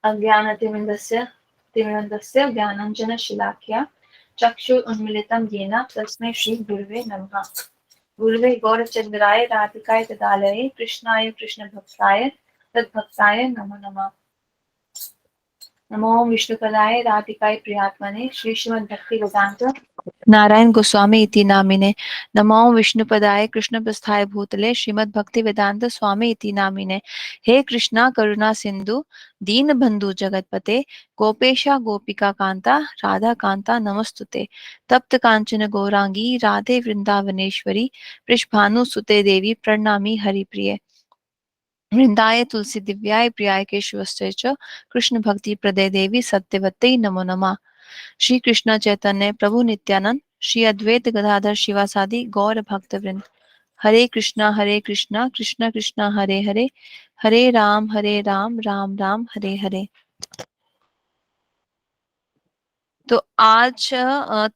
अज्ञानतिमिरन्दस्य ज्ञानाञ्जनशलाकया चक्षुरुन्मीलितं येन तस्मै श्रीगुरुवे नमः। गुरुवे गौरचन्द्राय राधिकाय तदालये कृष्णाय कृष्णभक्ताय तद्भक्ताय नमो नमः। नमो विष्णुपदाय राधिकाय प्रियात्मने श्री श्रीमद्भक्तिवेदांत नारायण गोस्वामी इति नामिने। नमो विष्णुपदाय कृष्णप्रस्थाय भूतले श्रीमद्भक्तिवेदांत स्वामी इति नामिने। हे कृष्णा करुणा सिंधु दीनबंधु जगतपते गोपेशा गोपिका कांता राधा कांता नमस्तुते। तप्त कांचन गौरांगी राधे वृंदावनेश्वरी वृषभानु सुते देवी प्रणमामि हरिप्रिये। वृंदाय तुलसी दिव्याय प्रियाय केशवस्य च कृष्ण भक्ति प्रदे देवी सत्यवत्यै नमो नमः। श्री कृष्ण चैतन्य प्रभु नित्यानंद श्री अद्वैत गदाधर शिवासादि गौर भक्त वृंद। हरे कृष्णा कृष्ण कृष्ण हरे हरे, हरे राम राम राम हरे हरे। तो आज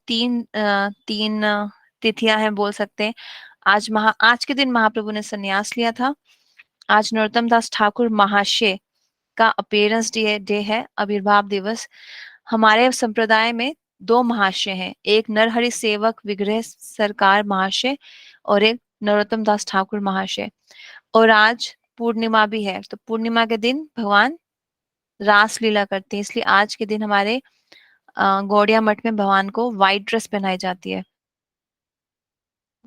तीन तिथियां हैं बोल सकते हैं। आज के दिन महाप्रभु ने संन्यास लिया था। आज नरोत्तम दास ठाकुर महाशय का अपीयरेंस डे है, आविर्भाव दिवस। हमारे संप्रदाय में दो महाशय हैं, एक नरहरि सेवक विग्रह सरकार महाशय और एक नरोत्तम दास ठाकुर महाशय। और आज पूर्णिमा भी है, तो पूर्णिमा के दिन भगवान रास लीला करते हैं, इसलिए आज के दिन हमारे गौड़िया मठ में भगवान को व्हाइट ड्रेस पहनाई जाती है।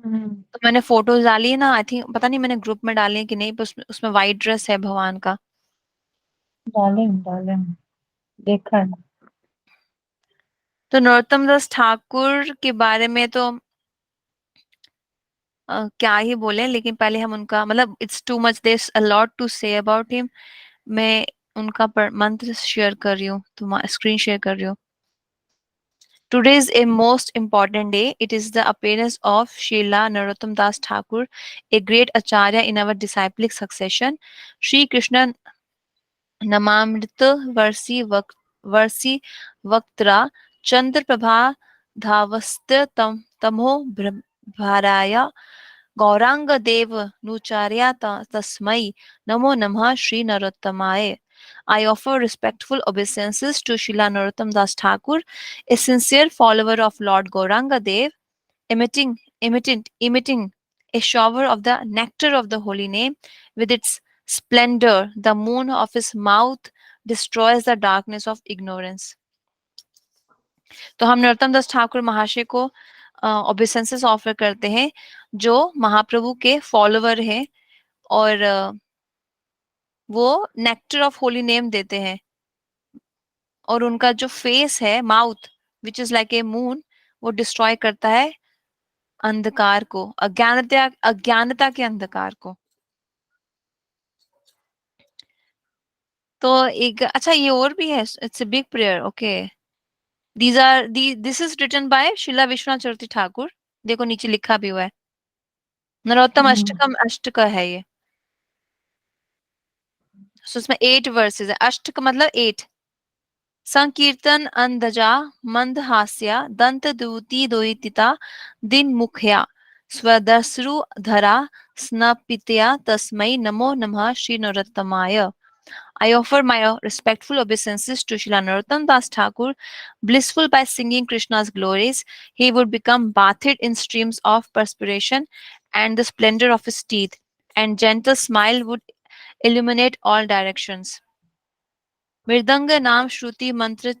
तो मैंने फोटोज डाली है ना, आई थिंक, पता नहीं मैंने ग्रुप में डाली है कि नहीं, पर उसमें व्हाइट ड्रेस है भगवान का। डालें देखा है। तो नरोत्तम दास ठाकुर के बारे में तो क्या ही बोले, लेकिन पहले हम उनका मतलब it's too much, there a lot to say about him. मैं उनका मंत्र शेयर कर रही हूँ, तो स्क्रीन शेयर कर रही हूँ। Today is a most important day. It is the appearance of Srila Narottam Das Thakur, a great acharya in our disciplic succession. Sri Krishna नमामृत वर्षी वक्त्रा चंद्र प्रभा धावस्त तमो भाराय गौरांग देव नुचार्या तस्मै नमो नमः Shri नरोत्तमाय। I offer respectful obeisances to Srila Narottam Das Thakur, a sincere follower of Lord Gauranga Dev, emitting a shower of the nectar of the holy name with its splendor. The moon of his mouth destroys the darkness of ignorance. तो हम नरोत्तम दास ठाकुर महाशय को obeisances offer करते हैं, जो महाप्रभु के follower हैं, और वो नेक्टर ऑफ होली नेम देते हैं, और उनका जो फेस है, mouth which is like a moon, वो डिस्ट्रॉय करता है अंधकार को, अज्ञानता के अंधकार को। तो एक अच्छा ये और भी है, it's a big prayer. Okay, this is written by Srila Vishwanath चरती ठाकुर। देखो नीचे लिखा भी हुआ है, नरोत्तम अष्टकम अष्टक है ये। so, उसमें 8 वर्सेस है। अष्टक मतलब 8। संकीर्तन अंधजा मंदहास्या दंत दूती दोइतिता दिन मुखया स्वदस्रु धरा स्नपितया तस्मै नमो नमः Shri नरोत्तमाय। I offer my respectful obeisances to Srila Narottam Das Thakur. Blissful by singing Krishna's glories, he would become bathed in streams of perspiration and the splendor of his teeth, and gentle smile would illuminate all directions. Mirdanga naam shruti mantra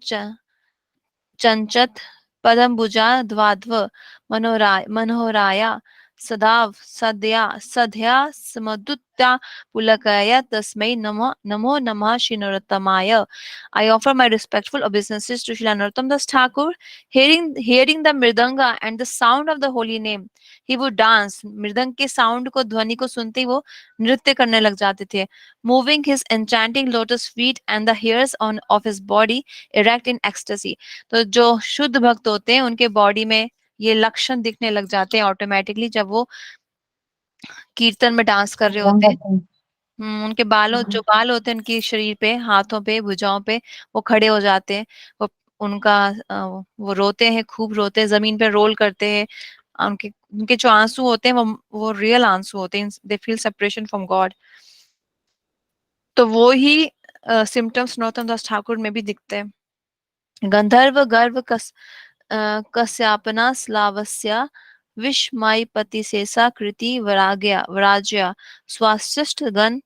चंचत पदम्बुजा द्वाद्व मनोहराया सदाव सध्या समदुत्या पुलकया तस्मै नमो नमः Shri नरोत्तमाय। I offer my respectful obeisances to Srila Narottam Das Thakur. Hearing the mridanga and the sound of the holy name, he would dance. मृदंग के sound को, ध्वनि को सुनते ही वो नृत्य करने लग जाते थे। Moving his enchanting lotus feet and the hairs of his body erect in ecstasy. तो जो शुद्ध भक्त होते हैं उनके बॉडी में ये लक्षण दिखने लग जाते हैं ऑटोमेटिकली, जब वो कीर्तन में डांस कर रहे होते हैं। उनके जो बाल होते हैं उनके शरीर पे, हाथों पे, भुजाओं पे, वो खड़े हो जाते हैं। वो उनका वो रोते हैं, खूब रोते हैं, जमीन पे रोल करते हैं। उनके जो आंसू होते हैं वो रियल आंसू होते हैं। They feel separation from God. तो वो ही सिम्टम्स नरोत्तम दास ठाकुर में भी दिखते हैं। गंधर्व गर्भ कस्यापना स्लावस्य विस्मयपति शेषा कृति वराज्या स्वाशिष्ट गण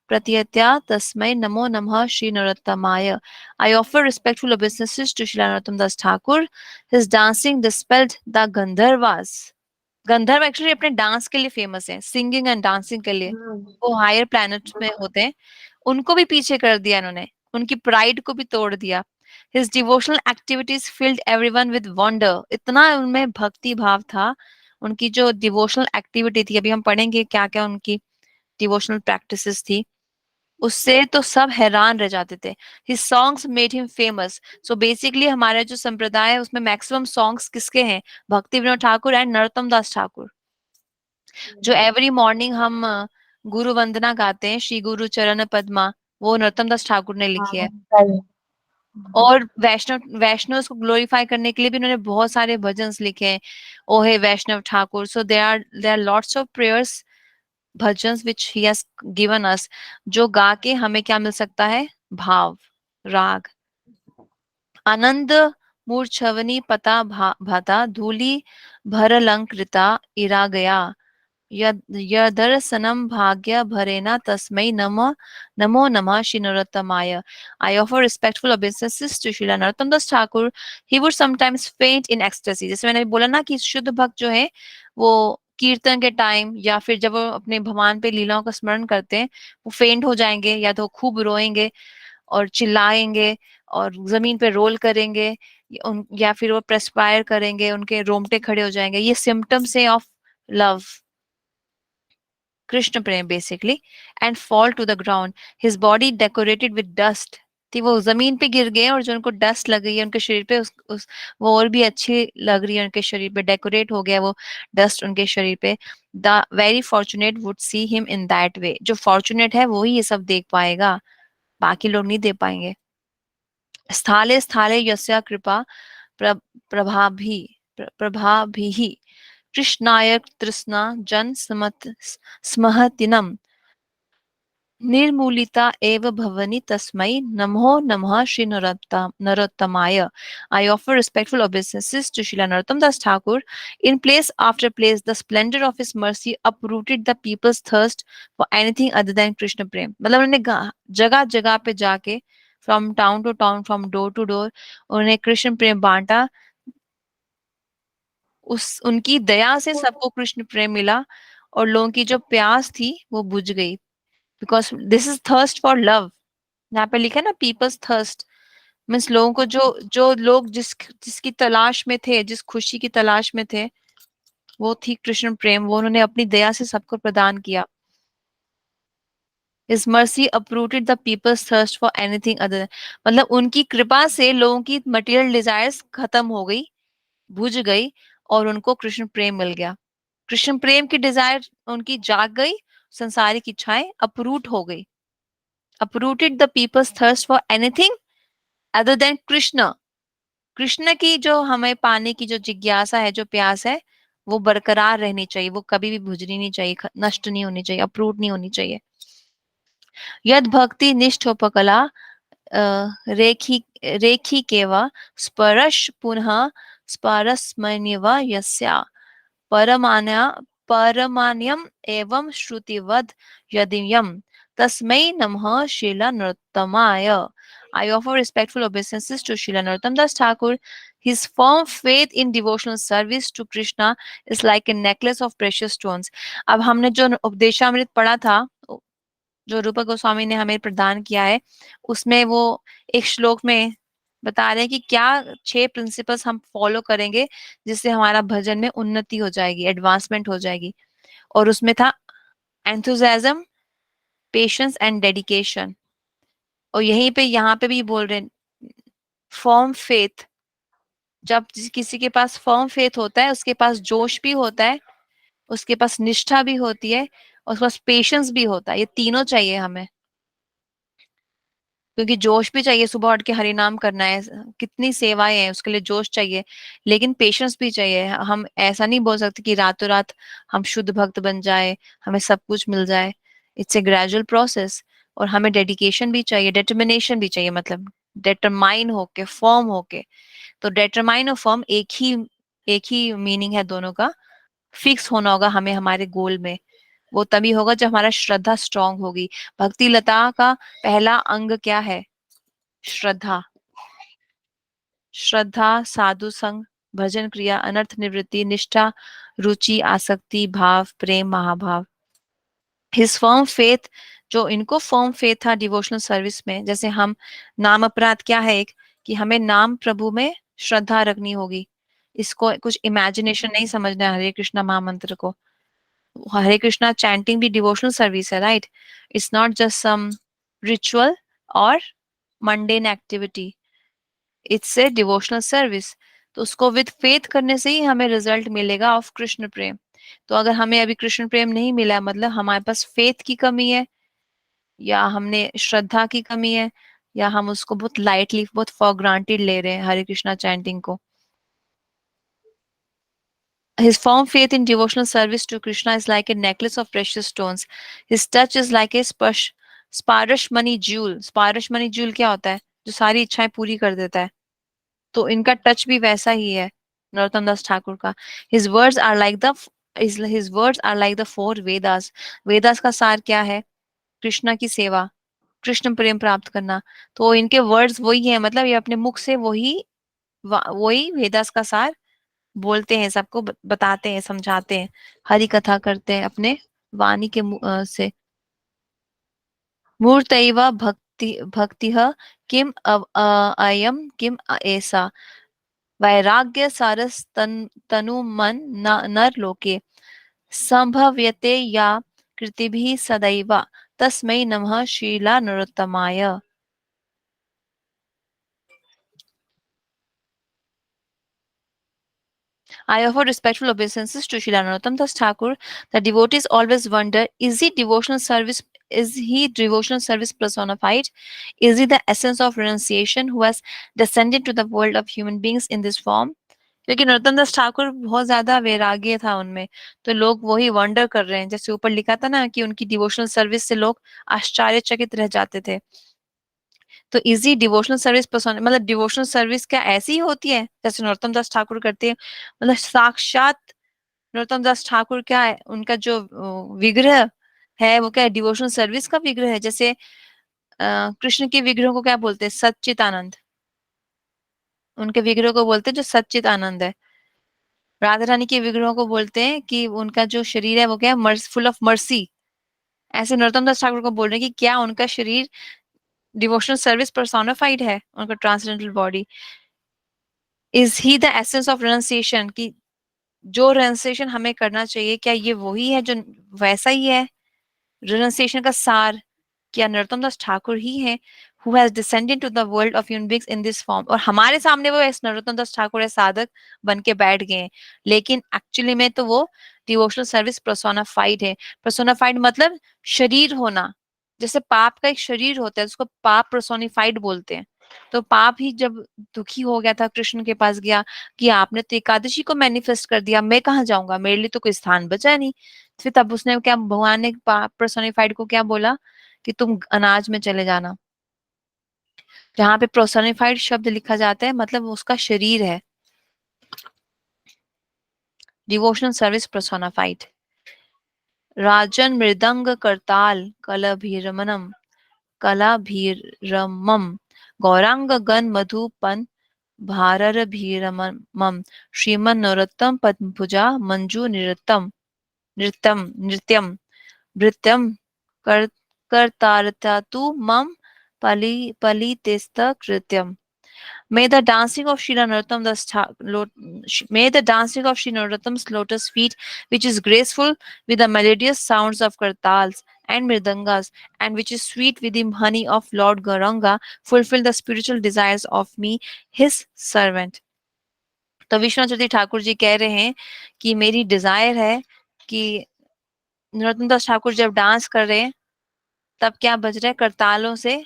प्रत्यत्या तस्मै नमो नमः Shri नरोत्तमाय। I offer respectful obeisances to Srila Narottam Das Thakur. His dancing dispelled the Gandharvas. Gandharva actually अपने डांस के लिए फेमस है, सिंगिंग एंड डांसिंग के लिए। वो हायर प्लैनेट्स में होते हैं, उनको भी पीछे कर दिया इन्होंने, उनकी प्राइड को भी तोड़ दिया। His devotional activities filled everyone with wonder. इतना उनमें भक्ति भाव था, उनकी जो डिवोशनल एक्टिविटी थी, अभी हम पढ़ेंगे क्या क्या उनकी डिवोशनल प्रैक्टिसेस थी, उससे तो सब हैरान रह जाते थे। His songs made him famous. So basically हमारा जो संप्रदाय है उसमें मैक्सिमम सॉन्ग्स किसके हैं? भक्ति विनोद ठाकुर एंड नरोत्तम दास ठाकुर। जो एवरी मॉर्निंग हम गुरु वंदना गाते हैं, श्री गुरु चरण पद्मा, वो नरोत्तम दास ठाकुर ने लिखी है। और वैष्णव को ग्लोरीफाई करने के लिए भी उन्होंने बहुत सारे भजन्स लिखे हैं, ओहे वैष्णव ठाकुर। So there are lots of prayers, bhajans which he has given us, जो गा के हमें क्या मिल सकता है? भाव, राग। आनंद मूर्छवनी पता भाता धूली भरलंकृता इरा गया यदर्शनम भाग्य भरेना तस्मै नमो नमः Shri नरोत्तमाय। I offer respectful obeisances to Srila Narottam Das Thakur. He would sometimes faint in ecstasy. जैसे मैंने बोला ना कि शुद्ध भक्त जो है वो कीर्तन के टाइम या फिर जब वो अपने भगवान पे लीलाओं का स्मरण करते हैं, वो फेंट हो जाएंगे, या तो खूब रोएंगे और चिल्लाएंगे और जमीन पे रोल करेंगे, या फिर वो प्रेस्पायर करेंगे, उनके रोमटे खड़े हो जाएंगे। ये सिम्टम्स है ऑफ लव, कृष्ण प्रेम basically. And fall to the ground, his body decorated with dust, थी वो जमीन पे गिर गए और जो उनको डस्ट लग गई है उनके शरीर पे, वो और भी अच्छी लग रही है उनके शरीर पे, डेकोरेट हो गया वो डस्ट उनके शरीर पे। The very fortunate would see him in that way, जो फॉर्चुनेट है वो ही ये सब देख पाएगा, बाकी लोग नहीं दे पाएंगे। स्थाले स्थाले यस्या कृपा प्रभाभिः कृष्णाय तृष्णा जन स्महतिनम निर्मूलिता एव भवनी तस्मै नमो नमः Shri नरोत्तमाय। I offer respectful obeisances to Srila Narottam Das Thakur. In place after place, the splendor of his mercy uprooted the people's thirst for anything other than Krishna prem. मतलब उन्होंने जगह जगह पे जाके, from town to town, from door to door, उन्होंने कृष्ण प्रेम बांटा। उनकी दया से सबको कृष्ण प्रेम मिला और लोगों की जो प्यास थी वो बुझ गई। Because this is thirst for love, यहाँ पे लिखा है ना, पीपल्स थर्स्ट मीन्स लोगों को जो लोग जिसकी तलाश में थे, जिस खुशी की तलाश में थे, वो थी कृष्ण प्रेम, वो उन्होंने अपनी दया से सबको प्रदान किया। His mercy uprooted the people's thirst for anything other, मतलब उनकी कृपा से लोगों की मटेरियल डिजायर्स खत्म हो गई, बुझ गई, और उनको कृष्ण प्रेम मिल गया। कृष्ण प्रेम की डिजायर उनकी जाग गई, संसारिक इच्छाएं अपरूट हो गई। uprooted the people's thirst for anything other than Krishna. Krishna की जो हमें पाने की जो जिज्ञासा है, जो प्यास है, वो बरकरार रहनी चाहिए, वो कभी भी बुझनी नहीं चाहिए, नष्ट नहीं होनी चाहिए, अप्रूट नहीं होनी चाहिए। यद भक्ति निष्ठोपकला रेखी रेखी केव स्परश पुनः स्परस्मन्यव यस्या परमान्यम एवं श्रुतिवद यदियम तस्मै नमः Srila नरोत्तमाय। I offer respectful obeisances to Srila Narottam Das Thakur. His firm faith in devotional service to Krishna is like a necklace of precious stones. अब हमने जो उपदेशामृत पढ़ा था, जो रूपा गोस्वामी ने हमें प्रदान किया है, उसमें वो एक श्लोक में बता रहे हैं कि क्या 6 प्रिंसिपल्स हम फॉलो करेंगे जिससे हमारा भजन में उन्नति हो जाएगी, एडवांसमेंट हो जाएगी। और उसमें था एंथुजियाज्म, पेशेंस एंड डेडिकेशन। और यहीं पे यहाँ पे भी बोल रहे हैं फर्म फेथ। जब किसी के पास फर्म फेथ होता है, उसके पास जोश भी होता है, उसके पास निष्ठा भी होती है, और उसके पास पेशेंस भी होता है। ये तीनों चाहिए हमें, क्योंकि जोश भी चाहिए, सुबह उठ के हरि नाम करना है, कितनी सेवाएं हैं, उसके लिए जोश चाहिए, लेकिन पेशेंस भी चाहिए। हम ऐसा नहीं बोल सकते कि रातों रात हम शुद्ध भक्त बन जाए, हमें सब कुछ मिल जाए। It's a gradual process. और हमें डेडिकेशन भी चाहिए, डिटर्मिनेशन भी चाहिए, मतलब डिटरमाइन होके, फर्म होके। तो डिटरमाइन और फर्म एक ही मीनिंग है दोनों का। फिक्स होना होगा हमें हमारे गोल में, वो तभी होगा जब हमारा श्रद्धा स्ट्रांग होगी। भक्ति लता का पहला अंग क्या है? श्रद्धा। श्रद्धा, साधु संग, भजन क्रिया, अनर्थ निवृत्ति, निष्ठा, रुचि, आसक्ति, भाव, प्रेम, महाभाव। हिज फर्म फेथ, जो इनको फर्म फेथ था डिवोशनल सर्विस में। जैसे हम नाम अपराध क्या है, एक कि हमें नाम प्रभु में श्रद्धा रखनी होगी। इसको कुछ इमेजिनेशन नहीं समझना है हरे कृष्णा महामंत्र को। हरे कृष्णा चैंटिंग भी डिवोशनल सर्विस है, right? It's not just some ritual और mundane activity, it's a devotional service. तो उसको विद फेथ करने से ही हमें रिजल्ट मिलेगा ऑफ कृष्ण प्रेम। तो अगर हमें अभी कृष्ण प्रेम नहीं मिला, मतलब हमारे पास फेथ की कमी है, या हमने श्रद्धा की कमी है, या हम उसको बहुत लाइटली, बहुत फॉर ग्रांटेड ले रहे हैं हरे कृष्णा चैंटिंग को। His firm faith in devotional service to Krishna is like a necklace of precious stones. His touch is like a sparashmani jewel. Sparashmani jewel क्या होता है? जो सारी इच्छाएं पूरी कर देता है। तो इनका टच भी वैसा ही है नरोत्तम दास ठाकुर का। His words are like the his words are like the four Vedas. Vedas का सार क्या है? कृष्णा की सेवा, कृष्ण प्रेम प्राप्त करना। तो इनके वर्ड्स वही है, मतलब ये अपने मुख से वही वेदास का सार बोलते हैं, सबको बताते हैं, समझाते हैं, हरि कथा करते हैं अपने वाणी के से। मूर्तैव भक्तिः किम अयम किम ऐसा, वैराग्य सारस तनु मन नर लोके, संभव्यते या कृतिभिः सदैव, तस्मै नमः Sheila नरोत्तमाय। I offer respectful obeisances to Srila Narottam Das Thakur. The devotees always wonder, is he devotional service? Is he devotional service personified? Is he the essence of renunciation who has descended to the world of human beings in this form? क्योंकि नरोत्तम दास ठाकुर बहुत ज्यादा वैराग्य था उनमें, तो लोग वही wonder कर रहे हैं। जैसे ऊपर लिखा था ना कि उनकी डिवोशनल सर्विस से लोग आश्चर्यचकित रह जाते थे। तो इजी डिवोशनल सर्विस पर्सन, मतलब डिवोशनल सर्विस क्या ऐसी ही होती है जैसे नरोत्तम दास ठाकुर करते हैं? मतलब साक्षात नरोत्तम दास ठाकुर क्या है, उनका जो विग्रह है वो क्या है? डिवोशनल सर्विस का विग्रह है। जैसे कृष्ण के विग्रह को क्या बोलते हैं? सच्चित आनंद। उनके विग्रह को बोलते हैं जो सच्चित आनंद है। राधा रानी के विग्रहों को बोलते हैं कि उनका जो शरीर है वो क्या है? Full of mercy. ऐसे नरोत्तम दास ठाकुर को बोल रहे हैं कि क्या उनका शरीर डिवोशनल सर्विस पर्सोनिफाइड है, उनका transcendental body. Is he the essence of renunciation, कि जो रेनसिएशन हमें करना चाहिए क्या ये वही है, जो वैसा ही है रेनसिएशन का सार? क्या नरोत्तम दास ठाकुर ही है who has descended to the world of human beings in this form? और हमारे सामने वो नरोत्तम दास ठाकुर है, साधक बन के बैठ गए हैं, लेकिन एक्चुअली में तो वो डिवोशनल सर्विस पर्सोनाफाइड है। पर्सोनाफाइड मतलब शरीर होना। जैसे पाप का एक शरीर होता है, उसको पाप पर्सोनिफाइड बोलते हैं। तो पाप ही जब दुखी हो गया था, कृष्ण के पास गया कि आपने तो एकादशी को मैनिफेस्ट कर दिया, मैं कहाँ जाऊंगा, मेरे लिए तो कोई स्थान बचा नहीं। फिर तब उसने क्या, भगवान ने पाप पर्सोनिफाइड को क्या बोला कि तुम अनाज में चले जाना। जहां पे पर्सोनिफाइड शब्द लिखा जाता है मतलब उसका शरीर है। Devotional service personified. राजन मृदंग करताल कलभीरमनम कलाभीरमम, गौरांग गण मधुपन भारर भीरमम, श्रीमन नरोत्तम पद्मभुजा मंजू नृत्यम नृत्यम नृत्यम भृत्यम कर करतारता तु मम पलितेस्त कृत्यम। May the dancing of Srila Narottam Das May the dancing of Sri Narottam's lotus feet, which is graceful with the melodious sounds of kartals and mridangas, and which is sweet with the honey of Lord Gauranga, fulfill the spiritual desires of me, his servant. तो विश्वनाथ चौधरी ठाकुर जी कह रहे हैं कि मेरी Dzire है कि नरोत्तम दास ठाकुर जब dance कर रहे हैं तब क्या बज रहा है? करतालों से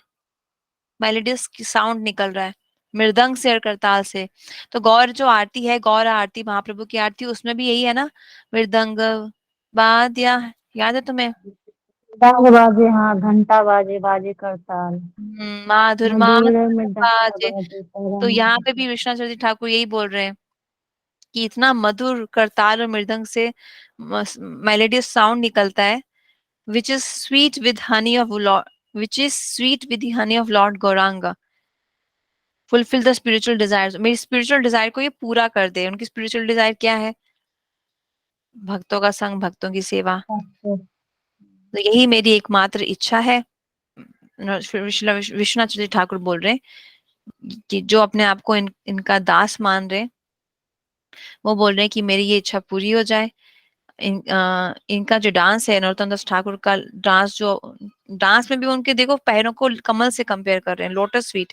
मेलोडियस साउंड निकल रहा है, मृदंग से और करताल से। तो गौर जो आरती है, गौर आरती महाप्रभु की आरती, उसमें भी यही है ना, मृदंग वाद्य, याद है तुम्हें? मृदंग बाजे, हाँ घंटा बाजे, बाजे करताल। माधुर मधुर माधुर मृदंग बाजे। बाजे तो तरंग। यहाँ पे भी विश्वनाथ चक्रवर्ती ठाकुर यही बोल रहे हैं कि इतना मधुर करताल और मृदंग से मेलोडियस साउंड निकलता है, which is sweet with honey of Lord, which is sweet with the honey of Lord Gauranga. Fulfill the spiritual desires. मेरी spiritual desire को ये पूरा कर दे। उनकी spiritual desire क्या है? भक्तों का संग, भक्तों की सेवा। तो यही मेरी एकमात्र इच्छा है। विश्वनाथ चक्रवर्ती ठाकुर बोल रहे हैं कि जो अपने आप को इनका दास मान रहे, वो बोल रहे हैं कि मेरी ये इच्छा पूरी हो जाए। इनका जो डांस है, नरोत्तम दास ठाकुर का डांस, जो डांस में भी उनके देखो पैरों को कमल से कंपेयर कर रहे हैं, लोटस फीट।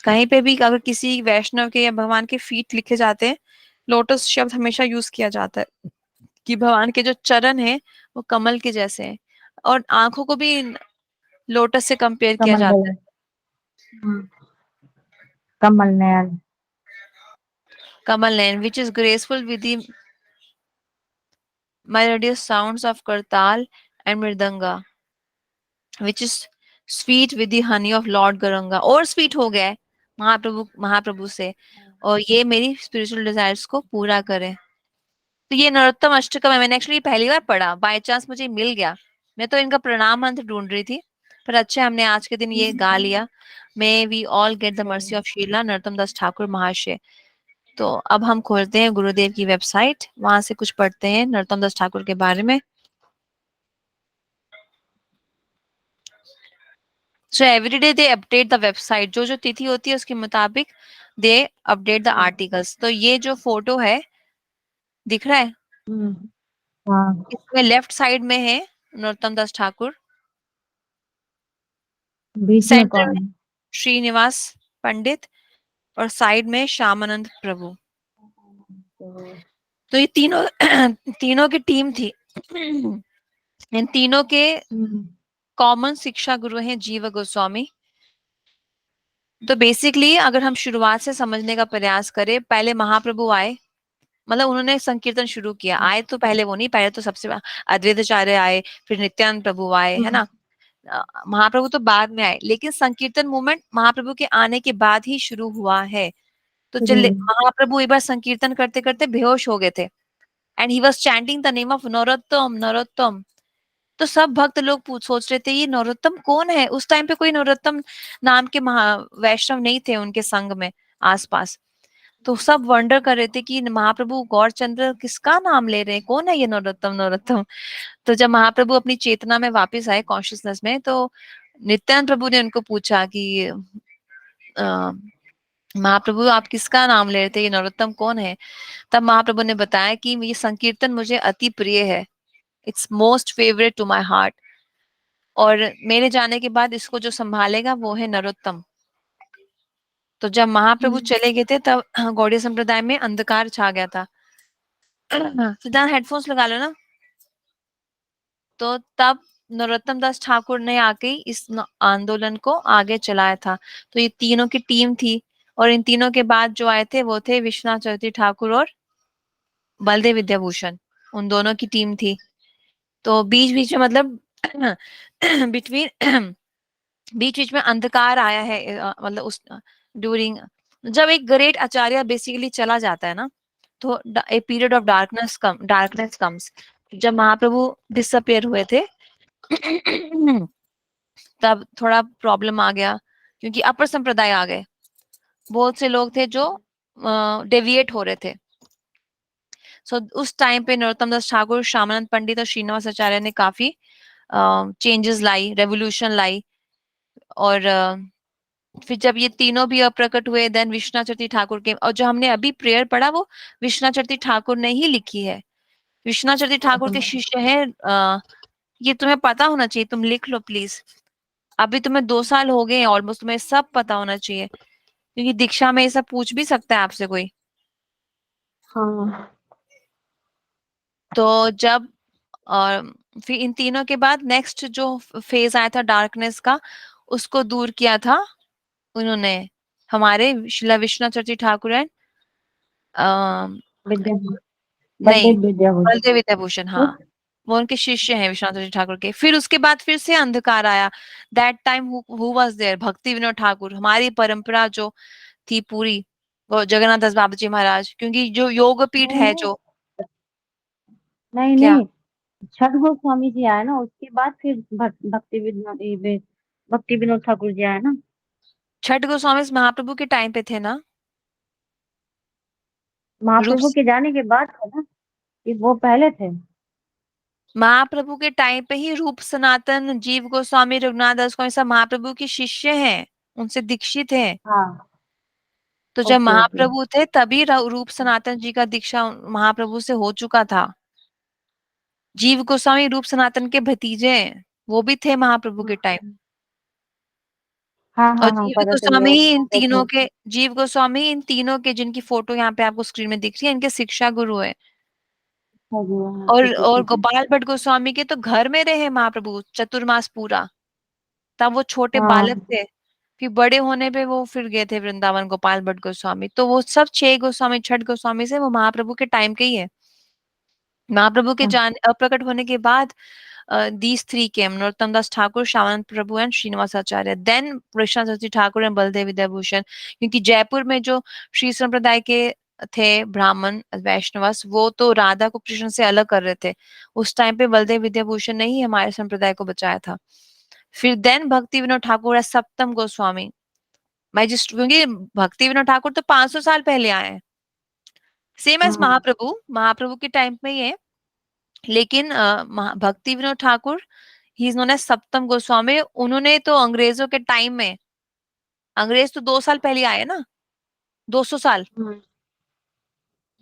कहीं पे भी अगर किसी वैष्णव के या भगवान के फीट लिखे जाते हैं, लोटस शब्द हमेशा यूज किया जाता है कि भगवान के जो चरण है वो कमल के जैसे हैं। और आंखों को भी लोटस से कंपेयर किया कमल जाता है। कमल नयन। कमल नयन, which is graceful with the melodious sounds of kartal and mridanga, which is sweet with the honey of Lord Garanga। और स्वीट हो गया है महाप्रभु से, और ये मेरी स्पिरिचुअल डिजायर्स को पूरा करे। तो ये नरोत्तम अष्टकम है। मैंने एक्चुअली पहली बार पढ़ा, बाय चांस मुझे मिल गया। मैं तो इनका प्रणाम मंत्र ढूंढ रही थी, पर अच्छा हमने आज के दिन ये गा लिया। May we all get the mercy of Srila Narottam Das Thakur Mahashay. तो अब हम खोलते हैं गुरुदेव की वेबसाइट, वहां से कुछ पढ़ते हैं नरोत्तम दास ठाकुर के बारे में। So everyday they update the website, जो जो तिथि होती है उसके मुताबिक दे अपडेट द आर्टिकल्स। तो ये जो फोटो है दिख रहा है, हाँ इसमें लेफ्ट साइड में है नरोत्तम दास ठाकुर, बीच में सेंटर कौन में है? श्रीनिवास पंडित, और साइड में श्यामानंद प्रभु। तो ये तीनों तीनों की टीम थी। इन तीनों के कॉमन शिक्षा गुरु हैं जीव गोस्वामी। तो बेसिकली अगर हम शुरुआत से समझने का प्रयास करें, पहले महाप्रभु आए, मतलब उन्होंने संकीर्तन शुरू किया। आए तो पहले वो नहीं, पहले तो सबसे अद्वैताचार्य आए, फिर नित्यानंद प्रभु आए, है ना। महाप्रभु तो बाद में आए, लेकिन संकीर्तन मूवमेंट महाप्रभु के आने के बाद ही शुरू हुआ है। तो चले महाप्रभु एक बार संकीर्तन करते करते बेहोश हो गए थे, and he was chanting the name of Narottam Narottam. तो सब भक्त लोग सोच रहे थे ये नरोत्तम कौन है। उस टाइम पे कोई नरोत्तम नाम के वैष्णव नहीं थे उनके संग में आसपास। तो सब वंडर कर रहे थे कि महाप्रभु गौरचंद्र किसका नाम ले रहे हैं, कौन है ये नरोत्तम नरोत्तम। तो जब महाप्रभु अपनी चेतना में वापस आए, कॉन्शियसनेस में, तो नित्यानंद प्रभु ने उनको पूछा कि महाप्रभु आप किसका नाम ले रहे थे, ये नरोत्तम कौन है। तब महाप्रभु ने बताया कि ये संकीर्तन मुझे अति प्रिय है, it's most favourite to my heart, और मेरे जाने के बाद इसको जो संभालेगा वो है नरोत्तम। तो जब महाप्रभु चले गए थे तब गौड़ीय संप्रदाय में अंधकार छा गया था। सिद्धांत हेडफोन्स लगा लो ना। तो तब नरोत्तम दास ठाकुर ने आके इस आंदोलन को आगे चलाया था। तो ये तीनों की टीम थी, और इन तीनों के बाद जो आए थे वो थे विश्वनाथ चक्रवर्ती ठाकुर और बलदेव विद्याभूषण, उन दोनों की टीम थी। तो बीच बीच में मतलब बिटवीन बीच बीच में अंधकार आया है, मतलब उस ड्यूरिंग, जब एक ग्रेट आचार्य बेसिकली चला जाता है ना, तो a period of darkness comes. जब महाप्रभु डिसअपियर हुए थे तब थोड़ा प्रॉब्लम आ गया, क्योंकि अपर संप्रदाय आ गए। बहुत से लोग थे जो डेविएट हो रहे थे। सो उस टाइम पे नरोत्तम दास ठाकुर, श्यामानंद पंडित और श्रीनिवास आचार्य ने काफी चेंजेस लाई, रेवोल्यूशन लाई। और फिर जब ये तीनों भी अप्रकट हुए, देन विश्वनाथ चक्रवर्ती ठाकुर के, और जो हमने अभी प्रेयर पढ़ा वो विश्वनाथ चक्रवर्ती ठाकुर ने ही लिखी है। विश्वनाथ चक्रवर्ती ठाकुर के शिष्य है, ये तुम्हें पता होना चाहिए, तुम लिख लो प्लीज। अभी तुम्हें 2 साल हो गए ऑलमोस्ट, तुम्हें सब पता होना चाहिए, क्योंकि दीक्षा में ये सब पूछ भी सकता है आपसे कोई। हाँ तो जब और फिर इन तीनों के बाद नेक्स्ट जो फेज आया था डार्कनेस का, उसको दूर किया था उन्होंने, हमारे शिला विश्वनाथ चक्रवर्ती ठाकुर एंड विद्या नहीं, पंडित विद्याभूषण। बलदेव विद्याभूषण, हाँ। वो उनके शिष्य हैं विश्वनाथ जी ठाकुर के। फिर उसके बाद फिर से अंधकार आया। That time who was there? Bhakti Vinod Thakur. हमारी परंपरा जो थी पूरी, वो जगन्नाथ दास बाबा जी महाराज, क्योंकि जो योग पीठ नहीं है नहीं जो, नहीं क्या नहीं, छठ गोस्वामी जी आए ना, उसके बाद फिर भक्ति विनोद ठाकुर जी आए ना। छठ गोस्वामी महाप्रभु के टाइम पे थे ना? रूप महाप्रभु के जाने के बाद थे ना, कि वो पहले थे। महाप्रभु के टाइम पे ही रूप सनातन, जीव गोस्वामी, रघुनाथ दास गोस्वामी सब महाप्रभु के शिष्य हैं, उनसे दीक्षित हैं। हाँ। तो जब ओके ओके। महाप्रभु थे तभी रूप सनातन जी का दीक्षा महाप्रभु से हो चुका था। जीव गोस्वामी रूप सनातन के भतीजे हैं, वो भी थे महाप्रभु के टाइम। हाँ और हाँ हाँ, जीव पता चल गोस्वामी गया, ही इन वो तीनों थे। के, जीव गोस्वामी इन तीनों के जिनकी फोटो यहाँ पे आपको स्क्रीन में दिख रही है, इनके शिक्षा गुरु है। हाँ जी, हाँ, ठीक है और ठीक है। गोपाल भट्ट गोस्वामी के तो घर में रहे महाप्रभु चतुर्मास पूरा, तब वो छोटे बालक हाँ थे। फिर बड़े होने पे वो फिर गए थे वृंदावन, गोपाल भट्ट गोस्वामी। तो वो सब 6 गोस्वामी, छठ गोस्वामी से वो महाप्रभु के टाइम के ही है। महाप्रभु के हाँ जान अप्रकट होने के बाद these three came: Narottam Das Thakur, Shyamananda Prabhu and Srinivas Acharya. Then Krishna Sati Thakur and Baladev Vidyabhushan. क्योंकि जयपुर में जो श्री संप्रदाय के थे ब्राह्मण वैष्णवस, वो तो राधा को कृष्ण से अलग कर रहे थे। उस टाइम पे बलदेव विद्याभूषण ने ही हमारे संप्रदाय को बचाया था। फिर देन भक्ति विनोद ठाकुर है सप्तम गोस्वामी। मैजिस्ट, क्योंकि भक्ति विनोद ठाकुर तो 500 साल पहले आए हैं, सेम एज हाँ महाप्रभु, महाप्रभु के टाइम में ही है। लेकिन Bhakti Vinod Thakur he is known as Saptam Goswami. उन्होंने तो अंग्रेजों के टाइम में, अंग्रेज तो 2 साल पहले आए ना, 200 साल, हाँ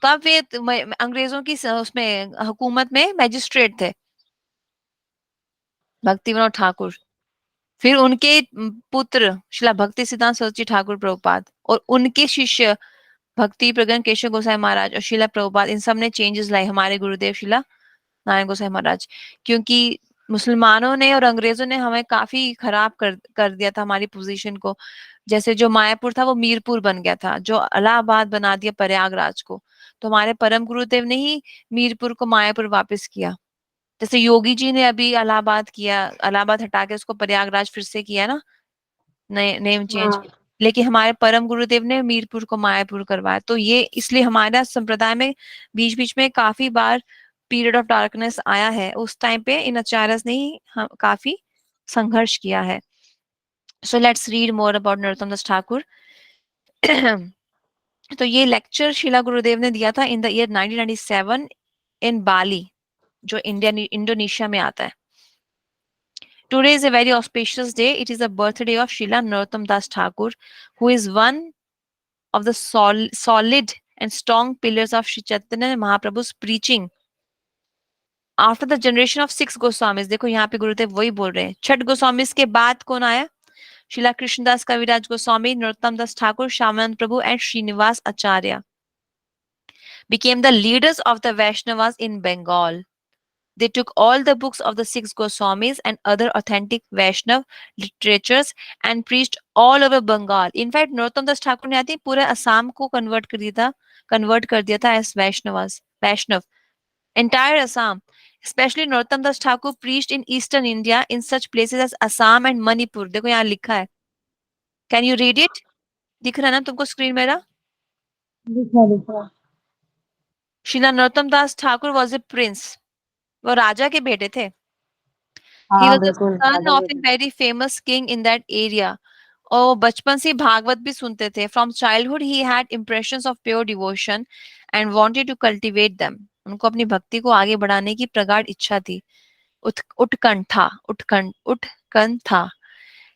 तब वे अंग्रेजों की उसमें हुकूमत में मैजिस्ट्रेट थे भक्ति विनोद ठाकुर। फिर उनके पुत्र शिला भक्ति सिद्धांत सरस्वती ठाकुर प्रभुपाद और उनके शिष्य भक्ति प्रगन केशव गोसाई महाराज और शिला प्रभुपाद, इन सब ने चेंजेस लाए हमारे गुरुदेव शिला नारायण गोसाई महाराज। क्योंकि मुसलमानों ने और अंग्रेजों ने हमें काफी खराब कर दिया था हमारी पोजीशन को। जैसे जो मायापुर था वो मीरपुर बन गया था, जो इलाहाबाद बना दिया प्रयागराज को। तो हमारे परम गुरुदेव ने ही मीरपुर को मायापुर वापस किया। जैसे योगी जी ने अभी इलाहाबाद किया, इलाहाबाद हटा के उसको प्रयागराज फिर से किया ना, नए नेम चेंज। हाँ लेकिन हमारे परम गुरुदेव ने मीरपुर को मायापुर करवाया। तो ये इसलिए हमारा संप्रदाय में बीच बीच में काफी बार पीरियड ऑफ डार्कनेस आया है। उस टाइम पे इन आचार्य ने ही काफी संघर्ष किया है। So let's read more about Narottam Das Thakur. तो ये लेक्चर शिला गुरुदेव ने दिया था इन द ईयर 1997 इन बाली, जो इंडोनेशिया में आता है। Today is a very auspicious day. It is the birthday of Srila Narottam Das Thakur, who is one of the solid and strong pillars of Sri Chaitanya Mahaprabhu's preaching. After the generation of 6 Goswamis, देखो यहाँ पे गुरुदेव वही बोल रहे हैं, 6 Goswamis के बाद कौन आया? Srila Krishnadas Kaviraj Goswami, Narottam Das Thakur, Shyamanand Prabhu and Srinivas Acharya became the leaders of the Vaishnavas in Bengal. They took all the books of the 6 Goswamis and other authentic Vaishnav literatures and preached all over Bengal. In fact, Narottam Das Thakur ने आती पूरे असम को convert कर दिया था as Vaishnav. Entire Assam. Especially Narottam Das Thakur preached in eastern India in such places as Assam and Manipur. देखो यहाँ लिखा है. Can you read it? दिख रहा है ना तुमको स्क्रीन मेरा? लिखा लिखा। Srila Narottam Das Thakur was a prince. वो राजा के बेटे थे. He हाँ was the बिल्कुल, son राजा of a बेटे। very famous king in that area. और वो बचपन से भागवत भी सुनते थे. From childhood he had impressions of pure devotion and wanted to cultivate them. उनको अपनी भक्ति को आगे बढ़ाने की प्रगाढ़ इच्छा थी. उत्कंठा.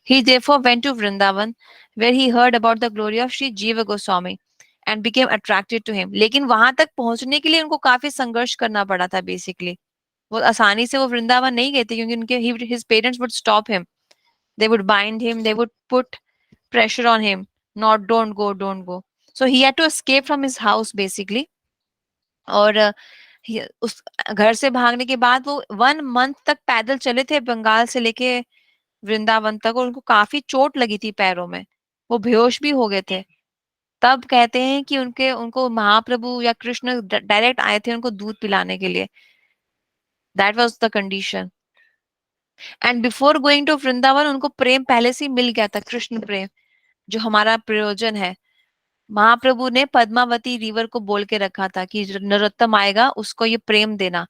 He therefore went to Vrindavan, where he heard about the glory of Sri Jiva Goswami and became attracted to him. लेकिन वहां तक पहुंचने के लिए उनको काफी संघर्ष करना पड़ा था बेसिकली. वो आसानी से वो वृंदावन नहीं गए थे, क्योंकि उनके his parents would stop him. They would bind him, they would put pressure on him. Not, don't go. So he had to escape from his house basically. और उस घर से भागने के बाद वो 1 month तक पैदल चले थे बंगाल से लेके वृंदावन तक, और उनको काफी चोट लगी थी पैरों में, वो बेहोश भी हो गए थे। तब कहते हैं कि उनको महाप्रभु या कृष्ण डायरेक्ट आए थे उनको दूध पिलाने के लिए। That was the condition. And before going to Vrindavan उनको प्रेम पहले से ही मिल गया था, कृष्ण प्रेम जो हमारा प्रयोजन है। महाप्रभु ने पद्मावती रिवर को बोल के रखा था कि नरोत्तम आएगा उसको ये प्रेम देना,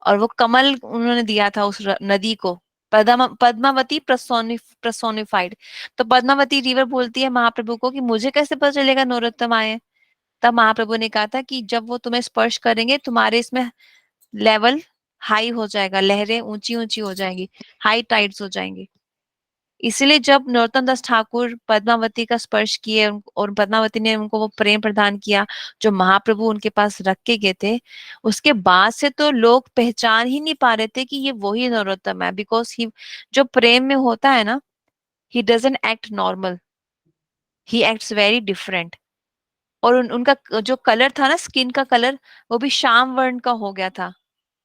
और वो कमल उन्होंने दिया था उस नदी को, पद्मावती प्रसोनिफाइड। तो पद्मावती रिवर बोलती है महाप्रभु को कि मुझे कैसे पता चलेगा नरोत्तम आए। तब महाप्रभु ने कहा था कि जब वो तुम्हें स्पर्श करेंगे तुम्हारे इसमें लेवल हाई हो जाएगा, लहरें ऊंची ऊंची हो जाएंगी, हाई टाइड्स हो जाएंगी। इसलिए जब नरोत्तम दास ठाकुर पद्मावती का स्पर्श किए और पद्मावती ने उनको वो प्रेम प्रदान किया जो महाप्रभु उनके पास रख के गए थे, उसके बाद से तो लोग पहचान ही नहीं पा रहे थे कि ये वही नरोत्तम है, बिकॉज ही जो प्रेम में होता है ना, he doesn't act normal, he acts very different. और उनका जो कलर था ना, स्किन का कलर, वो भी श्याम वर्ण का हो गया था,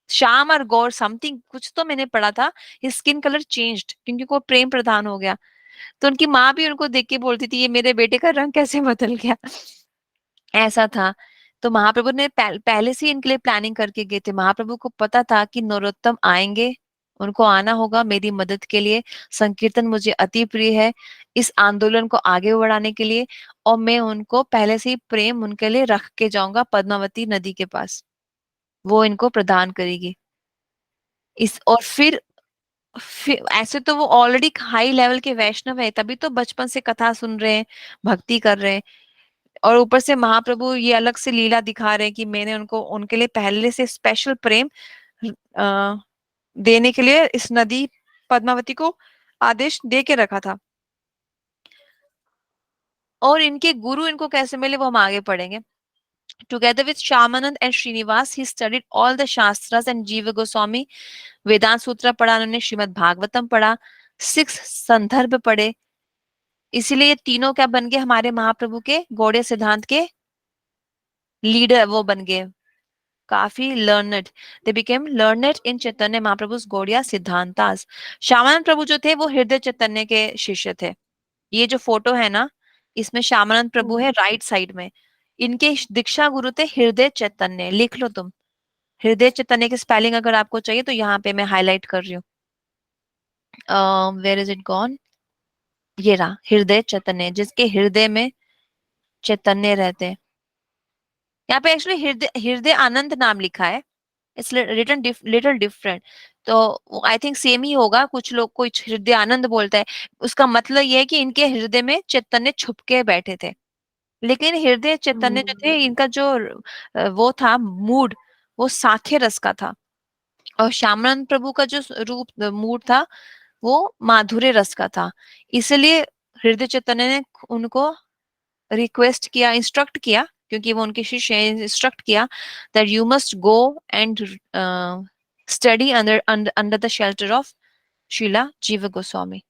श्याम और गौर समथिंग कुछ तो मैंने पढ़ा था। हिज स्किन कलर चेंज्ड क्योंकि वो प्रेम प्रधान हो गया। तो उनकी माँ भी उनको देख के बोलती थी ये मेरे बेटे का रंग कैसे बदल गया। ऐसा था। तो महाप्रभु ने पहले से ही इनके लिए प्लानिंग करके गए थे। महाप्रभु को पता था कि नरोत्तम आएंगे, उनको आना होगा मेरी मदद के लिए। संकीर्तन मुझे अति प्रिय है इस आंदोलन को आगे बढ़ाने के लिए, और मैं उनको पहले से ही प्रेम उनके लिए रख के जाऊंगा पद्मावती नदी के पास, वो इनको प्रदान करेगी। इस और फिर ऐसे तो वो ऑलरेडी हाई लेवल के वैष्णव है, तभी तो बचपन से कथा सुन रहे हैं, भक्ति कर रहे हैं। और ऊपर से महाप्रभु ये अलग से लीला दिखा रहे हैं कि मैंने उनको उनके लिए पहले से स्पेशल प्रेम अ, देने के लिए इस नदी पद्मावती को आदेश दे के रखा था। और इनके गुरु इनको कैसे मिले वो हम आगे पढ़ेंगे। Together with Shyamanand and Srinivas, he studied all the Shastras and Jiva Goswami वेदांत सूत्र पढ़ा उन्होंने, श्रीमद् भागवतम पढ़ा, 6 संदर्भ पढ़े। इसीलिए ये तीनों क्या बन गए, हमारे महाप्रभु के गौड़ीय सिद्धांत के लीडर वो बन गए, काफी learned. They became learned in Chaitanya Mahaprabhu's Gaudiya सिद्धांतास। श्यामानंद प्रभु जो थे वो हृदय चैतन्य के शिष्य थे। ये जो फोटो है ना, इसमें श्यामानंद प्रभु है राइट साइड में, इनके दीक्षा गुरु थे हृदय चैतन्य। लिख लो तुम, हृदय चैतन्य की स्पेलिंग अगर आपको चाहिए तो यहाँ पे मैं हाईलाइट कर रही हूँ। वेयर इज इट गॉन, ये रहा हृदय चैतन्य, जिसके हृदय में चैतन्य रहते हैं। यहाँ पे एक्चुअली हृदय हृदय आनंद नाम लिखा है, इट्स रिटन लिटिल डिफरेंट। तो आई थिंक सेम ही होगा, कुछ लोग कुछ हृदय आनंद बोलता है, उसका मतलब ये है कि इनके हृदय में चैतन्य छुप के बैठे थे। लेकिन हृदय चैतन्य जो थे, इनका जो वो था मूड, वो साख्य रस का था। और श्यामानंद प्रभु का जो रूप मूड था वो माधुर्य रस का था। इसलिए हृदय चैतन्य ने उनको रिक्वेस्ट किया, इंस्ट्रक्ट किया, क्योंकि वो उनके शिष्य हैं, इंस्ट्रक्ट किया that you must go and study under under the shelter of Srila Jiva Goswami.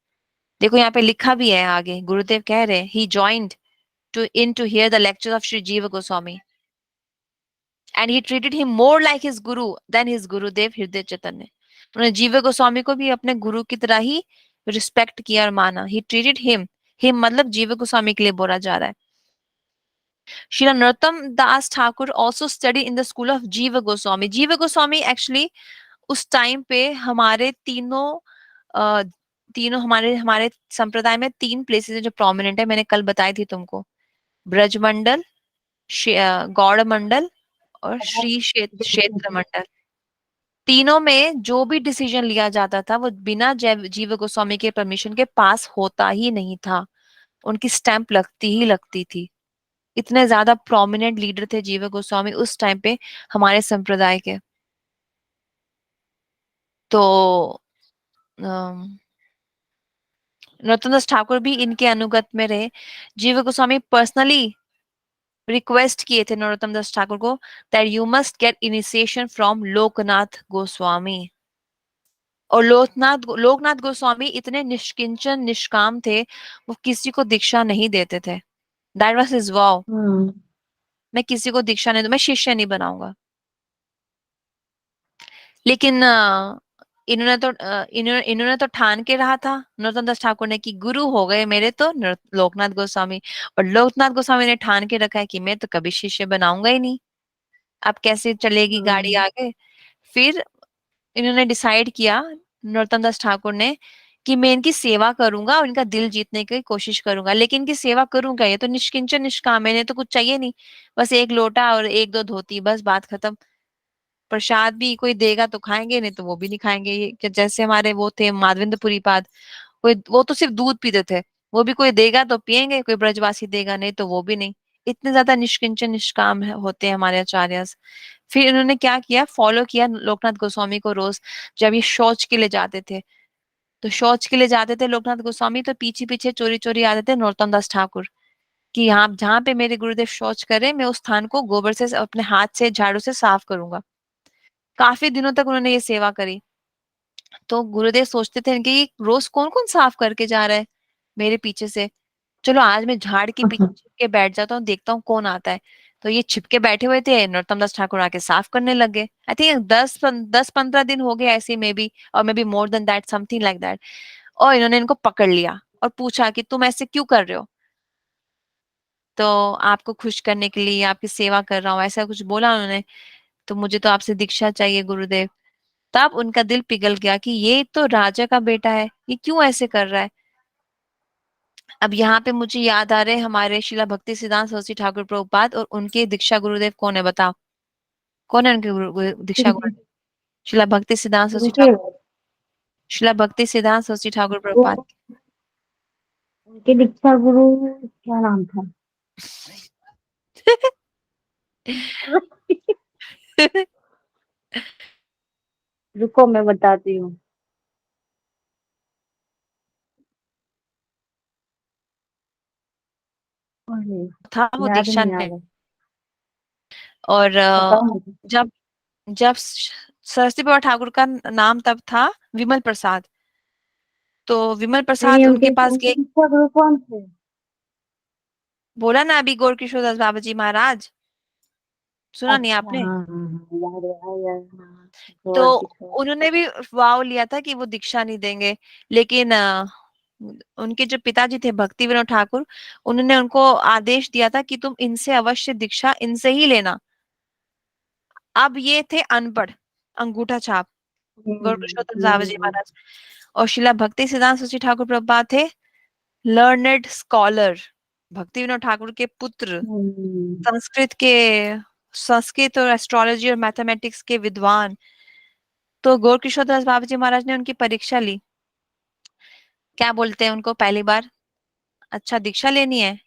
देखो यहाँ पे लिखा भी है आगे, गुरुदेव कह रहे हैं ही joined to hear the lectures of Sri Jiva Goswami, and he treated him more like his guru than his Gurudev Hriday Chaitanya. उन्होंने जीव गोस्वामी को भी अपने गुरु की तरह ही रिस्पेक्ट किया और माना। ही ट्रीटेड हिम मतलब जीव गोस्वामी के लिए बोला जा रहा है। Shri Narottam Das Thakur also study in the school of Jiva Goswami. जीव गोस्वामी एक्चुअली उस टाइम पे हमारे तीनों हमारे हमारे संप्रदाय में 3 प्लेसेस है जो प्रोमिनेंट है, मैंने कल बताई थी तुमको, ब्रजमंडल, गौड़ मंडल और श्री क्षेत्र मंडल। तीनों में जो भी डिसीजन लिया जाता था वो बिना जीव गोस्वामी के परमिशन के पास होता ही नहीं था, उनकी स्टैंप लगती ही लगती थी। इतने ज्यादा प्रोमिनेंट लीडर थे जीव गोस्वामी उस टाइम पे हमारे संप्रदाय के। तो नरोत्तम दास ठाकुर भी इनके अनुगत में रहे। जीव गोस्वामी पर्सनली रिक्वेस्ट किए थे नरोत्तम दास ठाकुर को that you must get initiation from Loknath Goswami. और लोकनाथ गोस्वामी इतने निष्किंचन निष्काम थे, वो किसी को दीक्षा नहीं देते थे। दैट वाज हिज वॉव, मैं किसी को दीक्षा नहीं दूं, मैं शिष्य नहीं बनाऊंगा। लेकिन इन्होंने तो ठान के रहा था नरोत्तम दास ठाकुर ने कि गुरु हो गए मेरे तो लोकनाथ गोस्वामी। और लोकनाथ गोस्वामी ने ठान के रखा है कि मैं तो कभी शिष्य बनाऊंगा ही नहीं। अब कैसे चलेगी गाड़ी आगे। फिर इन्होंने डिसाइड किया, नरोत्तम दास ठाकुर ने, कि मैं इनकी सेवा करूंगा और इनका दिल जीतने की कोशिश करूंगा। लेकिन इनकी सेवा करूंगा, ये तो निष्किंचन निष्काम है, इन्हें तो कुछ चाहिए नहीं, बस एक लोटा और एक दो धोती, बस बात खत्म। प्रसाद भी कोई देगा तो खाएंगे, नहीं तो वो भी नहीं खाएंगे। ये जैसे हमारे वो थे माधवेंद्र पाद, कोई वो तो सिर्फ दूध पीते थे, वो भी कोई देगा तो पियेंगे, कोई ब्रजवासी देगा नहीं तो वो भी नहीं। इतने ज्यादा निष्किंचन निष्काम होते हैं हमारे आचार्य। फिर इन्होंने क्या किया, फॉलो किया लोकनाथ गोस्वामी को। रोज जब ये शौच के लिए जाते थे, तो शौच के लिए जाते थे लोकनाथ गोस्वामी, तो पीछे पीछे चोरी चोरी आते थे नरोत्तम दास ठाकुर, कि यहाँ जहाँ पे मेरे गुरुदेव शौच करे, मैं उस स्थान को गोबर से अपने हाथ से झाड़ू से साफ करूंगा। काफी दिनों तक उन्होंने ये सेवा करी। तो गुरुदेव सोचते थे कि रोज कौन कौन साफ करके जा रहा है मेरे पीछे से, चलो आज मैं झाड़ के पीछे छिप के बैठ जाता हूँ, देखता हूँ कौन आता है। तो ये छिपके बैठे हुए थे, नरोत्तम दास ठाकुर आके साफ करने लग गए। आई थिंक 10-15 दिन हो गए ऐसे, मे बी, और may be more than that, something like that. और इन्होंने इनको पकड़ लिया और पूछा कि तुम ऐसे क्यों कर रहे हो। तो आपको खुश करने के लिए, आपकी सेवा कर रहा हूँ, ऐसा कुछ बोला उन्होंने। तो मुझे तो आपसे दीक्षा चाहिए गुरुदेव। तब उनका दिल पिघल गया कि ये तो राजा का बेटा है, ये क्यों ऐसे कर रहा है। अब यहाँ पे मुझे याद आ रहे हैं हमारे शिला भक्ति सिद्धांत सरस्वती ठाकुर प्रभुपाद, और उनके दीक्षा गुरुदेव कौन है बताओ, कौन है उनके दीक्षा गुरुदेव? शिला भक्ति सिद्धांत सरस्वती उनके ठाकुर, शिला भक्ति सिद्धांत सरस्वती ठाकुर प्रभुपाद। वो उनके दीक्षा गुरु क्या नाम था? रुको मैं बताती हूँ। अरे था वो याद दीक्षा नहीं आ ने। रहा। और बताओ मुझे। जब जब सरस्वती प्रभा ठाकुर का नाम तब था विमल प्रसाद। तो विमल नहीं नहीं, प्रसाद उनके उनके पास उनके गए। दीक्षा गुरु कौन थे? बोला ना अभी, गौर किशोर दास बाबा जी महाराज, सुना नहीं अच्छा आपने? हाँ हाँ हाँ, याद है याद है, हाँ। तो गौर किशोर। उन्होंने भी वाव लिया था कि वो दीक्षा नहीं देंगे। लेकिन उनके जो पिताजी थे भक्ति विनोद ठाकुर, उन्होंने उनको आदेश दिया था कि तुम इनसे अवश्य दीक्षा इनसे ही लेना। अब ये थे अनपढ़, अंगूठा छाप, गौरकिशोर साहब जी हम्म। महाराज। और शिला भक्ति सिद्धांत सची ठाकुर प्रभुपाद थे लर्नेड स्कॉलर, भक्ति विनोद ठाकुर के पुत्र, हम्म। संस्कृत के, संस्कृत और एस्ट्रोलॉजी और मैथमेटिक्स के विद्वान। तो गौरकिशोर दास बाबा जी महाराज ने उनकी परीक्षा ली। क्या बोलते हैं उनको पहली बार, अच्छा दीक्षा लेनी है,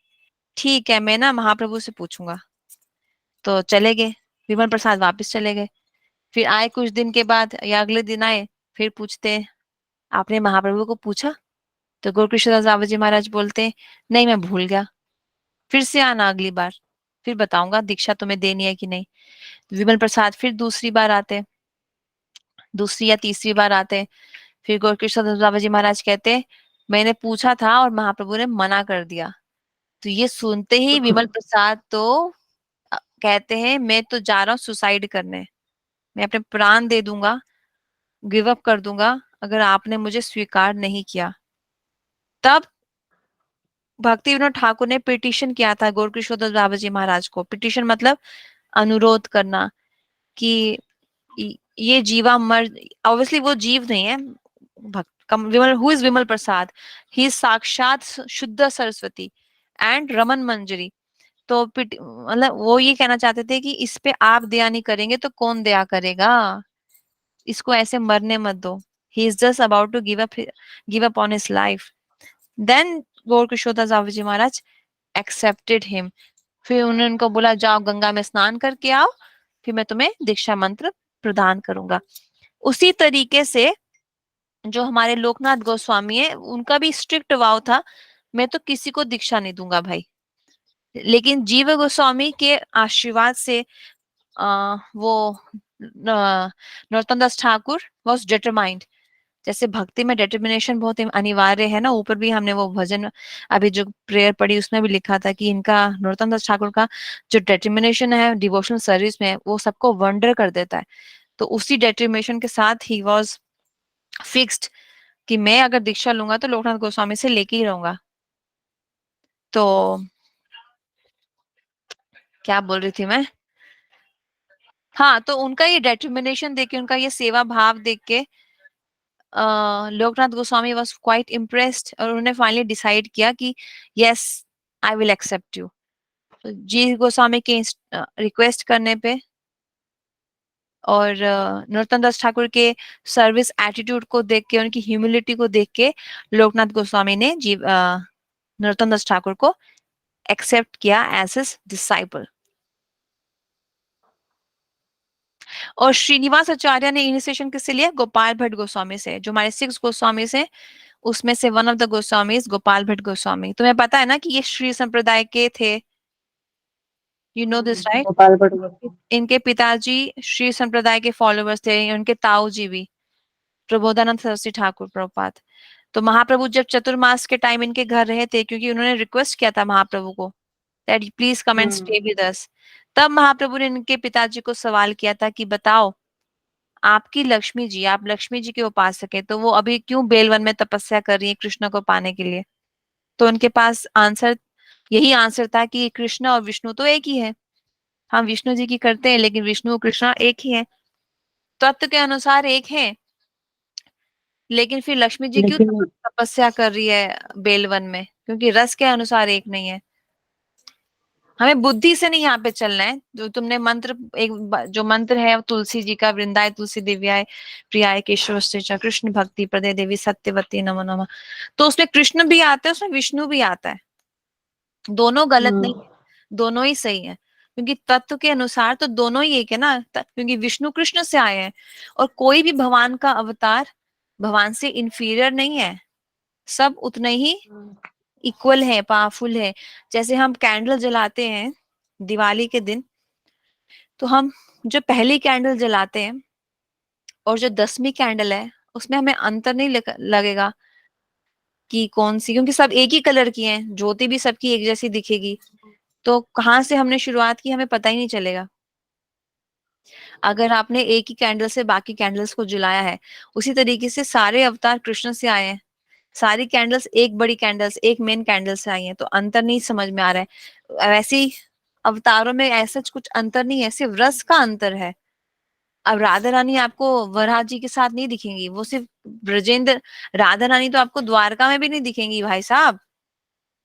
ठीक है मैं ना महाप्रभु से पूछूंगा। तो चले गए, विमल प्रसाद वापस चले गए। फिर आए कुछ दिन के बाद या अगले दिन आए, फिर पूछते हैं आपने महाप्रभु को पूछा? तो गौरकृष्णदास बाबा जी महाराज बोलते हैं नहीं मैं भूल गया, फिर से आना अगली बार, फिर बताऊंगा दीक्षा तुम्हें देनी है कि नहीं। विमल प्रसाद फिर दूसरी बार आते, दूसरी या तीसरी बार आते। फिर गौरकृष्णदास बाबा जी महाराज कहते मैंने पूछा था और महाप्रभु ने मना कर दिया। तो ये सुनते ही विमल प्रसाद तो कहते हैं मैं तो जा रहा हूँ सुसाइड करने, मैं अपने प्राण दे दूंगा, गिव अप कर दूंगा अगर आपने मुझे स्वीकार नहीं किया। तब भक्ति विनोद ठाकुर ने पिटिशन किया था गौरकिशोर बाबा जी महाराज को। पिटिशन मतलब अनुरोध करना कि ये जीवा मर, ऑब्वियसली वो जीव नहीं है, विमल, हु इज विमल प्रसाद, ही साक्षात शुद्ध सरस्वती एंड रमन मंजरी। तो मतलब वो ये कहना चाहते थे कि इस पे आप दया नहीं करेंगे तो कौन दया करेगा, इसको ऐसे मरने मत दो, he is just about to give up on his life. Then Gaur Kishordas Baba ji Maharaj accepted him. फिर उन्होंने उनको बोला जाओ गंगा में स्नान करके आओ, फिर मैं तुम्हें दीक्षा मंत्र प्रदान करूंगा। उसी तरीके से जो हमारे लोकनाथ गोस्वामी है, उनका भी स्ट्रिक्ट वाव था मैं तो किसी को दीक्षा नहीं दूंगा भाई। लेकिन जीव गोस्वामी के आशीर्वाद से वो नरोत्तम दास ठाकुर वॉज डिटरमाइंड। जैसे भक्ति में डिटर्मिनेशन बहुत अनिवार्य है ना, ऊपर भी हमने वो भजन अभी जो प्रेयर पढ़ी उसमें भी लिखा था कि इनका, नरोत्तम दास ठाकुर का जो डिटर्मिनेशन है डिवोशनल सर्विस में, वो सबको वंडर कर देता है। तो उसी डिटर्मिनेशन के साथ ही वॉज फिक्स्ड कि मैं अगर दीक्षा लूंगा तो लोकनाथ गोस्वामी से लेके ही रहूंगा। तो क्या बोल रही थी मैं, हाँ, तो उनका ये डिटर्मिनेशन देख के, उनका ये सेवा भाव देख के Lokanath Goswami was quite impressed, और उन्होंने फाइनली डिसाइड किया कि yes, I will accept you. तो जी गोस्वामी के रिक्वेस्ट करने पे और नरोत्तम दास ठाकुर के सर्विस एटीट्यूड को देख के, उनकी ह्यूमिलिटी को देख के, लोकनाथ गोस्वामी ने नरोत्तम दास ठाकुर को एक्सेप्ट किया एज हिज डिसाइपल। और श्रीनिवास आचार्य ने इनिशिएशन किससे लिया? गोपाल भट्ट गोस्वामी से। जो हमारे 6 गोस्वामी से, उसमें से one of the Goswami Gopal Bhatt Goswami. तुम्हें पता है ना कि ये श्री संप्रदाय के थे, you know this right? Gopal Bhatt Goswami. इनके पिताजी श्री संप्रदाय के फॉलोअर्स थे, उनके ताऊ जी भी प्रबोधानंद सरस्वती ठाकुर प्रभुपाद। तो महाप्रभु जब चतुर्मास के टाइम इनके घर रहे थे, क्योंकि उन्होंने रिक्वेस्ट किया था महाप्रभु को that please come and stay with us, तब महाप्रभु ने इनके पिताजी को सवाल किया था कि बताओ, आपकी लक्ष्मी जी, आप लक्ष्मी जी के उपासक है, तो वो अभी क्यों बेलवन में तपस्या कर रही है कृष्ण को पाने के लिए? तो उनके पास यही आंसर था कि कृष्ण और विष्णु तो एक ही है, हम विष्णु जी की करते हैं, लेकिन विष्णु कृष्ण एक ही है, तत्व के अनुसार एक है, लेकिन फिर लक्ष्मी जी क्यों लेकिन तपस्या कर रही है बेलवन में? क्योंकि रस के अनुसार एक नहीं है। हमें बुद्धि से नहीं यहाँ पे चलना है। जो तुमने मंत्र, जो मंत्र है तुलसी जी का, वृंदाय तुलसी दिव्याय प्रियाय केशवस्ते च कृष्ण भक्ति प्रदे देवी सत्यवती नमो नमः, तो उसमें कृष्ण भी आता है, उसमें विष्णु भी आता है। दोनों गलत नहीं है, दोनों ही सही है, क्योंकि तत्व के अनुसार तो दोनों ही एक है ना, क्योंकि विष्णु कृष्ण से आए हैं, और कोई भी भगवान का अवतार भगवान से इंफीरियर नहीं है, सब उतने ही इक्वल है, पावरफुल है। जैसे हम कैंडल जलाते हैं दिवाली के दिन, तो हम जो पहली कैंडल जलाते हैं और जो 10वीं कैंडल है, उसमें हमें अंतर नहीं लगेगा कि कौन सी, क्योंकि सब एक ही कलर की हैं, ज्योति भी सबकी एक जैसी दिखेगी। तो कहाँ से हमने शुरुआत की हमें पता ही नहीं चलेगा। अगर आपने एक ही कैंडल से बाकी कैंडल्स को जलाया है, उसी तरीके से सारे अवतार कृष्ण से आए हैं, सारी कैंडल्स एक बड़ी कैंडल्स, एक मेन कैंडल से आई हैं, तो अंतर नहीं समझ में आ रहा है। वैसे ही अवतारों में ऐसा कुछ अंतर नहीं है, सिर्फ रस का अंतर है। अब राधा रानी आपको वराह जी के साथ नहीं दिखेंगी, वो सिर्फ ब्रजेंद्र, राधा रानी तो आपको द्वारका में भी नहीं दिखेंगी भाई साहब,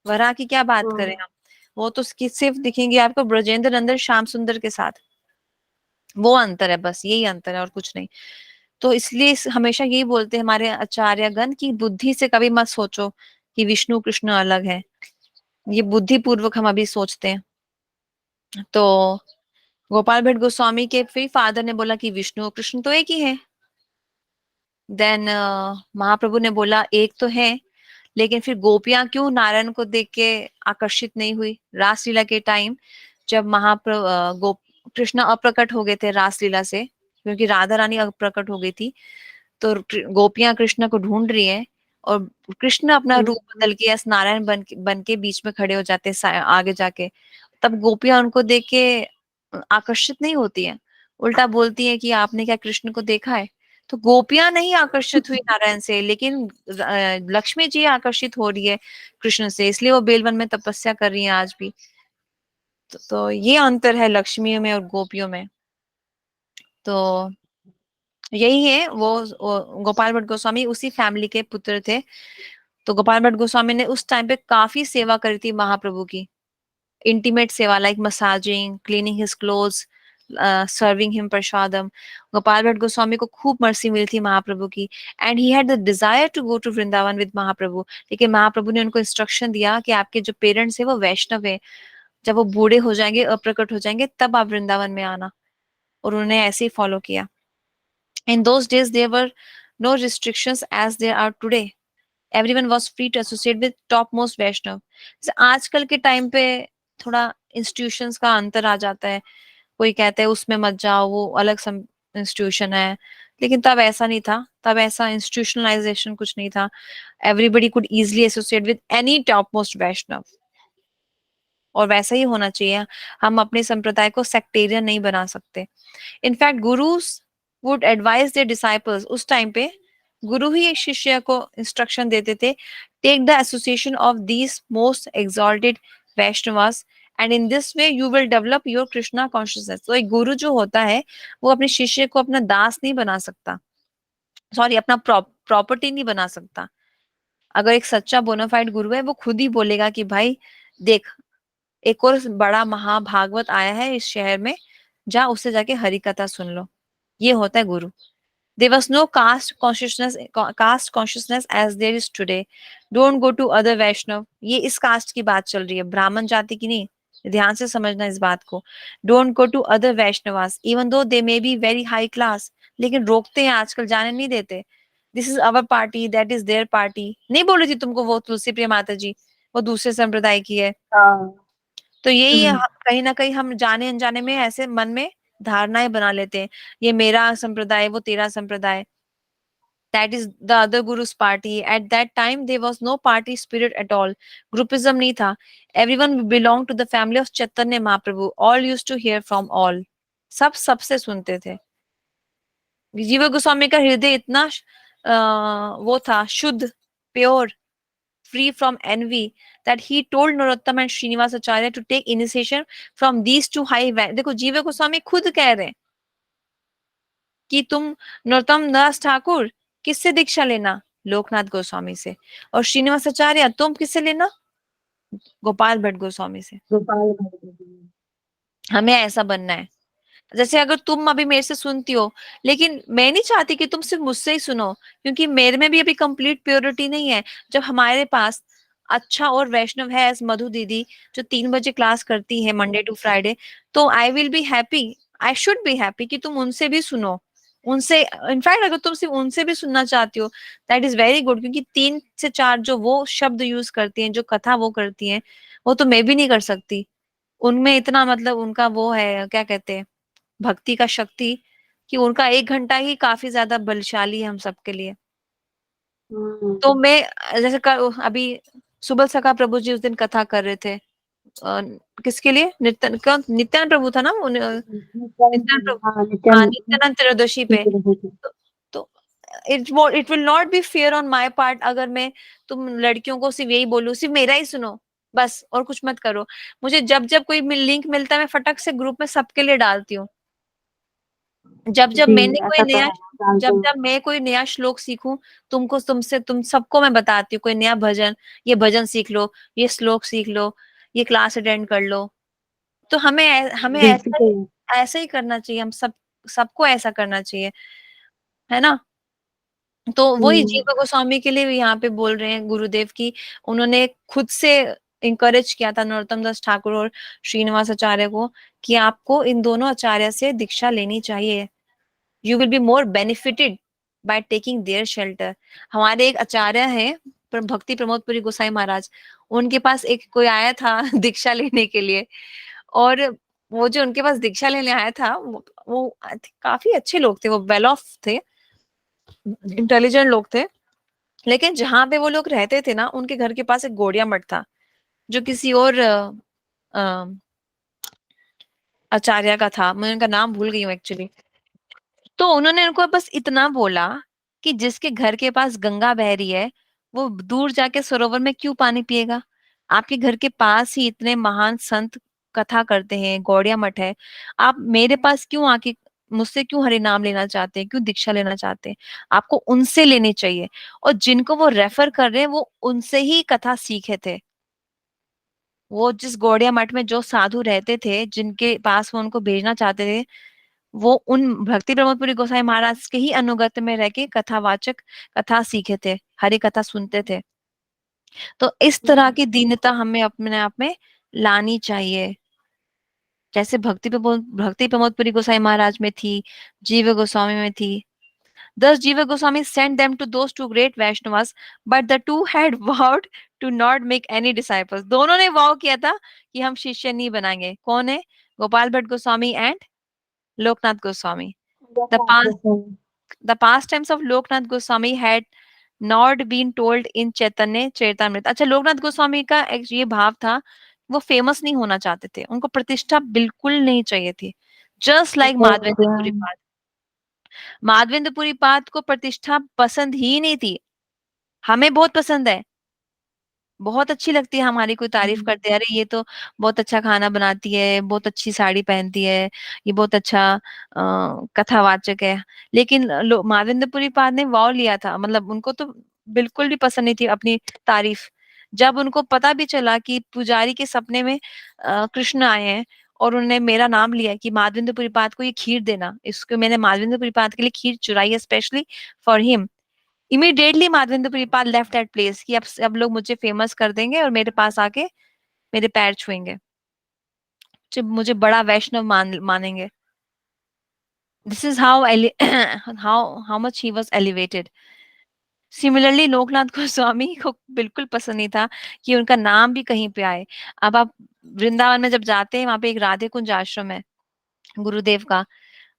वराह की क्या बात करें हम। वो तो सिर्फ दिखेंगी आपको ब्रजेंद्र नंदन श्याम सुंदर के साथ। वो अंतर है, बस यही अंतर है और कुछ नहीं। तो इसलिए हमेशा यही बोलते हैं हमारे आचार्यगण की बुद्धि से कभी मत सोचो कि विष्णु कृष्ण अलग है, ये बुद्धि पूर्वक हम अभी सोचते हैं। तो गोपाल भट्ट गोस्वामी के फिर फादर ने बोला कि विष्णु और कृष्ण तो एक ही है। देन महाप्रभु ने बोला एक तो है, लेकिन फिर गोपियां क्यों नारायण को देख के आकर्षित नहीं हुई? रासलीला के टाइम जब महाप्रभु कृष्ण अप्रकट हो गए थे रासलीला से, क्योंकि राधा रानी अप्रकट हो गई थी, तो गोपियां कृष्ण को ढूंढ रही है, और कृष्ण अपना रूप बदल के नारायण बन के बीच में खड़े हो जाते हैं आगे जाके। तब गोपियां उनको देख के आकर्षित नहीं होती है, उल्टा बोलती है कि आपने क्या कृष्ण को देखा है? तो गोपियां नहीं आकर्षित हुई नारायण से, लेकिन लक्ष्मी जी आकर्षित हो रही है कृष्ण से, इसलिए वो बेलवन में तपस्या कर रही है आज भी। तो ये अंतर है लक्ष्मियों में और गोपियों में। तो यही है वो गोपाल भट्ट गोस्वामी उसी फैमिली के पुत्र थे। तो गोपाल भट्ट गोस्वामी ने उस टाइम पे काफी सेवा करी थी महाप्रभु की, इंटीमेट सेवा, like massaging, cleaning his clothes, serving him prasadam. Gopal Bhatt Goswami को खूब मर्सी मिली थी महाप्रभु की, and he had the desire to go to Vrindavan with Mahaprabhu. लेकिन महाप्रभु ने उनको इंस्ट्रक्शन दिया कि आपके जो पेरेंट्स है वो वैष्णव है, जब वो बूढ़े हो जाएंगे, अप्रकट हो जाएंगे, तब आप वृंदावन में आना। और उन्होंने ऐसे ही फॉलो किया। In those days there were no restrictions as there are today. Everyone was free to associate with topmost Vaishnav. आजकल के टाइम पे थोड़ा इंस्टीट्यूशंस का अंतर आ जाता है, कोई कहता है उसमें मत जाओ, वो अलग इंस्टीट्यूशन है, लेकिन तब ऐसा नहीं था, तब ऐसा इंस्टीट्यूशनलाइजेशन कुछ नहीं था। Everybody could easily associate with any top most Vaishnava, और वैसा ही होना चाहिए। हम अपने संप्रदाय को सेक्टेरियन नहीं बना सकते। In fact gurus would advise their disciples, उस टाइम पे गुरु ही एक शिष्य को इंस्ट्रक्शन देते थे, take the association of these most exalted Vaishnavas and in this way you will develop your Krishna consciousness. तो एक गुरु जो होता है वो अपने शिष्य को अपना दास नहीं बना सकता, सॉरी अपना प्रॉपर्टी नहीं बना सकता। अगर एक सच्चा बोनाफाइड गुरु है वो खुद ही बोलेगा कि भाई देख, एक और बड़ा महाभागवत आया है इस शहर में, जा उससे जाके हरि कथा सुन लो। ये होता है गुरु। There was no caste consciousness as there is today. Don't go to other Vaishnav. ये इस कास्ट की बात चल रही है, ब्राह्मण जाति की नहीं। ध्यान से समझना इस बात को। Don't go to other Vaishnavas, even though they may be very high class. लेकिन रोकते हैं आजकल, जाने नहीं देते। This is our party, that is their party. नहीं बोल रही थी तुमको वो तुलसी प्रिया माता जी, वो दूसरे संप्रदाय की है। हाँ। तो यही है, कहीं ना कहीं हम जाने अनजाने में ऐसे मन में धारणाएं बना लेते हैं, ये मेरा संप्रदाय, वो तेरा संप्रदाय। That is the other guru's party. At that time there was no party spirit at all. Groupism नहीं था। Everyone belonged to the family of Chaitanya Mahaprabhu. All used to hear from all. सब सबसे सुनते थे। जीव गोस्वामी का हृदय इतना वो था, शुद्ध, pure, free from envy, that he told Narottam and Srinivas Acharya to take initiation from these two high देखो जीव गोस्वामी खुद कह रहे हैं कि तुम नरोत्तम दास ठाकुर किससे दीक्षा लेना, लोकनाथ गोस्वामी से, और श्रीनिवास आचार्य तुम किससे लेना, गोपाल भट्ट गोस्वामी से। गोपाल भट्ट जी। हमें ऐसा बनना है। जैसे अगर तुम अभी मेरे से सुनती हो, लेकिन मैं नहीं चाहती कि तुम सिर्फ मुझसे ही सुनो, क्योंकि मेरे में भी अभी कंप्लीट प्योरिटी नहीं है। जब हमारे पास अच्छा और वैष्णव है एज मधु दीदी, जो 3 बजे क्लास करती है मंडे टू फ्राइडे, तो I will be happy, I should be happy कि तुम उनसे भी सुनो। उनसे इनफैक्ट अगर तुम सिर्फ उनसे भी सुनना चाहती हो, दैट इज वेरी गुड, क्योंकि 3 से 4 जो वो शब्द यूज करती हैं, जो कथा वो करती हैं, वो तो मैं भी नहीं कर सकती। उनमें इतना मतलब उनका वो है, क्या कहते हैं, भक्ति का शक्ति, कि उनका 1 घंटा ही काफी ज्यादा बलशाली है हम सबके लिए। तो मैं जैसे अभी सुबह सका प्रभु जी उस दिन कथा कर रहे थे, किसके लिए, नित्यानंद प्रभु था ना वो, नित्यानंद प्रभु, हाँ, हाँ नित्यानंद त्रयोदशी पे। नित्यानंद। तो it will not be fair on my part अगर मैं तुम लड़कियों को सिर्फ यही बोलूं, सिर्फ मेरा ही सुनो बस और कुछ मत करो। मुझे जब जब कोई लिंक मिलता है मैं फटक से ग्रुप में सबके लिए डालती हूँ। जब जब जी, मैंने कोई ऐसा तो नया, है, डालते जब हैं। जब मैं कोई नया श्लोक सीखूं, तुम सबको मैं बताती हूँ, कोई नया भजन, ये भजन सीख लो, ये श्लोक सीख लो, ये क्लास अटेंड कर लो। तो हमें बिल्कुल। ऐसा ही करना चाहिए, हम सबको ऐसा करना चाहिए, है ना। तो वही हम्म, जीव गोस्वामी के लिए भी यहाँ पे बोल रहे हैं गुरुदेव की, उन्होंने खुद से इंकरेज किया था नरोत्तम दास ठाकुर और श्रीनिवास आचार्य को कि आपको इन दोनों आचार्य से दीक्षा लेनी चाहिए। You will be more benefited by taking their shelter. हमारे एक आचार्य है भक्ति प्रमोद पुरी गोसाई महाराज, उनके पास एक कोई आया था दीक्षा लेने के लिए, और वो जो उनके पास दीक्षा लेने आया था वो I think काफी अच्छे लोग थे, वो वेल ऑफ थे, इंटेलिजेंट लोग थे। लेकिन जहां पे वो लोग रहते थे ना, उनके घर के पास एक गौड़िया मठ था, जो किसी और अ, आचार्य का था, मैं उनका नाम भूल गई हूँ एक्चुअली। तो उन्होंने उनको बस इतना बोला कि जिसके घर के पास गंगा बह रही है वो दूर जाके सरोवर में क्यों पानी पिएगा। आपके घर के पास ही इतने महान संत कथा करते हैं, गौड़िया मठ है, आप मेरे पास क्यों आके मुझसे क्यों हरि नाम लेना चाहते हैं, क्यों दीक्षा लेना चाहते हैं। आपको उनसे लेनी चाहिए, और जिनको वो रेफर कर रहे हैं वो उनसे ही कथा सीखे थे। वो जिस गौड़िया मठ में जो साधु रहते थे, जिनके पास वो उनको भेजना चाहते थे, वो उन भक्ति प्रमोदपुरी गोसाई महाराज के ही अनुगत्य में रह के कथावाचक कथा सीखे थे, हरि कथा सुनते थे। तो इस तरह की दीनता हमें अपने आप में लानी चाहिए, जैसे भक्ति प्रमोदपुरी गोसाई महाराज में थी, जीव गोस्वामी में थी। Thus Jiva Goswami sent them to those two great Vaishnavas, but the two had vowed to not make any disciples. दोनों ने वाव किया था कि हम शिष्य नहीं बनाएंगे। कौन है? Gopal Bhatt Goswami and Loknath Goswami. The past the pastimes of Loknath Goswami had not been told in Chaitanya Charitamrita। अच्छा, लोकनाथ गोस्वामी का एक ये भाव था, वो फेमस नहीं होना चाहते थे, उनको प्रतिष्ठा बिल्कुल नहीं चाहिए थी। जस्ट लाइक माधवेंद्र पुरी, माधवेंद्र पुरी पाद को प्रतिष्ठा पसंद ही नहीं थी। हमें बहुत पसंद है, बहुत अच्छी लगती है, हमारी कोई तारीफ करते हैं, अरे ये तो बहुत अच्छा खाना बनाती है, बहुत अच्छी साड़ी पहनती है, ये बहुत अच्छा कथावाचक है। लेकिन माधवेंद्र पाद ने वाव लिया था, मतलब उनको तो बिल्कुल भी पसंद नहीं थी अपनी तारीफ। जब उनको पता भी चला कि पुजारी के सपने में कृष्ण आए हैं और उन्होंने मेरा नाम लिया कि माधवेंद्र पाद को ये खीर देना, इसको मैंने माधवेंद्र पाद के लिए खीर चुराई है specially for him. Immediately Madhavendra प्रिपाल लेफ्ट दैट प्लेस कि अब सब लोग मुझे फेमस कर देंगे और मेरे पास आके मेरे पैर छुएंगे, मुझे बड़ा वैष्णव मानेंगे। This is how how much he was elevated. Similarly Loknath Goswami को बिल्कुल पसंद नहीं था कि उनका नाम भी कहीं पे आए। अब आप वृंदावन में जब जाते हैं, वहां पे एक राधे कुंज आश्रम है गुरुदेव का,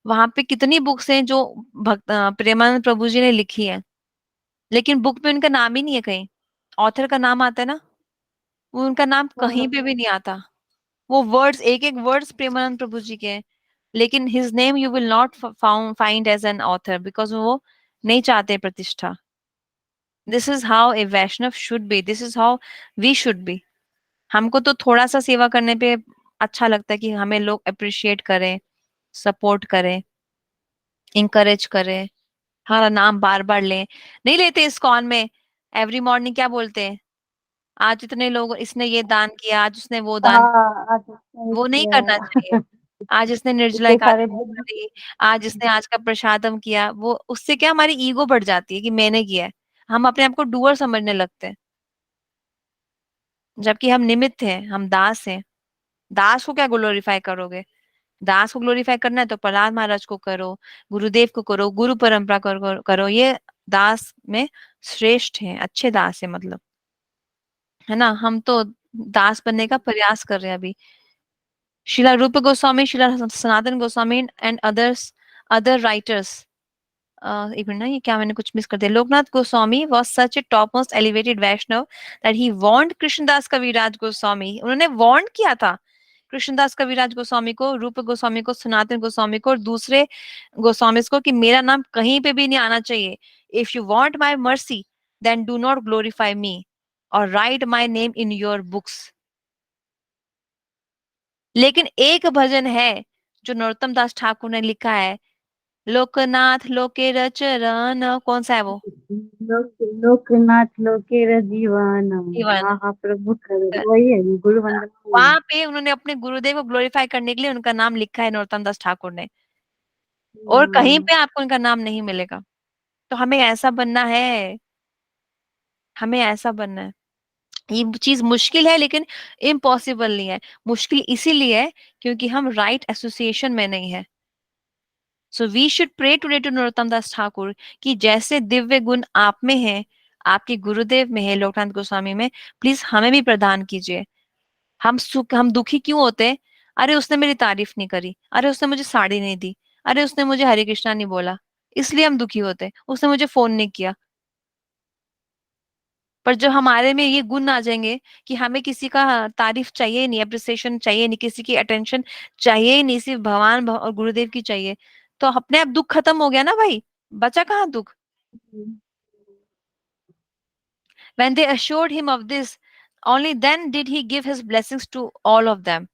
वहां पे कितनी बुक्स हैं जो प्रेमानंद प्रभु जी ने लिखी है, लेकिन बुक में उनका नाम ही नहीं है कहीं। ऑथर का नाम आता है ना, वो उनका नाम कहीं पे भी नहीं आता। वो वर्ड्स, एक एक वर्ड्स प्रेमानंद प्रभु जी के हैं, लेकिन his name you will not find as an author, because वो नहीं चाहते प्रतिष्ठा। This is how a Vaishnava should be, this is how we should be. हमको तो थोड़ा सा सेवा करने पे अच्छा लगता है कि हमें लोग अप्रिशिएट करें, सपोर्ट करें, इंकरेज करें, हमारा नाम बार बार लें। नहीं लेते इस्कॉन में एवरी मॉर्निंग क्या बोलते हैं, आज इतने लोग, इसने ये दान किया, आज उसने वो दान, हाँ, आज उसने वो नहीं किया करना चाहिए। है। आज इसने निर्जला इतने सारे एकादशी दिन। करी, आज इसने आज का प्रसादम किया, वो उससे क्या हमारी ईगो बढ़ जाती है कि मैंने किया है। हम अपने आप को डूअर समझने लगते हैं, जबकि हम निमित्त हैं, हम दास हैं। दास को क्या ग्लोरीफाई करोगे? दास को ग्लोरीफाई करना है तो प्रहलाद महाराज को करो, गुरुदेव को करो, गुरु परंपरा करो। ये दास में श्रेष्ठ है, अच्छे दास है, मतलब, है ना। हम तो दास बनने का प्रयास कर रहे हैं अभी। Srila Rupa Goswami, Srila Sanatan Goswami and others, other writers. एक मिनट ना, ये क्या मैंने कुछ मिस कर दिया। Loknath Goswami was such a topmost elevated Vaishnav that he warned Krishnadas कविराज गोस्वामी, उन्होंने वार्न किया था कृष्णदास कविराज गोस्वामी को, रूप गोस्वामी को, सनातन गोस्वामी को और दूसरे गोस्वामी को कि मेरा नाम कहीं पे भी नहीं आना चाहिए। If you want my mercy then do not glorify me और write my name in your books. लेकिन एक भजन है जो नरोत्तम दास ठाकुर ने लिखा है, लोकनाथ लोके रचरन, कौन सा है वो? लोकनाथ लोके जीवाना। दीवाना। हाँ हाँ, प्रभु कर वही है, गुरु वंदना। वहां पे उन्होंने अपने गुरुदेव को ग्लोरीफाई करने के लिए उनका नाम लिखा है नरोत्तम दास ठाकुर ने, और कहीं पे आपको उनका नाम नहीं मिलेगा। तो हमें ऐसा बनना है, हमें ऐसा बनना है। ये चीज मुश्किल है लेकिन इम्पॉसिबल नहीं है। मुश्किल इसीलिए है क्योंकि हम राइट एसोसिएशन में नहीं है। So we should pray today to Narottam Das Thakur कि जैसे दिव्य गुण आप में है, आपके गुरुदेव में है, लोकनाथ गोस्वामी में, प्लीज हमें भी प्रदान कीजिए। हम दुखी क्यों होते हैं? अरे उसने मेरी तारीफ नहीं करी, अरे उसने मुझे साड़ी नहीं दी, अरे उसने मुझे हरे कृष्णा नहीं बोला, इसलिए हम दुखी होते हैं। उसने मुझे फोन नहीं किया। पर जब हमारे में ये गुण आ जाएंगे कि हमें किसी का तारीफ चाहिए नहीं, अप्रिसिएशन चाहिए नहीं, किसी की अटेंशन चाहिए ही नहीं, सिर्फ और गुरुदेव की चाहिए, तो अपने आप दुख खत्म हो गया ना भाई, बचा कहाँ दुख? When they assured him of this, only then did he give his blessings to all of them.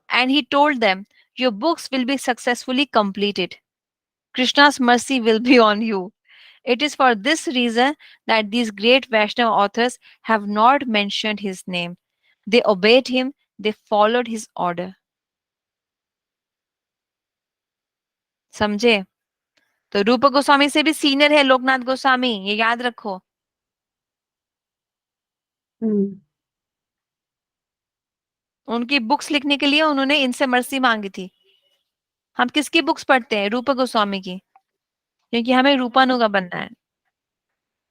And he told them, your books will be successfully completed. Krishna's mercy will be on you. It is for this reason that these great Vaishnava authors have not mentioned his name. They obeyed him, they followed his order. समझे? तो रूप गोस्वामी से भी senior है लोकनाथ गोस्वामी, ये याद रखो। उनकी बुक्स लिखने के लिए उन्होंने इनसे मर्सी मांगी थी। हम किसकी बुक्स पढ़ते हैं? रूप गोस्वामी की, क्योंकि हमें रूपानुगा बनना है।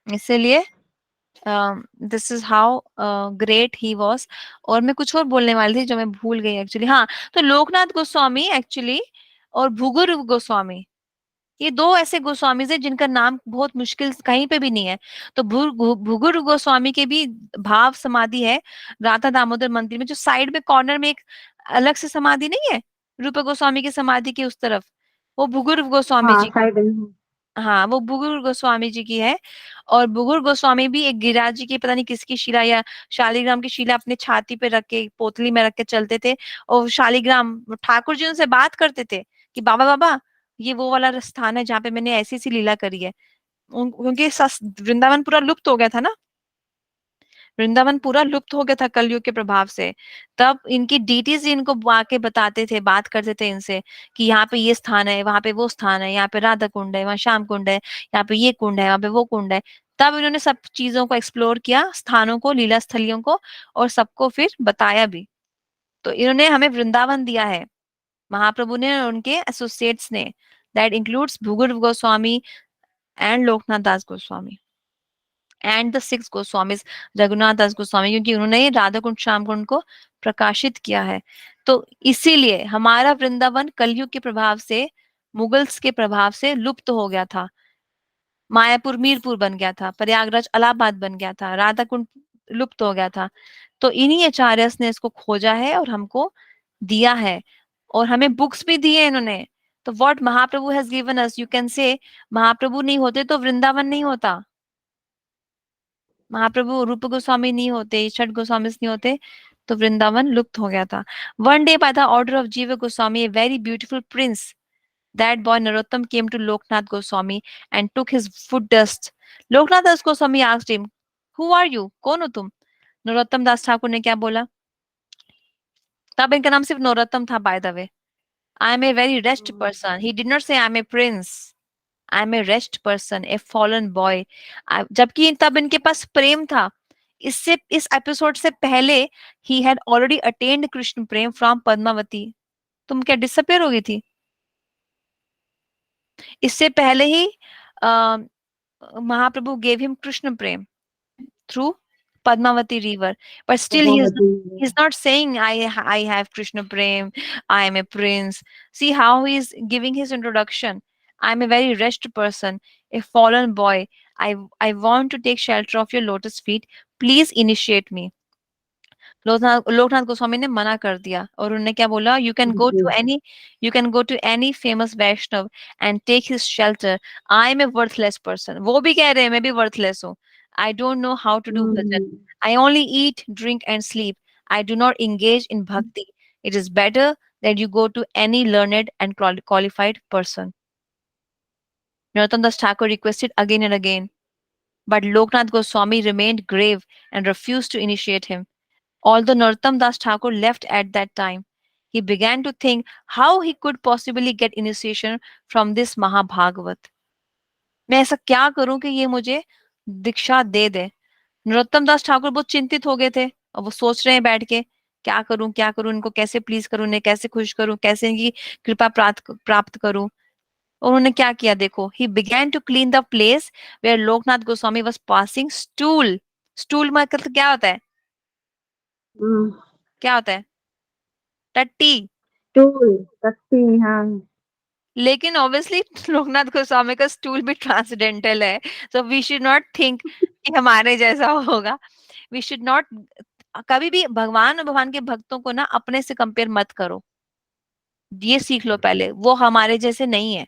इसलिए this is how great he was. और मैं कुछ और बोलने वाली थी जो मैं भूल गई एक्चुअली। हाँ, तो लोकनाथ गोस्वामी एक्चुअली और भूगुर गोस्वामी, ये दो ऐसे गोस्वामी है जिनका नाम बहुत मुश्किल कहीं पे भी नहीं है। तो भूगुर गोस्वामी के भी भाव समाधि है राधा दामोदर मंदिर में, जो साइड में कॉर्नर में एक अलग से समाधि नहीं है रूप गोस्वामी की समाधि के उस तरफ, वो भूगुर गोस्वामी हाँ, जी। साइड में। हाँ, वो बुगुर गोस्वामी जी की है। और बुगुर गोस्वामी भी एक गिरिराज जी की पता नहीं किसकी शिला या शालिग्राम की शिला अपने छाती पे रख के पोतली में रख के चलते थे, और शालिग्राम ठाकुर जी उनसे बात करते थे कि बाबा बाबा, ये वो वाला स्थान है जहाँ पे मैंने ऐसी सी लीला करी है। क्योंकि वृंदावन पूरा लुप्त हो गया था ना, वृंदावन पूरा लुप्त हो गया था कलयुग के प्रभाव से। तब इनकी डीटीज इनको आके बताते थे, बात करते थे इनसे कि यहाँ पे ये स्थान है, वहां पे वो स्थान है, यहाँ पे राधा कुंड है, वहाँ श्याम कुंड है, यहाँ पे ये कुंड है, वहाँ पे वो कुंड है। तब इन्होंने सब चीजों को एक्सप्लोर किया, स्थानों को, लीला स्थलियों को, और सबको फिर बताया भी। तो इन्होंने हमें वृंदावन दिया है, महाप्रभु ने और उनके एसोसिएट्स ने। That includes Bhugur Goswami and Lokanath Das Goswami and the six Goswamis, Raghunath Das Goswami, क्योंकि उन्होंने राधा कुंड श्याम कुंड को प्रकाशित किया है। तो इसीलिए हमारा वृंदावन कलयुग के प्रभाव से, मुगल्स के प्रभाव से लुप्त हो गया था। मायापुर मीरपुर बन गया था, प्रयागराज इलाहाबाद बन गया था, राधा कुंड लुप्त हो गया था। तो इन्हीं आचार्यस ने इसको खोजा है और हमको दिया है, और हमें बुक्स भी दिए इन्होंने। तो what Mahaprabhu has given us, you can say, Mahaprabhu नहीं होते तो वृंदावन नहीं होता, महाप्रभु रूप गोस्वामी नहीं होते, छठ गोस्वामी नहीं होते, तो वृंदावन लुप्त हो गया था। One day by the order of Jiva Goswami, a very beautiful prince, that boy Narottam came to Lokanath Goswami and took his foot dust. Lokanath Das Goswami asked him, who are you, कौन हो तुम? नरोत्तम दास ठाकुर ने क्या बोला? तब इनका नाम सिर्फ नरोत्तम था, by the way. I am a very rest person, he did not say I am a prince, I am a rest person, a fallen boy. जबकि तब इनके पास प्रेम था। इससे, इस एपिसोड से पहले ही had already attained Krishna prem from Padmavati. तुम क्या डिसअपियर हो गई थी? इससे पहले ही Mahaprabhu gave him Krishna prem through Padmavati river, but still Padmavati. he's not saying I have Krishna Prem, I am a prince. See how he is giving his introduction. I am a very wretched person, a fallen boy. I want to take shelter of your lotus feet. Please initiate me. Lokanath Goswami ने मना कर दिया, और उन्होंने क्या बोला? You can go to any famous Vaishnava and take his shelter. I am a worthless person. वो भी कह रहे हैं मैं भी वर्थलेस हूँ। I don't know how to do bhajan. I only eat, drink and sleep. I do not engage in bhakti. It is better that you go to any learned and qualified person. Narottam Das Thakur requested again and again, but Loknath Goswami remained grave and refused to initiate him. Although Narottam Das Thakur left at that time, he began to think how he could possibly get initiation from this Mahabhagavat. मैं ऐसा क्या करूं कि ये मुझे दीक्षा दे दे? नरोत्तम दास ठाकुर बहुत चिंतित हो गए थे, और वो सोच रहे हैं बैठ के, क्या करूं, इनको कैसे प्लीज करूं, इन्हें कैसे खुश करूं, कैसे इनकी कृपा प्राप्त करूं। उन्होंने क्या किया देखो, he began to clean the place where Loknath Goswami was passing stool. Stool मतलब क्या होता है? क्या होता है? टट्टी। स्टूल, तख्ती, हाँ। लेकिन ऑब्वियसली लोकनाथ गोस्वामी का स्टूल भी ट्रांसडेंटल है, so we should not think कि हमारे जैसा होगा। वी शुड नॉट, कभी भी भगवान और भगवान के भक्तों को ना अपने से कंपेयर मत करो, ये सीख लो पहले, वो हमारे जैसे नहीं है,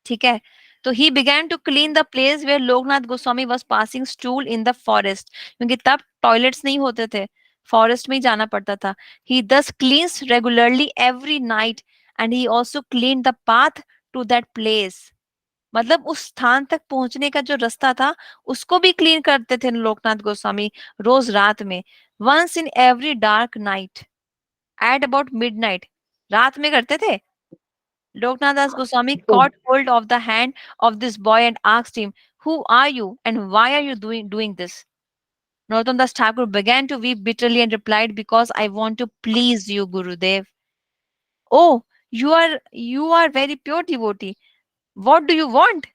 ठीक है? तो he began to clean the place where Lokanath Goswami was passing stool in the forest, क्योंकि तब टॉयलेट्स नहीं होते थे, फॉरेस्ट में ही जाना पड़ता था। He thus cleans regularly every night and he also clean the path to that place. मतलब उस स्थान तक पहुंचने का जो रास्ता था, उसको भी क्लीन करते थे लोकनाथ गोस्वामी रोज रात में। Once in every dark night at about midnight, रात में करते थे। Loknath Das Goswami caught hold of the hand of this boy and asked him, "Who are you and why are you doing this?" Narottam Das Thakur began to weep bitterly and replied, "Because I want to please you, Gurudev." "Oh, you are very pure devotee. What do you want?"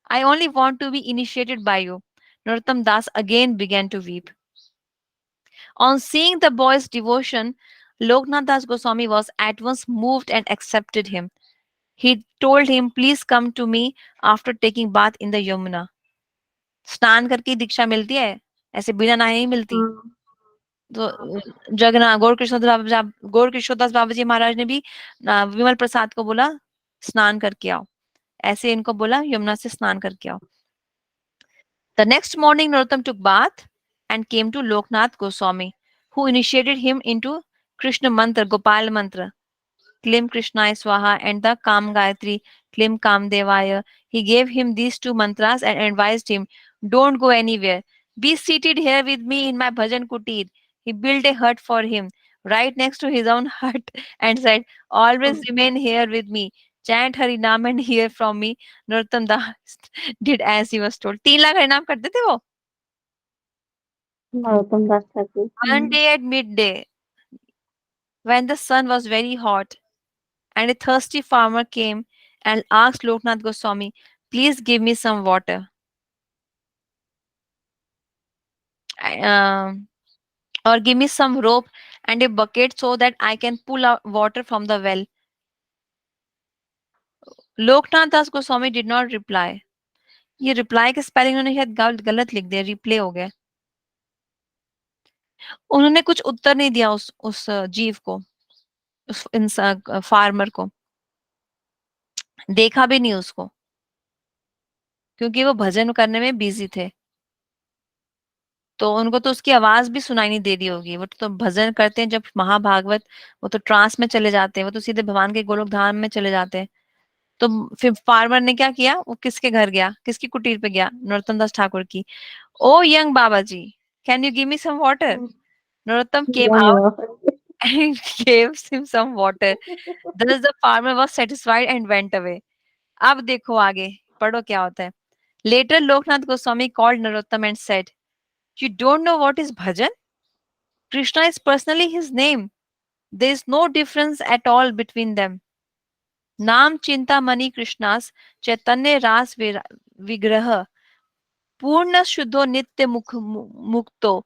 "I only want to be initiated by you." Narottam Das again began to weep. On seeing the boy's devotion, Loknath Das Goswami was at once moved and accepted him. He told him, "Please come to me after taking bath in the Yamuna." स्नान करके दीक्षा मिलती है, ऐसे बिना नहाए नहीं मिलती। तो जगना गौर कृष्णदास बाबा जी महाराज ने भी विमल प्रसाद को बोला, स्नान करके आओ। ऐसे इनको बोला यमुना से स्नान करके आओ. The next morning Narottam took bath and came to Loknath Goswami, who initiated him into Krishna mantra, Gopal mantra, Klim Krishnaya Swaha, and the Kam Gayatri, Klim Kamdevaya. He gave him these two mantras and advised him, don't go anywhere. Be seated here with me in my bhajan kutir. He built a hut for him right next to his own hut and said, always remain here with me. Chant Harinam and hear from me. Narottam Das did as he was told. 3 lakh हरिनाम करते थे वो. Narottam Das Thakur. One day at midday, when the sun was very hot, and a thirsty farmer came and asked Loknath Goswami, please give me some water. I- um, or give me some rope and a bucket so that I can pull out water from the well. Loknath Das Goswami did not reply. ये reply के spelling उन्होंने शायद गलत लिख दिया, replay हो गया. उन्होंने कुछ उत्तर नहीं दिया उस जीव को, उस इंसान फार्मर को. देखा भी नहीं उसको, क्योंकि वो भजन करने में बिजी थे. तो उनको तो उसकी आवाज भी सुनाई नहीं दे रही होगी. वो तो भजन करते हैं जब महाभागवत, वो तो ट्रांस में चले जाते हैं, वो तो सीधे भगवान के गोलोक धाम में चले जाते हैं. तो फिर फार्मर ने क्या किया, वो किसके घर गया, किसकी कुटीर पे गया, नरोत्तम दास ठाकुर की. Oh young baba ji, can you give me some water. Narottam came out and gave him some water. Thus the farmer was satisfied and went away. अब देखो आगे पढ़ो क्या होता है. Later Loknath Goswami called Narottam and said, you don't know what is bhajan? Krishna is personally his name. There is no difference at all between them. Naam Chintamani Krishna's Chaitanya Ras Vigraha Purna Shuddho Nitya Mukto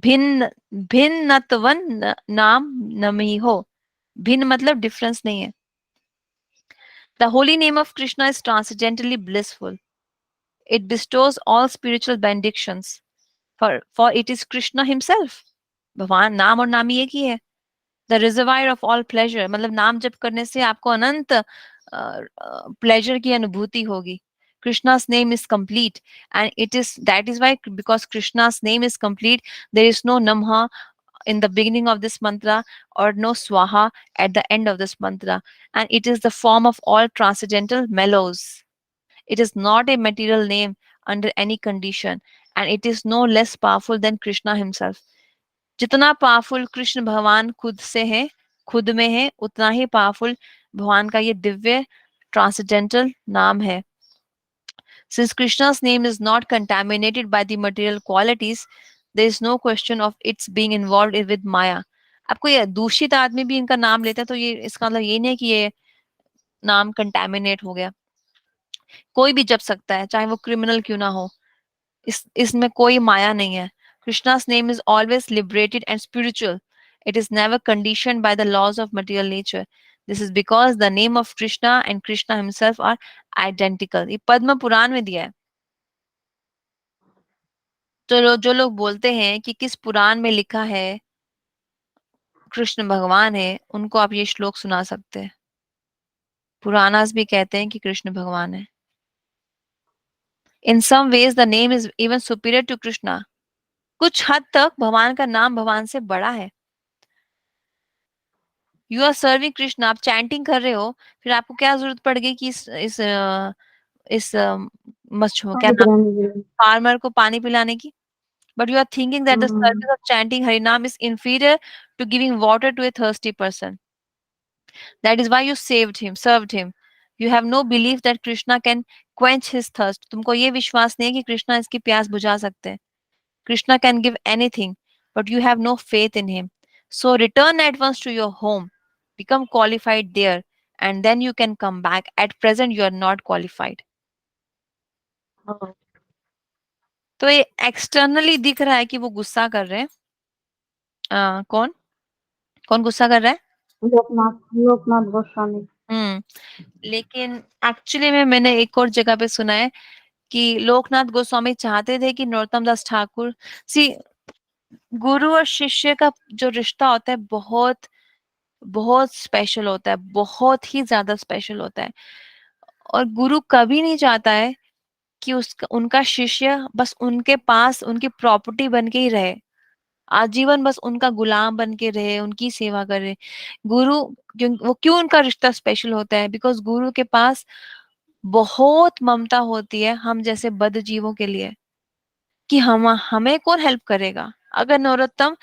भिन्न भिन्नत्वन नाम नमी हो. भिन्न मतलब difference नहीं है. The holy name of Krishna is transcendently blissful. It bestows all spiritual benedictions. For it is Krishna himself. भगवान नाम और नाम एक ही है. The reservoir of all pleasure, मतलब नाम जप करने से आपको अनंत प्लेजर की अनुभूति होगी. Krishna's name is complete, and that is why, because Krishna's name is complete, there is no namha in the beginning of this mantra or no swaha at the end of this mantra, and it is the form of all transcendental mellows. It is not a material name under any condition, and it is no less powerful than Krishna himself. जितना powerful Krishna भगवान खुद से है, खुद में है, उतना ही powerful भगवान का ये दिव्य ट्रांसेंडेंटल नाम है. Since Krishna's name is not contaminated by the material qualities, there is no question of its being involved with Maya. अब कोई दूषित आदमी भी इनका नाम लेता है तो ये इसका मतलब ये नहीं है कि ये नाम कंटेमिनेट हो गया. कोई भी जप सकता है, चाहे वो क्रिमिनल क्यों ना हो. इसमें कोई माया नहीं है. Krishna's name is always liberated and spiritual. It is never conditioned by the laws of material nature. This is because the name of Krishna and Krishna himself are identical. ये पद्म पुराण में दिया है. तो जो लोग बोलते हैं कि किस पुराण में लिखा है कृष्ण भगवान है, उनको आप ये श्लोक सुना सकते हैं. पुराणास भी कहते हैं कि कृष्ण भगवान है. In some ways the name is even superior to Krishna. कुछ हद तक भगवान का नाम भगवान से बड़ा है. यू आर सर्विंग कृष्ण, आप चैंटिंग कर रहे हो, फिर आपको क्या जरूरत पड़ गई कि इस क्या नाम, फार्मर को पानी पिलाने की. But you are thinking that the service of chanting harinam is inferior to giving water to a thirsty person. That is why you served him. You have no belief that Krishna can quench his thirst. तुमको ये विश्वास नहीं है कि कृष्णा इसकी प्यास बुझा सकते हैं. Krishna can give anything, but you have no faith in him. So return at once to your home, become qualified there, and then you can come back. At present, you are not qualified. तो ये externally दिख रहा है कि वो गुस्सा कर रहे हैं. कौन कौन गुस्सा कर रहा है? लोकनाथ गोस्वामी. लेकिन एक्चुअली में मैंने एक और जगह पे सुना है कि लोकनाथ गोस्वामी चाहते थे कि नरोत्तम दास ठाकुर, सी गुरु और शिष्य का जो रिश्ता होता है बहुत बहुत स्पेशल होता है, बहुत ही ज्यादा स्पेशल होता है. और गुरु कभी नहीं चाहता है कि उसका उनका शिष्य बस उनके पास उनकी प्रॉपर्टी बन के ही रहे, आजीवन बस उनका गुलाम बन के रहे, उनकी सेवा करे। गुरु क्यों उनका रिश्ता स्पेशल होता है? बिकॉज गुरु के पास बहुत ममता होती है हम जैसे बद्ध जीवों के लिए, कि हमें कौन हेल्प करेगा। अगर नरोत्तम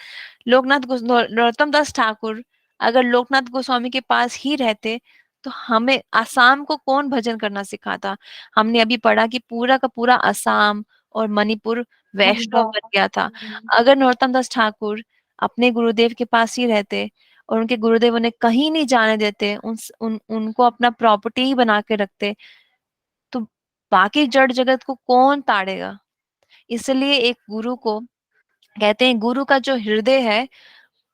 दास ठाकुर अगर लोकनाथ गोस्वामी के पास ही रहते तो हमें आसाम को कौन भजन करना सिखाता? हमने अभी पढ़ा कि पूरा का पूरा असम और मणिपुर वैष्णव बन गया था। अगर नरोत्तम दास ठाकुर अपने गुरुदेव के पास ही रहते और उनके गुरुदेव उन्हें कहीं नहीं जाने देते, उनको अपना प्रॉपर्टी ही बना के रखते, तो बाकी जड़ जगत को कौन ताड़ेगा? इसलिए एक गुरु को कहते हैं, गुरु का जो हृदय है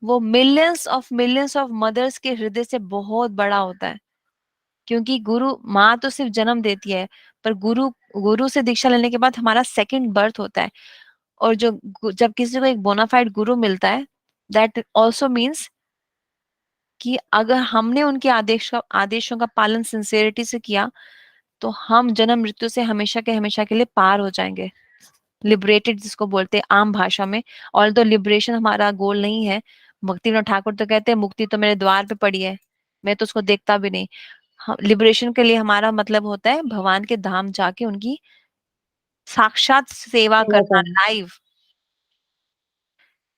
वो मिलियंस ऑफ मदर्स के हृदय से बहुत बड़ा होता है। क्योंकि गुरु माँ तो सिर्फ जन्म देती है, पर गुरु गुरु से दीक्षा लेने के बाद हमारा सेकंड बर्थ होता है। और जब किसी को एक बोनाफाइड गुरु मिलता है, दैट ऑल्सो मीन्स कि अगर हमने उनके आदेशों का पालन सिंसेरिटी से किया तो हम जन्म मृत्यु से हमेशा के लिए पार हो जाएंगे, लिबरेटेड जिसको बोलते हैं आम भाषा में। और तो लिबरेशन हमारा गोल नहीं है। भक्ति विनोद ठाकुर तो कहते हैं मुक्ति तो मेरे द्वार पे पड़ी है, मैं तो उसको देखता भी नहीं। लिबरेशन के लिए हमारा मतलब होता है भगवान के धाम जाके उनकी साक्षात सेवा करना लाइव।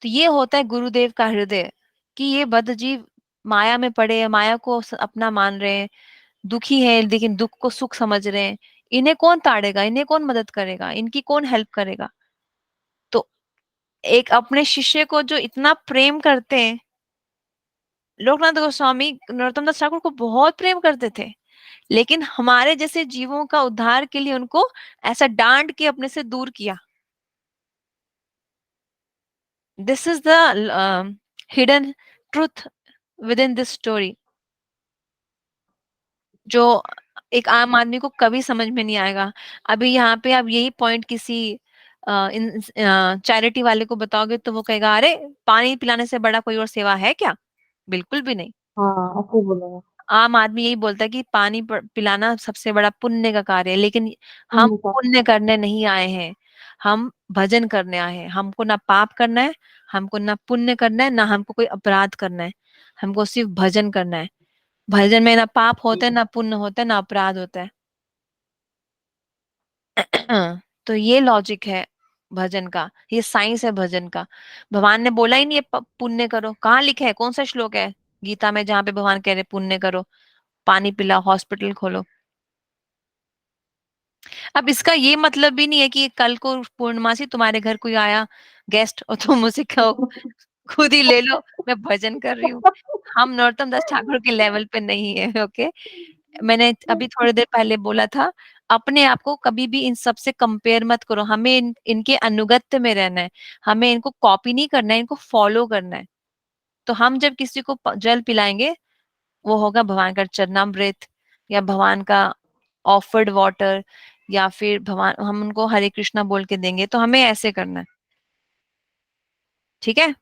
तो ये होता है गुरुदेव का हृदय, कि ये बद्ध जीव माया में पड़े हैं, माया को अपना मान रहे हैं, दुखी है लेकिन दुख को सुख समझ रहे हैं। इन्हें कौन ताड़ेगा? इन्हें कौन मदद करेगा? इनकी कौन हेल्प करेगा? तो एक अपने शिष्य को जो इतना प्रेम करते हैं, लोकनाथ गोस्वामी नरोत्तम दास ठाकुर को बहुत प्रेम करते थे, लेकिन हमारे जैसे जीवों का उद्धार के लिए उनको ऐसा डांट के अपने से दूर किया। This is the hidden truth with in this story, जो एक आम आदमी को कभी समझ में नहीं आएगा। अभी यहाँ पे आप यही पॉइंट किसी चैरिटी वाले को बताओगे तो वो कहेगा, अरे पानी पिलाने से बड़ा कोई और सेवा है क्या? बिल्कुल भी नहीं। हाँ, ऐसे ही बोलेगा। आम आदमी यही बोलता है कि पानी पिलाना सबसे बड़ा पुण्य का कार्य है, लेकिन हम पुण्य का। पुण्य करने नहीं आए हैं, हम भजन करने आए हैं। हमको ना पाप करना है, हमको ना पुण्य करना है, ना हमको कोई अपराध करना है, हमको सिर्फ भजन करना है। भजन में ना पाप होता है, ना पुण्य होता है, ना अपराध होता है। तो ये लॉजिक है भजन का, ये साइंस है भजन का। भगवान ने बोला ही नहीं है पुण्य करो। कहाँ लिखा है? कौन सा श्लोक है गीता में जहाँ पे भगवान कह रहे पुण्य करो, पानी पिलाओ, हॉस्पिटल खोलो? अब इसका ये मतलब भी नहीं है कि कल को पूर्णमासी तुम्हारे घर कोई आया गेस्ट और तुम उसे कहो खुद ही ले लो, मैं भजन कर रही हूँ। हम नरोत्तम दास ठाकुर के लेवल पे नहीं है। ओके, मैंने अभी थोड़ी देर पहले बोला था, अपने आप को कभी भी इन सब से कंपेयर मत करो। हमें इनके अनुगत्य में रहना है, हमें इनको कॉपी नहीं करना है, इनको फॉलो करना है। तो हम जब किसी को जल पिलाएंगे, वो होगा भगवान का चरणामृत या भगवान का ऑफर्ड वाटर, या फिर भगवान हम उनको हरे कृष्णा बोल के देंगे। तो हमें ऐसे करना है, ठीक है?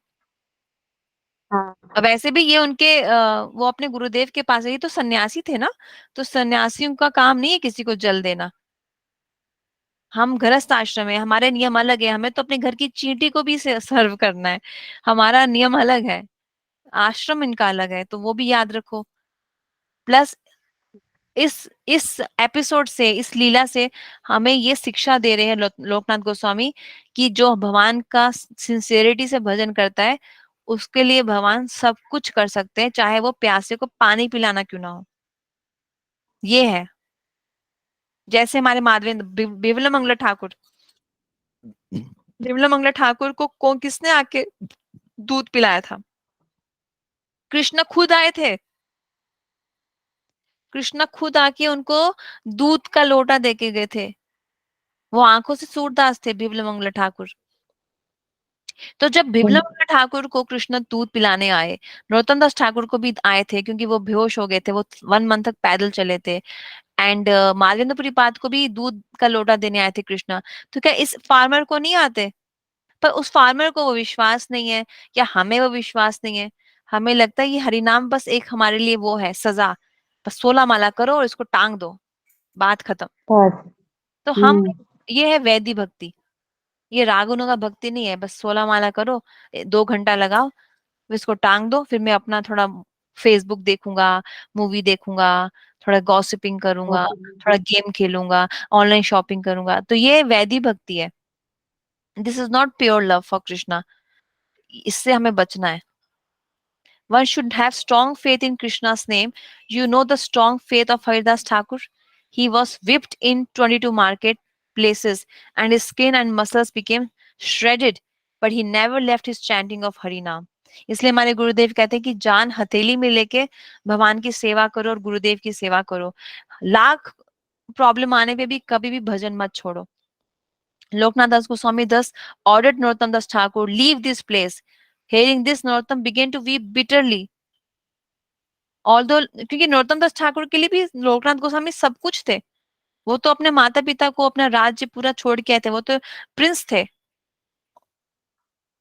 हाँ। अब वैसे भी ये वो अपने गुरुदेव के पास है, ये तो सन्यासी थे ना, तो सन्यासियों का काम नहीं है किसी को जल देना। हम गृहस्थ आश्रम है, हमारे नियम अलग है, हमें तो अपने घर की चींटी को भी सर्व करना है, हमारा नियम अलग है, आश्रम इनका अलग है, तो वो भी याद रखो। प्लस इस एपिसोड से, इस लीला से हमें ये शिक्षा दे रहे हैं लोकनाथ गोस्वामी कि जो भगवान का सिंसियरिटी से भजन करता है, उसके लिए भगवान सब कुछ कर सकते हैं, चाहे वो प्यासे को पानी पिलाना क्यों ना हो। ये है जैसे हमारे माधवेंद्र बिमला मंगला ठाकुर, बिमला मंगला ठाकुर को किसने आके दूध पिलाया था? कृष्ण खुद आए थे, कृष्ण खुद आके उनको दूध का लोटा देके गए थे। वो आंखों से सूरदास थे बिमला मंगला ठाकुर। तो जब बिमला मंगला ठाकुर को कृष्ण दूध पिलाने आए, नरोत्तम दास ठाकुर को भी आए थे क्योंकि वो बेहोश हो गए थे, वो 1 मंथ तक पैदल चले थे। एंड माधवेंद्र पाद को भी दूध का लोटा देने आए थे कृष्णा। तो क्या इस फार्मर को नहीं आते? पर उस फार्मर को वो विश्वास नहीं है, या हमें वो विश्वास नहीं है। हमें लगता है ये हरिनाम बस एक हमारे लिए वो है सजा, बस 16 माला करो और इसको टांग दो। बात खत्म। बस। तो हम, ये है वैदी भक्ति, ये रागुनों का भक्ति नहीं है। बस 16 माला करो, 2 घंटा लगाओ, फिर इसको टांग दो, फिर मैं अपना थोड़ा फेसबुक देखूंगा, मूवी देखूंगा, थोड़ा गॉसिपिंग करूंगा, थोड़ा गेम खेलूंगा, ऑनलाइन शॉपिंग करूंगा। तो ये वैदी भक्ति है। This is not pure love for Krishna. इससे हमें बचना है। One should have strong faith in Krishna's name. You know the strong faith of Haridas Thakur. He was whipped in 22 market places and his skin and muscles became shredded, but he never left his chanting of Harinam. इसलिए हमारे गुरुदेव कहते हैं कि जान हथेली में लेके भगवान की सेवा करो और गुरुदेव की सेवा करो। लाख प्रॉब्लम आने पे भी कभी भी भजन मत छोड़ो। Loknath Das Goswami thus ordered Narottam Das Thakur, leave this place. Hearing this, Narottam began to weep bitterly. Although, क्योंकि नरोत्तम दास ठाकुर के लिए भी लोकनाथ गोस्वामी सब कुछ थे। वो तो अपने माता पिता को, अपना राज्य पूरा छोड़ के आए थे, वो तो प्रिंस थे।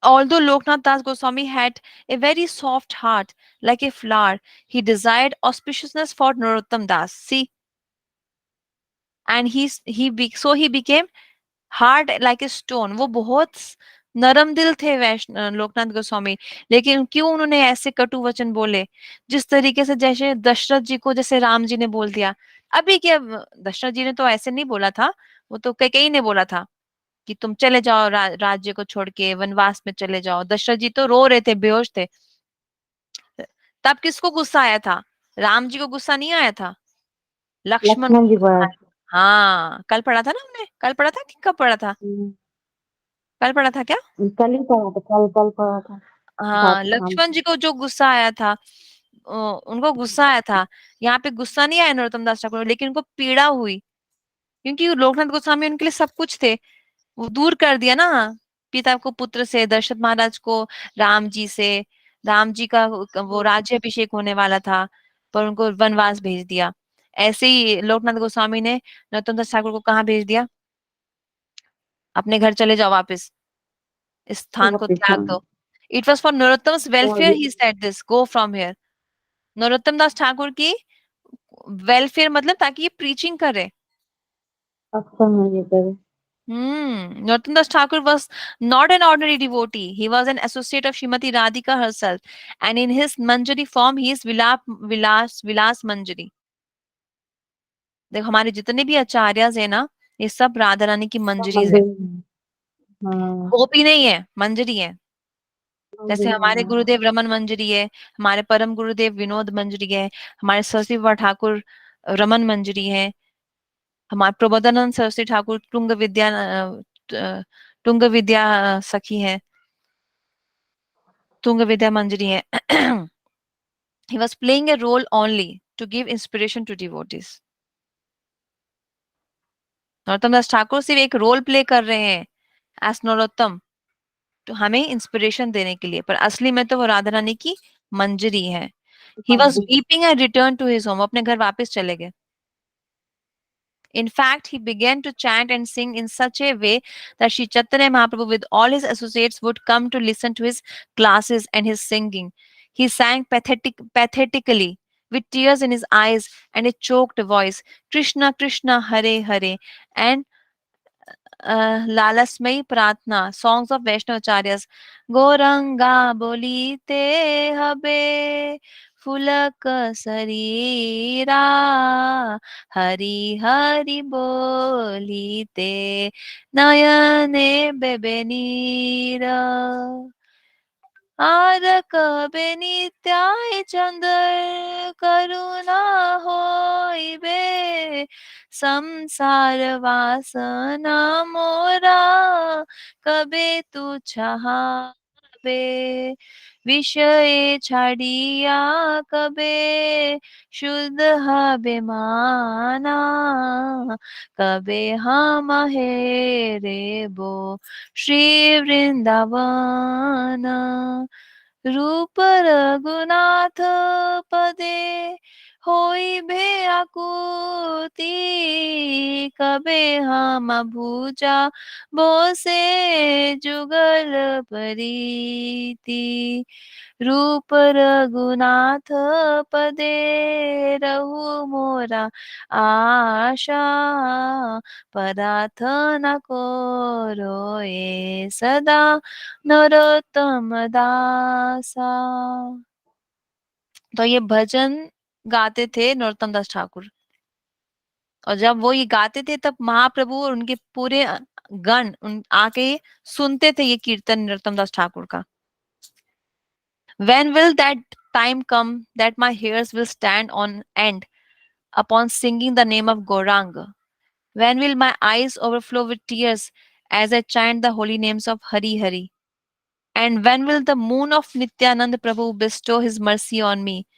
Although Loknath Das Goswami had a very soft heart, like a flower, he desired auspiciousness for Narottam Das. See, and he became hard like a stone. वो बहुत नरम दिल थे वैष्णव लोकनाथ गोस्वामी। लेकिन क्यों उन्होंने ऐसे कटु वचन बोले? जिस तरीके से जैसे दशरथ जी को, जैसे राम जी ने बोल दिया। अभी क्या, दशरथ जी ने तो ऐसे नहीं बोला था, वो तो कैकेयी ने बोला था कि तुम चले जाओ, राज्य को छोड़ के वनवास में चले जाओ। दशरथ जी तो रो रहे थे, बेहोश थे। तब किसको गुस्सा आया था? राम जी को गुस्सा नहीं आया था, लक्ष्मण को लक्ष्मण जी गुस्सा बड़ा। आया। हाँ, कल पढ़ा था ना हमने, कल पढ़ा था कि कब पढ़ा था? कल पढ़ा था क्या? कल ही पढ़ा था, कल कल पढ़ा था। हाँ, बात हाँ। लक्ष्मण जी को जो गुस्सा आया था, उनको गुस्सा आया था। यहाँ पे गुस्सा नहीं आया नरोत्तम दास ठाकुर को, लेकिन उनको पीड़ा हुई, क्योंकि लोकनाथ गोस्वामी उनके लिए सब कुछ थे। वो दूर कर दिया ना पिता को पुत्र से, दशरथ महाराज को राम जी से। राम जी का वो राज्य अभिषेक होने वाला था, पर उनको वनवास भेज दिया। ऐसे ही लोकनाथ गोस्वामी ने नरोत्तम दास ठाकुर को कहाँ भेज दिया? अपने घर चले जाओ वापस, इस स्थान को वापिस त्याग हाँ। दो। इट वॉज फॉर नरोत्तम्स और welfare he said this, go from here. Narottam Das Thakur की वेलफेयर, मतलब ताकि ये प्रीचिंग करे। अच्छा है ये करे। Narottam Das Thakur was not an ordinary devotee. He was an associate of Srimati Radhika herself, and in his Manjari form, he is Vilas Manjari. देखो, हमारे जितने भी आचार्यस है ना, ये सब राधा रानी की मंजरीज है। हाँ। गोपी नहीं है, मंजरी है। जैसे मंजरी हमारे हाँ। गुरुदेव रमन मंजरी है, हमारे परम गुरुदेव विनोद मंजरी है, हमारे सरस्वती प्रभा ठाकुर रमन मंजरी है, हमारे प्रबोधानंद सरस्वती ठाकुर तुंग विद्या सखी है, तुंग विद्या मंजरी है। He was playing a role only to give inspiration to devotees. Narottam Das Thakur सिर्फ एक रोल प्ले कर रहे हैं एस नरोत्तम, तो हमें इंस्पिरेशन देने के लिए, पर असली में तो वो राधा रानी की मंजरी है। He was Manjari. weeping and returned to his home. अपने घर वापस चले गए। In fact, he began to chant and sing in such a way that Sri Chaitanya Mahaprabhu with all his associates would come to listen to his classes and his singing. He sang pathetically, with tears in his eyes and a choked voice, Krishna Krishna Hare Hare, and लालसमयी प्रार्थना, songs of Vaishnavacharyas. Goranga bolite habe fulak sarira, hari hari bolite nayane bebenira. आर कबे नित्याय चंद्र करुणा होइबे, संसार वासना मोरा कबे तू छहाबे, विषय छाड़िया कबे शुद्ध हबे माना, कबे हम हेरे बो श्री वृंदावन, रूप रघुनाथ पदे होई भे आकुति कबे हम भूजा बोसे जुगल परीति रूप रघुनाथ पदे रहु मोरा आशा परार्थना को रोए सदा नरोत्तम दासा। तो ये भजन गाते थे नरोत्तम दास ठाकुर, और जब वो ये गाते थे तब महाप्रभु और उनके पूरे गण उन आके सुनते थे ये कीर्तन नरोत्तम दास ठाकुर का। When will that time come that my hairs will stand on end upon singing the name of Gauranga? When will my eyes overflow with tears as I chant the holy names of Hari Hari? And when will the moon of Nityanand Prabhu bestow his mercy on me?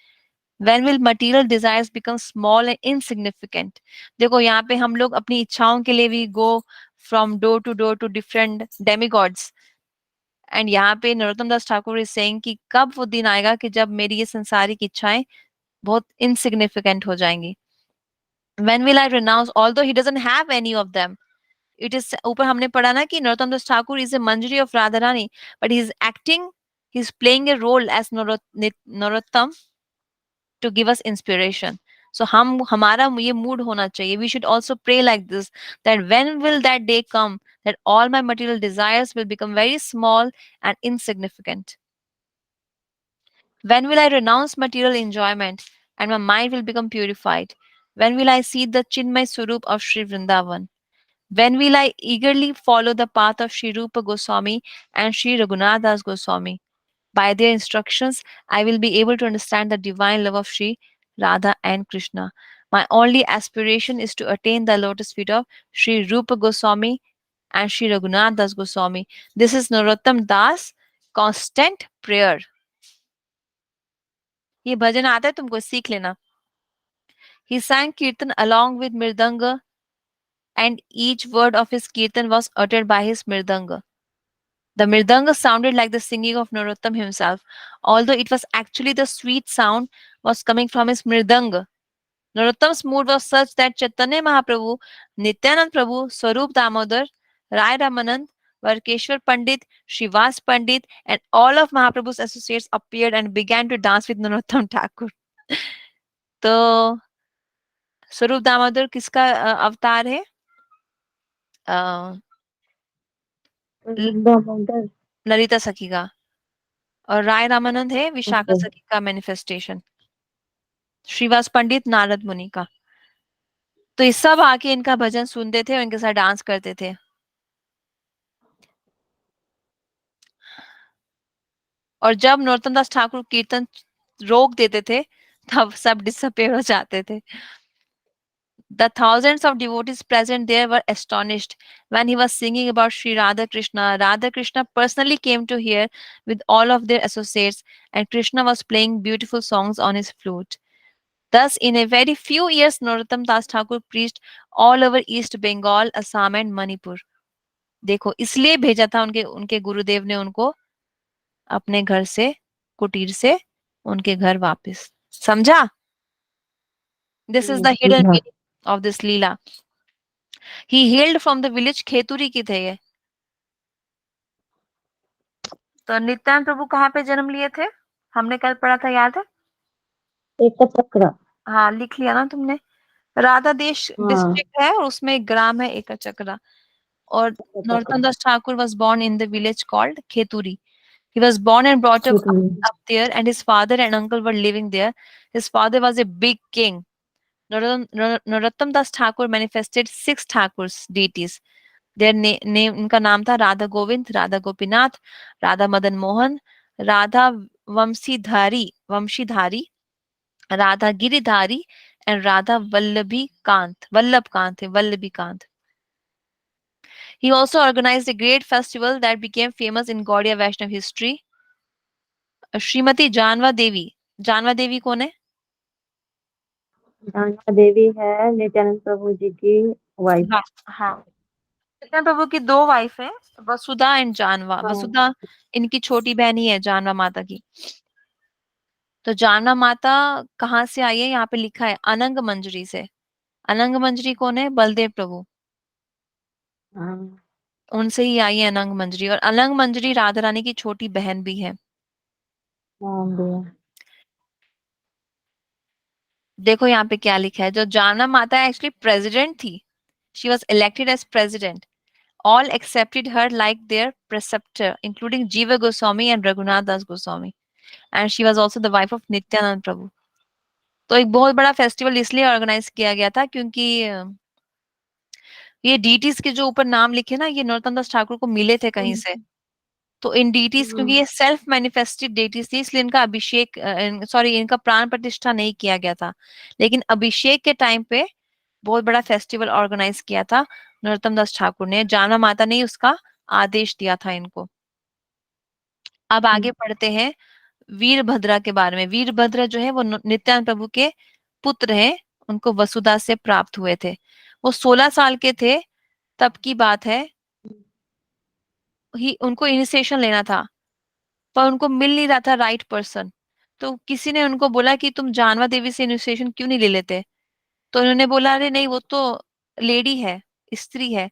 When will material desires become small and insignificant? देखो यहाँ पे हम लोग अपनी इच्छाओं के लिए भी go from door to different demigods. And यहाँ पे नरोत्तम दास ठाकुर इज सेइंग कि कब वो दिन आएगा कि जब मेरी ये संसारिक इच्छाएं बहुत इनसिग्निफिकेंट हो जाएंगी. When will I renounce, although he doesn't have any of them? It is ऊपर हमने पढ़ा ना कि Narottam Das Thakur is a manjari of Radharani, but he is acting, he is playing a role as Narottam to give us inspiration. So हम हमारा ये mood होना चाहिए. We should also pray like this, that when will that day come that all my material desires will become very small and insignificant? When will I renounce material enjoyment and my mind will become purified? When will I see the Chinmay Swarup of Sri Vrindavan? When will I eagerly follow the path of Sri Rupa Goswami and Sri Raghunath Das Goswami? By their instructions, I will be able to understand the divine love of Sri Radha and Krishna. My only aspiration is to attain the lotus feet of Sri Rupa Goswami and Sri Raghunath Das Goswami. This is Narottam Das' constant prayer. ये भजन आता है तुमको, सीख लेना. He sang kirtan along with mridanga, and each word of his kirtan was uttered by his mridanga. The mridanga sounded like the singing of Narottam himself, although it was actually the sweet sound was coming from his mridanga. Narottam's mood was such that Chaitanya Mahaprabhu, Nityanand Prabhu, Swarup Damodar, Rai Ramanand, Varkeshwar Pandit, Srivas Pandit, and all of Mahaprabhu's associates appeared and began to dance with Narottam Thakur. तो स्वरूप दामोदर किसका अवतार है? अ, दामोदर। ललिता सखी का, और राय रामानंद है Vishakha okay. सखी का मैनिफेस्टेशन, श्रीवास पंडित नारद मुनि का. तो ये सब आके इनका भजन सुनते थे और इनके साथ डांस करते थे. और जब नरोत्तम दास ठाकुर कीर्तन रोक देते थे तब सब डिसअपेयर हो जाते थे. The thousands of devotees present there were astonished when he was singing about Sri Radha Krishna. Radha Krishna personally came to hear with all of their associates, and Krishna was playing beautiful songs on his flute. Thus, in a very few years, Narottam Das Thakur preached all over East Bengal, Assam, and Manipur. देखो, इसलिए भेजा था उनके उनके गुरुदेव ने उनको अपने घर से, कुटीर से उनके घर वापस. समझा? This is the hidden हाँ। meaning of this leela. He hailed from the village खेतुरी की थे ये. तो नित्यानंद प्रभु कहाँ पे जन्म लिए थे? हमने कल पढ़ा था, याद है? एक चक्र। हाँ, लिख लिया ना तुमने? राधा देश हाँ। डिस्ट्रिक्ट है और उसमें एक ग्राम है एकचक्रा. और Narottam Das Thakur was born in the village called Kheturi. He was born and brought up there, and his father and uncle were living there. His father was a big king. Narottam Das Thakur manifested 6 Thakurs, deities. Their name, उनका नाम था Radha Govind, Radha Gopinath, Radha Madan Mohan, Radha वंशीधारी, Radha Giridhari, and Radha Vallabhi Kant. He also organized a great festival that became famous in Gaudiya Vaishnav history. Shrimati Jahnava देवी कौन है? जानवा देवी है नित्यानंद प्रभु जी की wife. हाँ, नित्यानंद प्रभु की 2 वाइफ है, वसुधा एंड जानवा. हाँ। वसुधा इनकी छोटी बहन ही है जानवा माता की. तो जानना माता कहाँ से आई है? यहाँ पे लिखा है अनंग मंजरी से। अनंग मंजरी कौन है? बलदेव प्रभु, हाँ उनसे ही आई है अनंग मंजरी। और अनंग मंजरी राधा रानी की छोटी बहन भी है। हाँ भैया। देखो यहाँ पे क्या लिखा है, जो जानना माता एक्चुअली प्रेसिडेंट थी, she was elected as president, all accepted her like their preceptor, including Jiva Goswami and Raghunath Das Goswami. And she was also the wife of Nityanand Prabhu. तो एक बहुत बड़ा फेस्टिवल इसलिए ऑर्गेनाइज किया गया था क्योंकि ये डीटीज के जो ऊपर नाम लिखे ना, ये नरोत्तम दास ठाकुर को मिले थे कहीं से। तो इन डीटीज, क्योंकि ये सेल्फ मैनिफेस्टेड डीटीज थी, इसलिए इनका अभिषेक, सॉरी, इनका प्राण प्रतिष्ठा नहीं किया गया था। लेकिन अभिषेक के टाइम पे बहुत बड़ा फेस्टिवल ऑर्गेनाइज किया था नरोत्तम दास ठाकुर ने। जाना माता ने उसका आदेश दिया था इनको। अब आगे पढ़ते हैं वीरभद्रा के बारे में। वीरभद्र जो है वो नित्यानंद प्रभु के पुत्र हैं, उनको वसुधा से प्राप्त हुए थे। वो 16 साल के थे तब की बात है। ही उनको इनिशिएशन लेना था, पर उनको मिल नहीं रहा था राइट पर्सन। तो किसी ने उनको बोला कि तुम जानवा देवी से इनिशिएशन क्यों नहीं ले लेते? तो उन्होंने बोला, अरे नहीं, वो तो लेडी है, स्त्री है,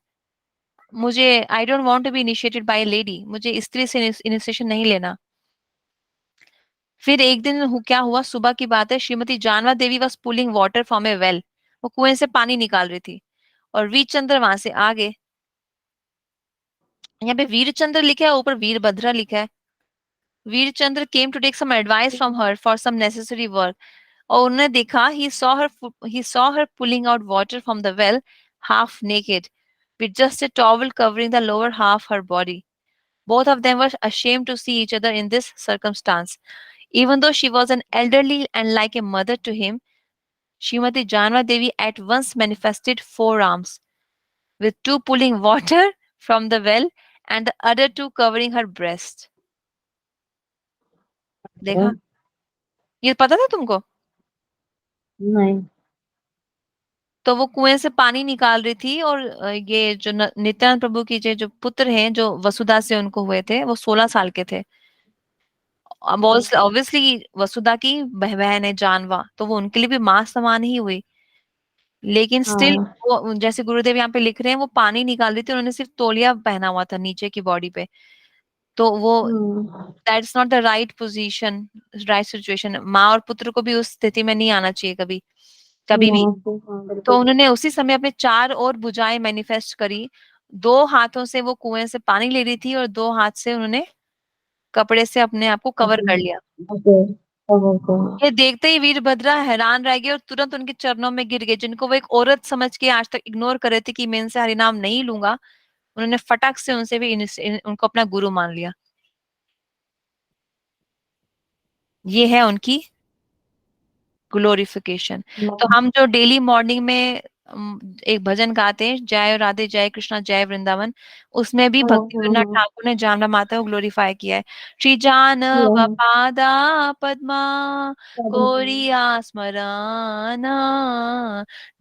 मुझे I don't want to be initiated by a lady, मुझे स्त्री से इनिशिएशन नहीं लेना। फिर एक दिन क्या हुआ, सुबह की बात है, Shrimati Jahnava Devi was pulling water from a well, वो कुएं से पानी निकाल रही थी, और वीरचंद्र वहां से आ गए। यहाँ पे वीरचंद्र लिखा है, ऊपर वीरभद्रा लिखा है। Virachandra came to take some advice from her for some necessary work, और उन्होंने देखा, he saw her pulling out water from the well half naked with just a towel covering the lower half her body. Both of them were ashamed to see each other in this circumstance. Even though she was an elderly and like a mother to him, Srimati Janva Devi at once manifested four arms, with two pulling water from the well and the other two covering her breast. देखा? ये पता था तुमको? नहीं। तो वो कुएं से पानी निकाल रही थी, और ये जो नित्यानंद प्रभु की जो पुत्र हैं, जो वसुधा से उनको हुए थे, वो 16 साल के थे। ऑब्वियसली वसुधा की बहन है जानवा, तो वो उनके लिए भी माँ समान ही हुई। लेकिन स्टिल हाँ। वो, जैसे गुरुदेव यहाँ पे लिख रहे हैं, वो पानी निकाल रही थी, उन्होंने सिर्फ तौलिया पहना हुआ था नीचे की बॉडी पे। तो वो, that's not the right position, right situation. माँ और पुत्र को भी उस स्थिति में नहीं आना चाहिए कभी, कभी भी। हाँ, तो बिल्कुल। उन्होंने उसी समय अपने चार और भुजाएं मैनिफेस्ट करी। दो हाथों से वो कुएं से पानी ले रही थी, और दो हाथ से उन्होंने कपड़े से अपने आप को कवर कर लिया। Okay, okay. ये देखते ही वीरभद्रा हैरान रह गए और तुरंत उनके चरणों में गिर गए, जिनको वो एक औरत समझ के आज तक इग्नोर कर रहे थे कि मैं इनसे हरिनाम नहीं लूंगा। उन्होंने फटाक से उनसे भी उनको अपना गुरु मान लिया। ये है उनकी ग्लोरिफिकेशन। तो हम जो डेली मॉर्निंग में एक भजन गाते हैं, जय राधे जय कृष्णा जय वृंदावन, उसमें भी भक्ति विनोद ठाकुर ने जानना माता को ग्लोरीफाई किया है। श्री जानव पादा पद्मा कोरिया स्मराना,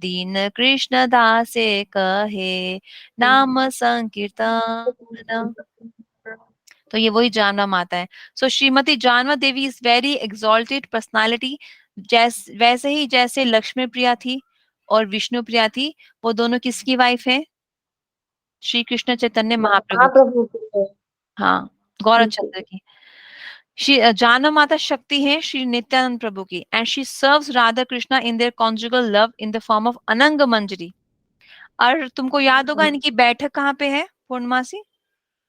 दीन कृष्ण दासे कहे नाम संकीर्तन। तो ये वही जानवा माता है। सो श्रीमती जानवा देवी इज वेरी एक्सॉल्टेड पर्सनालिटी, वैसे ही जैसे लक्ष्मी प्रिया थी और विष्णु प्रिया थी, वो दोनों किसकी वाइफ है? श्री कृष्ण चैतन्य महाप्रभु की। महाप्रभु की। हाँ, गौरव चंद्र की। श्री जानवा माता शक्ति है श्री नित्यानंद प्रभु की, and she serves Radha Krishna in their conjugal love in the form of अनंग मंजरी। और तुमको याद होगा इनकी बैठक कहाँ पे है पूर्णमासी?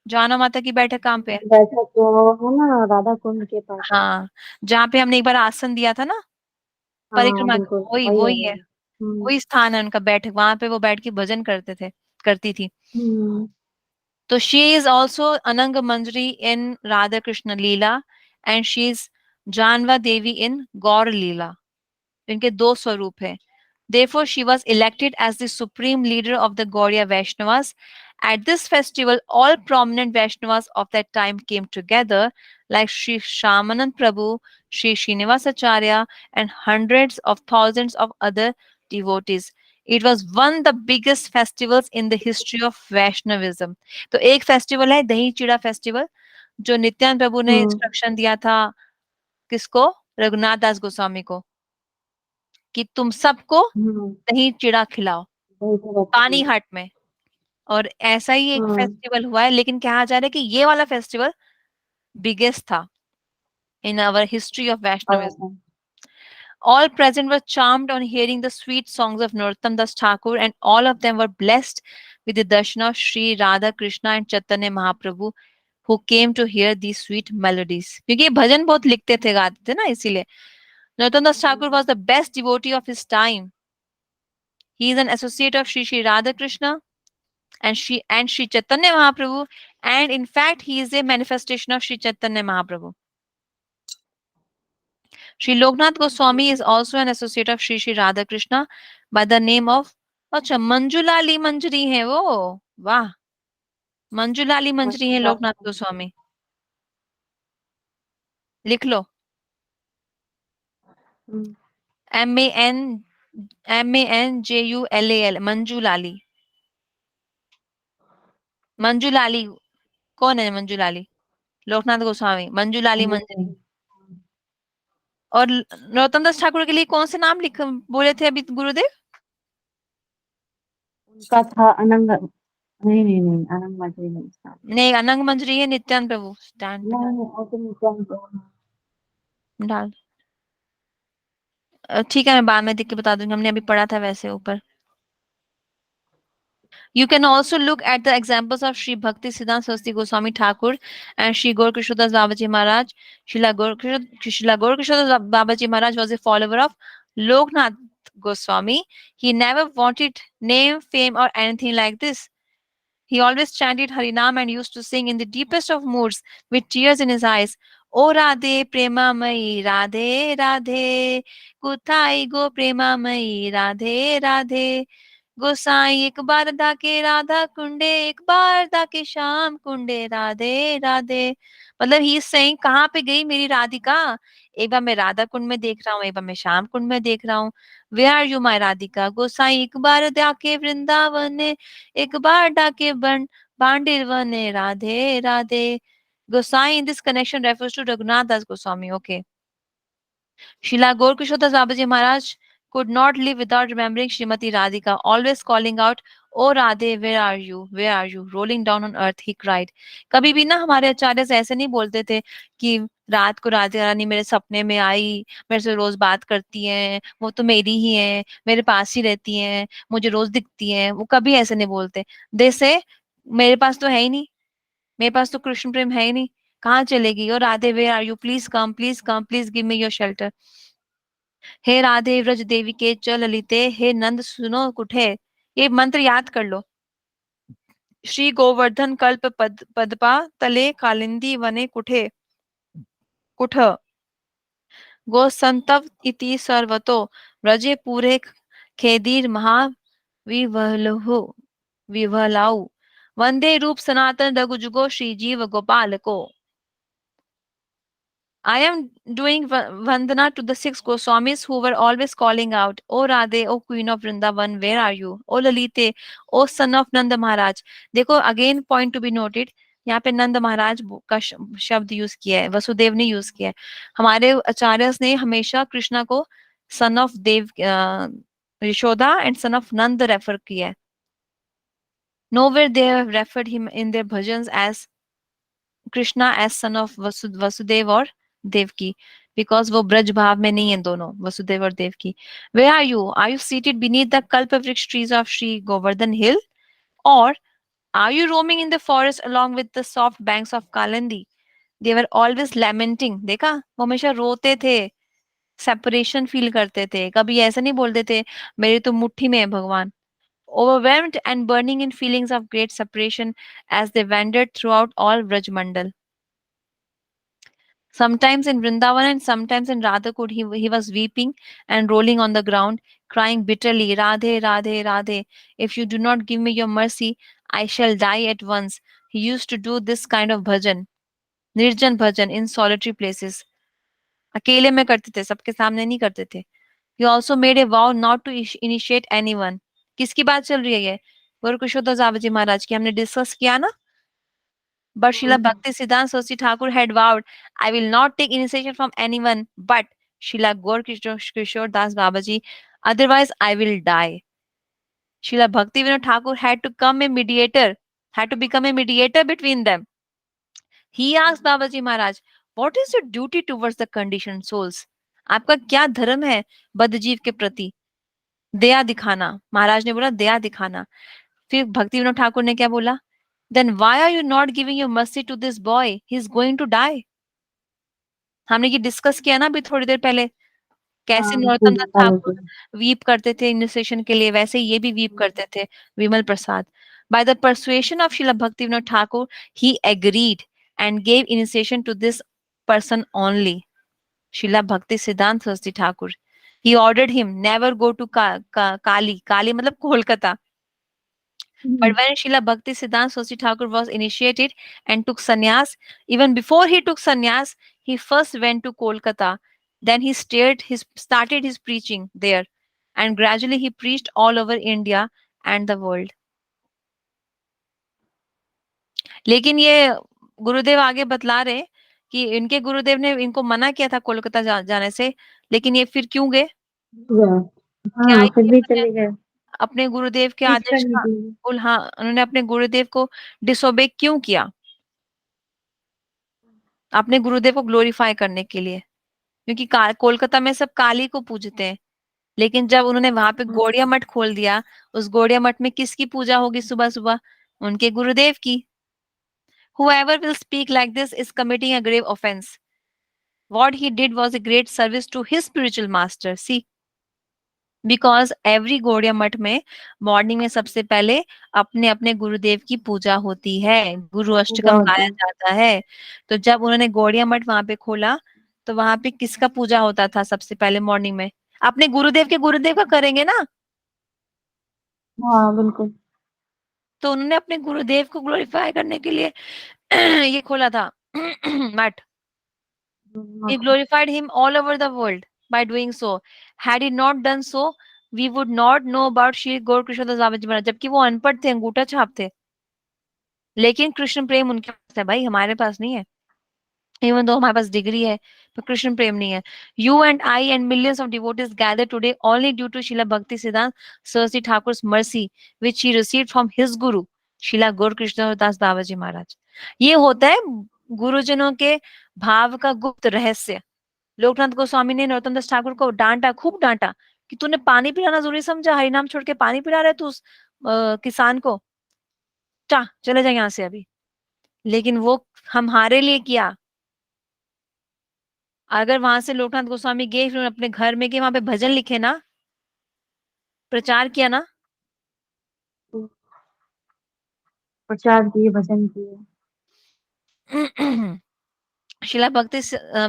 जानवा माता की बैठक कहाँ पे है? बैठक तो है ना राधा कुंड के पास। हाँ, जहाँ पे हमने एक बार आसन दिया था ना हाँ परिक्रमा, बिल्कुल, वही वही है वही है, वही। वही स्थान है उनका बैठक, वहां पे वो बैठ के भजन करते थे, करती थी। तो शी इज ऑल्सो अनंग मंजरी इन राधा कृष्ण लीला, एंड शी इज जानवा देवी इन गौर लीला। इनके दो स्वरूप है। Therefore, she was elected as the supreme leader of the Gauriya Vaishnavas. At this festival, all prominent Vaishnavas of that time came together, like Sri Shamanand Prabhu, Sri Srinivasacharya, and hundreds of thousands of other devotees. It was one of the biggest festivals in the history of Vaishnavism. तो एक festival है दही चिड़ा festival, जो नित्यानंद प्रभु ने instruction दिया था किसको? रघुनाथ दास गोस्वामी को कि तुम सबको दही चिड़ा खिलाओ पानी हाट में। और ऐसा ही एक फेस्टिवल हुआ है, लेकिन कहा जा रहा है कि ये वाला फेस्टिवल बिगेस्ट था in our history of Vaishnavism. All present were charmed on hearing the sweet songs of Narottam Das Thakur, and all of them were blessed with the darshan of Sri Radha Krishna and Chaitanya Mahaprabhu, who came to hear these sweet melodies. क्योंकि ये भजन बहुत लिखते थे, गाते थे ना, इसीलिए Narottam Das Thakur was the best devotee of his time. He is an associate of Sri Radha Krishna and Sri Chaitanya Mahaprabhu, and in fact he is a manifestation of Sri Chaitanya Mahaprabhu. Sri Loknath Goswami is also an associate of Sri Radha Krishna by the name of, अच्छा मंजुलाली मंजरी है वो, वाह, मंजुलाली मंजरी है लोकनाथ गोस्वामी, लिख लो, MANJULAL, मंजुलाली। मंजुलाली कौन है? मंजुलाली लोकनाथ गोस्वामी, मंजुलाली मंजरी। और नरोत्तम दास ठाकुर के लिए कौन से नाम लिख बोले थे अभी गुरुदेव? उनका था अनंग, नहीं अनंग मंजरी नहीं था। नहीं, अनंग मंजरी है नित्यानंद प्रभु। स्टैंड पे डाल, ठीक है, मैं बाद में देख के बता दूंगी, हमने अभी पढ़ा था वैसे ऊपर। You can also look at the examples of Sri Bhakti Siddhanta Saraswati Goswami Thakur and Sri Gaur Krishnadass Babaji Maharaj. Srila Gaur Krishnadass Babaji Maharaj was a follower of Loknath Goswami. He never wanted name, fame or anything like this. He always chanted Harinam and used to sing in the deepest of moods with tears in his eyes. O Radhe Premamayi, Radhe Radhe, Kuthai go Premamayi, Radhe Radhe. गोसाई एक बार दाके राधा कुंडे, एक बार दाके श्याम कुंडे, राधे राधे। मतलब he saying कहाँ पे गई मेरी राधिका, एक बार मैं राधा कुंड में देख रहा हूँ, एक बार मैं श्याम कुंड में देख रहा हूँ। वे आर यू माई राधिका, गोसाई एक बार दाके वृंदावन, एक बार डाके बन बांडिर वने, राधे राधे। गोसाई in this connection refers to Raghunath Das Goswami. Okay. Srila Gaur Kishodas Babaji Maharaj could not live without remembering Srimati Radhika, always calling out, "Oh Radhe, where are you? Where are you?" Rolling down on earth, he cried. कभी भी ना हमारे आचार्य ऐसे नहीं बोलते थे कि रात को राधा रानी मेरे सपने में आई, मेरे से रोज बात करती हैं, वो तो मेरी ही है, मेरे पास ही रहती हैं, मुझे रोज दिखती हैं, वो कभी ऐसे नहीं बोलते। दे से मेरे पास तो है ही नहीं, मेरे पास तो कृष्ण प्रेम है ही नहीं, कहाँ चलेगी? और Radhe where are you, please come, please come, please give me your shelter. हे राधे व्रज देवी के चल ललिते, हे नंद सुनो कुठे। ये मंत्र याद कर लो। श्री गोवर्धन कल्प पदपा तले कालिंदी वने कुठे कुठ। गो संतव इति सर्वतो व्रजे पूरे खेदीर महा विवलहु विवलाऊ। वंदे रूप सनातन रघुजुगो श्री जीव गोपाल को। I am doing Vandana to the 6 Goswamis who were always calling out, "O Radhe, O Queen of Vrindavan, where are you? O Lalite, O son of Nanda Maharaj." देखो again point to be noted, यहाँ पे नंद महाराज का शब्द use किया है, वसुदेव ने use किया है। हमारे आचार्य ने हमेशा कृष्णा को सन ऑफ देव Yashoda and son of Nand refer किया है। Nowhere they have referred him in their bhajans as Krishna as son of Vasudev or Devki, because वो ब्रज भाव में नहीं है दोनों, वसुदेव और Devaki. Where are you? Are you seated beneath the kalpavriksha trees of Sri Govardhan hill, or are you roaming in the forest along with the soft banks of Kalandi? They were always lamenting. देखा, वो हमेशा रोते थे, separation feel करते थे, कभी ऐसा नहीं बोलते थे मेरी तो मुट्ठी में है भगवान। Overwhelmed and burning in feelings of great separation as they wandered throughout all Vrajmandal. Sometimes in Vrindavan and sometimes in Radhakud, he was weeping and rolling on the ground, crying bitterly, Radhe, Radhe, Radhe, if you do not give me your mercy, I shall die at once. He used to do this kind of bhajan, nirjan bhajan, in solitary places. अकेले में करते थे, सबके सामने नहीं करते थे। He also made a vow not to initiate anyone. किसकी बात चल रही है ये? गुरु कृष्णदास बाबाजी महाराज की, हमने डिस्कस किया ना। But Srila Bhakti Siddhanta Saraswati Thakur had vowed, I will not take initiation from anyone, but Srila Gaur Kishore Das Babaji, otherwise I will die. Srila Bhaktivinoda Thakur had to become a mediator between them. He asked Babaji Maharaj, what is your duty towards the conditioned souls? आपका क्या धर्म है बद्धजीव के प्रति? दया दिखाना. महाराज ने बोला दया दिखाना. फिर भक्ति विनोद ठाकुर ने क्या बोला? Then why are you not giving your mercy to this boy? He is going to die. हमने ये डिस्कस किया ना अभी थोड़ी देर पहले, कैसे हाँ नरोत्तम दास पहले ठाकुर वीप करते थे इनिशिएशन के लिए, वैसे ये भी वीप करते थे विमल प्रसाद. By the persuasion of Srila Bhaktivinoda Thakur, he agreed and gave initiation to this person only. Srila Bhakti Siddhanta Saraswati Thakur. He ordered him never go to Kali. Kali matlab Kolkata. But when Srila Bhakti Siddhanta Saraswati Thakur was initiated and took sannyas, even before he took sannyas, he first went to Kolkata. Then he started his preaching there, and gradually he preached all over India and the world. लेकिन ये गुरुदेव आगे बतला रहे कि इनके गुरुदेव ने इनको मना किया था कोलकाता जाने से, लेकिन ये फिर क्यों गए? क्या हाँ फिर ये भी अपने चले गए अपने गुरुदेव के टीच आदेश करने का के लिए। बिल्कुल, हाँ, उन्होंने अपने गुरुदेव को डिसोबे क्यों किया? अपने गुरुदेव को ग्लोरीफाई करने के लिए, क्योंकि कोलकाता में सब काली को पूजते हैं, लेकिन जब उन्होंने वहां पे गौड़िया मठ खोल दिया, उस गौड़िया मठ में किसकी पूजा होगी सुबह सुबह? उनके गुरुदेव की. Whoever will speak like this is committing a grave offense. What he did was a great service to his spiritual master. See, because every Gaudiya मठ में मॉर्निंग में सबसे पहले अपने अपने गुरुदेव की पूजा होती है, गुरु अष्टकम गाया जाता है. तो जब उन्होंने गौड़िया मठ वहां पे खोला, तो वहां पे किसका पूजा होता था सबसे पहले मॉर्निंग में? अपने गुरुदेव के गुरुदेव का करेंगे ना. हाँ बिल्कुल. तो उन्होंने अपने गुरुदेव को ग्लोरीफाई करने के लिए ये खोला था मठ. He glorified him all over the world by doing so. Had he not done so, we would not know about Shri Gaur Krishnadas Babaji Maharaj. जबकि वो अनपढ़ थे, अंगूठा छाप थे, लेकिन कृष्ण प्रेम उनके पास है भाई, हमारे पास नहीं है. Even though हमारे पास डिग्री है, पर कृष्ण प्रेम नहीं है. You and I and millions of devotees gathered today only due to Srila Bhakti Siddhanta Saraswati Thakur's mercy, which he received from his guru, Srila Gaur Krishnadas Babaji Maharaj. ये होता है गुरुजनों के भाव का गुप्त रहस्य. लोकनाथ गोस्वामी ने नरोत्तम दास ठाकुर को डांटा, खूब डांटा, कि तूने पानी पिलाना जरूरी समझा, हरिनाम छोड़ के पानी पिला रहे तू उस किसान को, चले जाए यहाँ से अभी. लेकिन वो हमारे लिए किया. अगर वहां से लोकनाथ गोस्वामी गए, फिर अपने घर में गए, वहां पे भजन लिखे ना, प्रचार किया ना, प्रचार किए, भजन किए. शिला भक्ति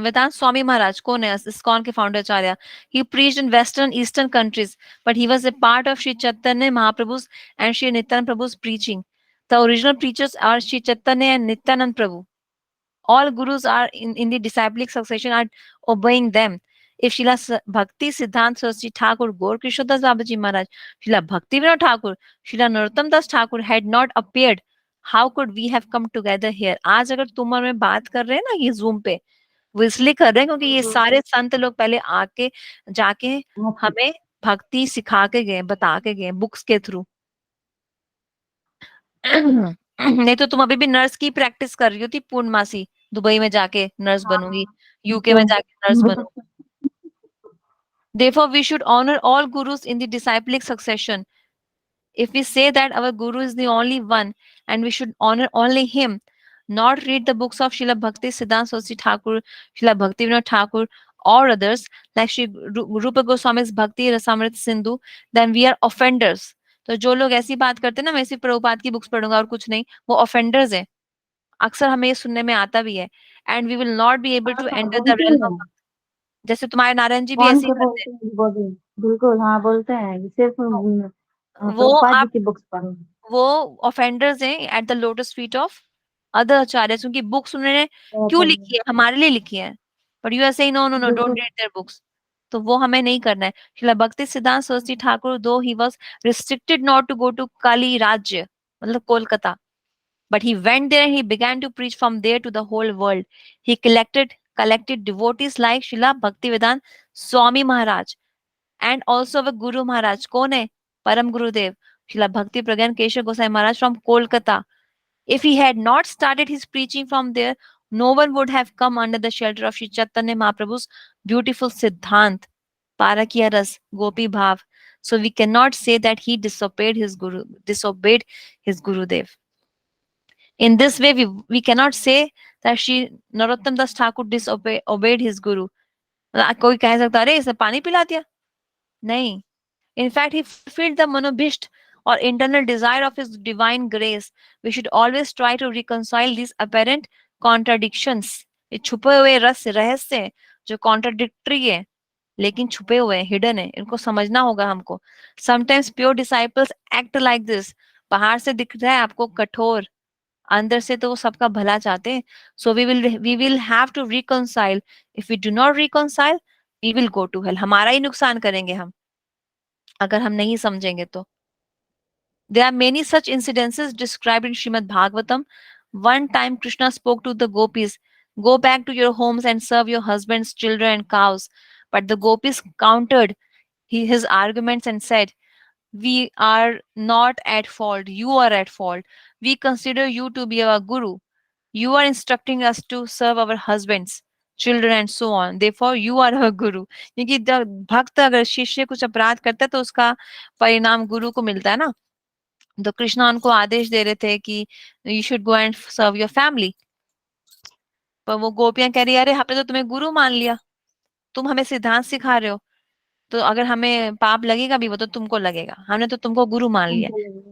वेदांत स्वामी महाराज कौन है? इस्कॉन के founder acharya. He preached in western eastern countries, but he was a part of Shri Chaitanya Mahaprabhu's and Shri Nityananda Prabhu's preaching. The original preachers are Sri Chaitanya and Nityanand Prabhu. All gurus are in the disciplic succession are obeying them. If Srila Bhakti Siddhanta Saraswati Thakur, Gaur Kishodas Babaji Maharaj, Srila Bhakti Vinod Thakur, Srila Narottam Das Thakur had not appeared, how could we have come together here? आज अगर तुम और मैं बात कर रहे हैं ना ये जूम पे, वो इसलिए कर रहे हैं क्योंकि ये सारे संत लोग पहले आके जाके हमें भक्ति सिखा के गए, बता के गए बुक्स के थ्रू. नहीं तो तुम अभी भी नर्स की प्रैक्टिस कर रही होती पूर्णमासी, दुबई में जाके नर्स बनूंगी, यूके में जाके nurse बनूंगी. Therefore, we should honor all gurus in the disciplic succession. If we say that our guru is the only one and we should honor only him, not read the books of Srila Bhakti Siddhanta Saraswati Thakur, Srila Bhakti Vinod Thakur, or others like Sri Rupa Goswami's Bhakti Rasamrit Sindhu, then we are offenders. तो जो लोग ऐसी बात करते हैं ना, मैं सिर्फ प्रभुपाद की बुक्स पढ़ूंगा और कुछ नहीं, वो ऑफेंडर्स हैं. अक्सर हमें ये सुनने में आता भी है. And we will not be able to enter the realm of, जैसे तुम्हारे नारायण जी भी कौन ऐसे ही से करते बोलते हैं? बोले बिल्कुल, हाँ बोलते हैं कि सिर्फ हैं. वो प्रभुपाद जी आप की बुक्स पढ़ो. वो ऑफेंडर्स हैं at the lotus feet of other acharya, क्योंकि बुक्स उन्होंने क्यों लिखी है? हमारे लिए लिखी है. But you are saying no no no, don't read their books. तो वो हमें नहीं करना है. श्रीला भक्ति सिद्धांत Saraswati Thakur, though he was restricted not to go to Kali राज्य, मतलब Kolkata, but he went there and he began to preach from there to the whole world. He collected collected devotees like Srila Bhaktivedanta Swami Maharaj and also our Guru Maharaj. कौन है? Param Gurudev, Srila Bhakti Pragyan Keshav Gosai Maharaj from Kolkata. If he had not started his preaching from there, no one would have come under the shelter of Sri Chaitanya Mahaprabhu's beautiful Siddhant, Parakya Ras, Gopi Bhav. So we cannot say that he disobeyed his Gurudev. In this way, we cannot say that Shri Narottam Das Thakur obeyed his Guru. कोई कह सकता अरे इसने पानी पिला दिया? नहीं. In fact, he fulfilled the monobhisht or internal desire of his divine grace. We should always try to reconcile these apparent contradictions. ये छुपे हुए रहस्य हैं, जो contradictory है, लेकिन छुपे हुए हैं, hidden है, इनको समझना होगा हमको. Sometimes pure disciples act like this. बाहर से दिख रहा है आपको कठोर, अंदर से तो वो सबका भला चाहते हैं. So we will have to reconcile. If we do not reconcile, we will go to hell. हमारा ही नुकसान करेंगे हम, अगर हम नहीं समझेंगे तो. There are many such incidences described in Srimad Bhagavatam. One time Krishna spoke to the gopis, "Go back to your homes and serve your husbands, children and cows." But the gopis countered his arguments and said, "We are not at fault. You are at fault. We consider you to be our guru. You are instructing us to serve our husbands, children and so on. Therefore, you are our guru." क्योंकि भक्त अगर शिष्य कुछ अपराध करता है तो उसका परिणाम गुरु को मिलता है ना. तो कृष्णा उनको आदेश दे रहे थे कि you should go and serve your family. पर वो गोपियां कह रही है, अरे हमने तो तुम्हें गुरु मान लिया, तुम हमें सिद्धांत सिखा रहे हो, तो अगर हमें पाप लगेगा भी वो तो तुमको लगेगा, हमने तो तुमको गुरु मान लिया.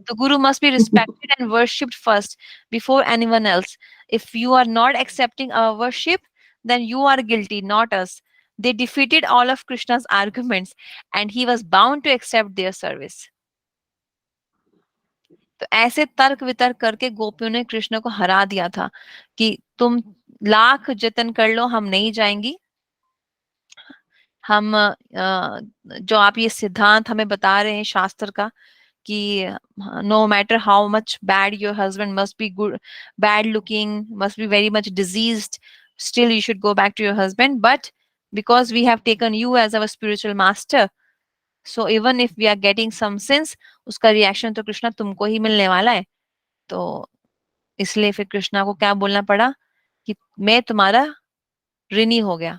तो गुरु must be respected and worshipped first before anyone else. If you are not accepting our worship, then you are guilty, not us. They defeated all of Krishna's arguments and he was bound to accept their service. तो ऐसे तर्क वितर्क करके गोपियों ने कृष्ण को हरा दिया था कि तुम लाख जतन कर लो, हम नहीं जाएंगी. हम जो आप ये सिद्धांत हमें बता रहे हैं शास्त्र का कि no matter how much bad your husband must be good, bad looking, must be very much diseased, still you should go back to your husband, but because we have taken you as our spiritual master, so even if we are getting some sins, उसका reaction तो कृष्णा तुमको ही मिलने वाला है. तो इसलिए फिर कृष्णा को क्या बोलना पड़ा कि मैं तुम्हारा ऋणी हो गया.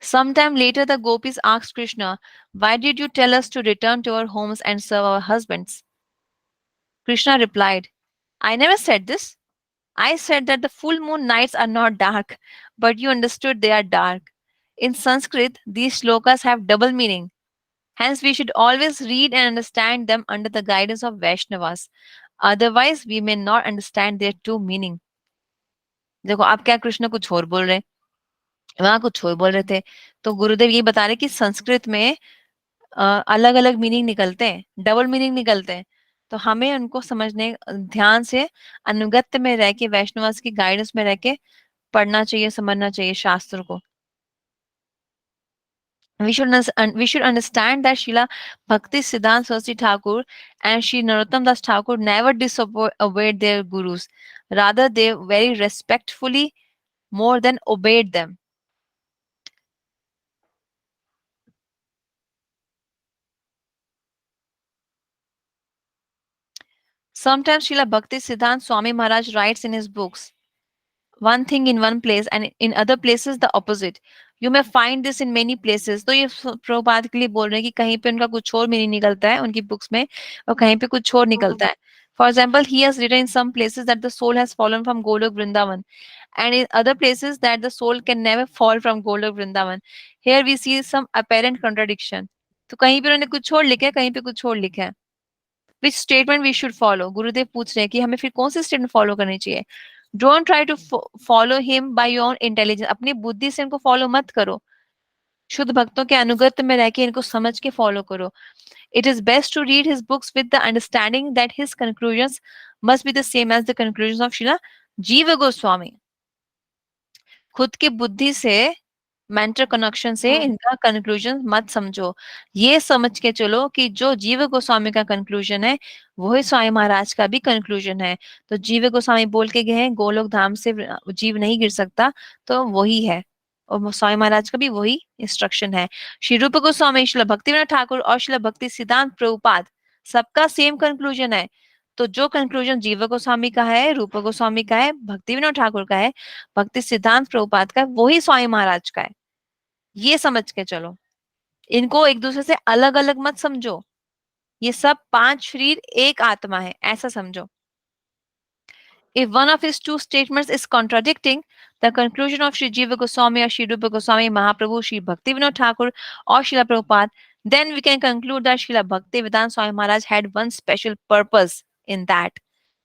Sometime later the gopis asked Krishna, "Why did you tell us to return to our homes and serve our husbands?" Krishna replied, "I never said this. I said that the full moon nights are not dark, but you understood they are dark. In Sanskrit, these shlokas have double meaning. Hence, we should always read and understand them under the guidance of Vaishnavas. Otherwise, we may not understand their true meaning." देखो आप क्या कृष्ण कुछ और बोल रहे, वहां कुछ और बोल रहे थे. तो गुरुदेव ये बता रहे कि संस्कृत में अलग अलग मीनिंग निकलते हैं, डबल मीनिंग निकलते हैं. तो हमें उनको समझने, ध्यान से अनुगत्य में रह के, वैष्णवास की गाइडेंस में रह के पढ़ना चाहिए, समझना चाहिए शास्त्र को. We should understand that Srila Bhakti Siddhanta Saraswati Thakur and Sri Narottam Das Thakur never disobeyed their gurus. Rather, they very respectfully more than obeyed them. Sometimes Srila Bhakti Siddhanta Swami Maharaj writes in his books one thing in one place and in other places the opposite. You may find this in many places. तो ये प्रभुपाद के लिए बोल रहे हैं कि कहीं पे उनका कुछ और मीनिंग निकलता है उनकी बुक्स में और कहीं पे कुछ और निकलता है. For example, he has written in some places that the soul has fallen from Golok Vrindavan, and in other places that the soul can never fall from Golok Vrindavan. Here we see some apparent contradiction. तो कहीं पे उन्होंने कुछ और लिखा है, कहीं पे कुछ और लिखा है. Which statement we should follow? गुरुदेव पूछ रहे हैं कि हमें फिर कौन सी स्टेटमेंट फॉलो करनी चाहिए. Don't try to follow him by your own intelligence. अपनी बुद्धि से इनको फॉलो मत करो. शुद्ध भक्तों के अनुगत्य में रह के इनको समझ के फॉलो करो. It is best to read his books with the understanding that his conclusions must be the same as the conclusions of Srila Jiva Goswami. खुद की बुद्धि से मेंटल कनेक्शन से इनका कंक्लूजन मत समझो, ये समझ के चलो कि जो जीव गोस्वामी का कंक्लूजन है वही स्वामी महाराज का भी कंक्लूजन है। तो जीव गोस्वामी बोल के गए हैं गोलोक धाम से जीव नहीं गिर सकता, तो वही है, और स्वामी महाराज का भी वही इंस्ट्रक्शन है। श्री रूप गोस्वामी, श्रील भक्तिविनोद ठाकुर और श्रील भक्ति सिद्धांत प्रभुपाद सबका सेम कंक्लूजन है। तो जो कंक्लूजन जीव गोस्वामी का है, रूप गोस्वामी का है, भक्ति विनोद ठाकुर का है, भक्ति सिद्धांत प्रभुपाद का है, वही स्वामी महाराज का है। ये समझ के चलो, इनको एक दूसरे से अलग अलग मत समझो, ये सब 5 शरीर एक आत्मा है, ऐसा समझो। If one of his two statements is contradicting the conclusion of Sri Jiva Goswami or Sri Rupa Goswami Mahaprabhu, Sri Bhaktivinoda Thakur or Srila Prabhupada, then we can conclude that Srila Bhaktivedanta Swami Maharaj had one special purpose in that.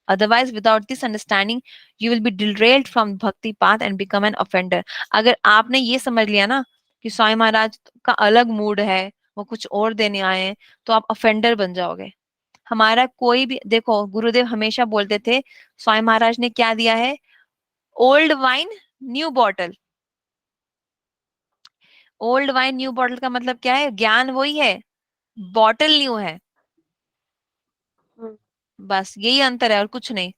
Otherwise, without this understanding, you will be derailed from bhakti path and become an offender. अगर आपने ये समझ लिया ना कि स्वामी महाराज का अलग mood है, वो कुछ और देने आए हैं, तो आप ऑफेंडर बन जाओगे। हमारा कोई भी, देखो गुरुदेव हमेशा बोलते थे स्वामी महाराज ने क्या दिया है, old wine new bottle. Old wine new bottle का मतलब क्या है, ज्ञान वही है, बॉटल न्यू है, बस यही अंतर है और कुछ नहीं।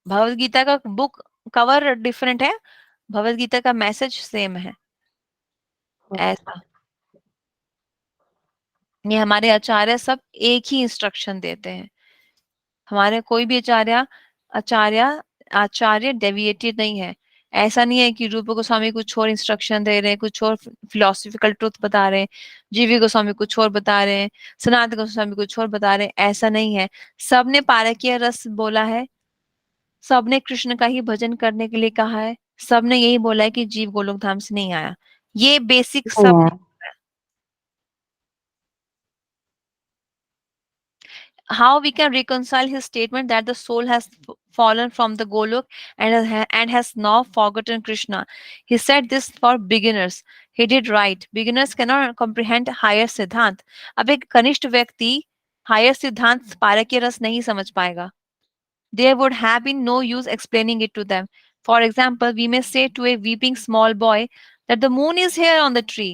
भगवत गीता का बुक कवर डिफरेंट है, भगवत गीता का मैसेज सेम है, ऐसा। ये हमारे आचार्य सब एक ही इंस्ट्रक्शन देते हैं, हमारे कोई भी आचार्य आचार्य डेविएटेड नहीं है। ऐसा नहीं है कि रूप गोस्वामी कुछ और इंस्ट्रक्शन दे रहे हैं, कुछ और फिलोसफिकल ट्रुथ बता रहे हैं, जीवी गोस्वामी कुछ और बता रहे हैं, सनातन गोस्वामी कुछ और बता रहे हैं, ऐसा नहीं है। सबने पारकीय रस बोला है, सबने कृष्ण का ही भजन करने के लिए कहा है, सबने यही बोला है कि जीव गोलोक धाम से नहीं आया, ये बेसिक सब। How we can reconcile his statement that the soul has fallen from the Golok and has now forgotten Krishna? He said this for beginners. He did right. Beginners cannot comprehend higher सिद्धांत. अब एक कनिष्ठ व्यक्ति higher सिद्धांत पारकीय रस नहीं समझ पाएगा. There would have been no use explaining it to them. For example, we may say to a weeping small boy that the moon is here on the tree.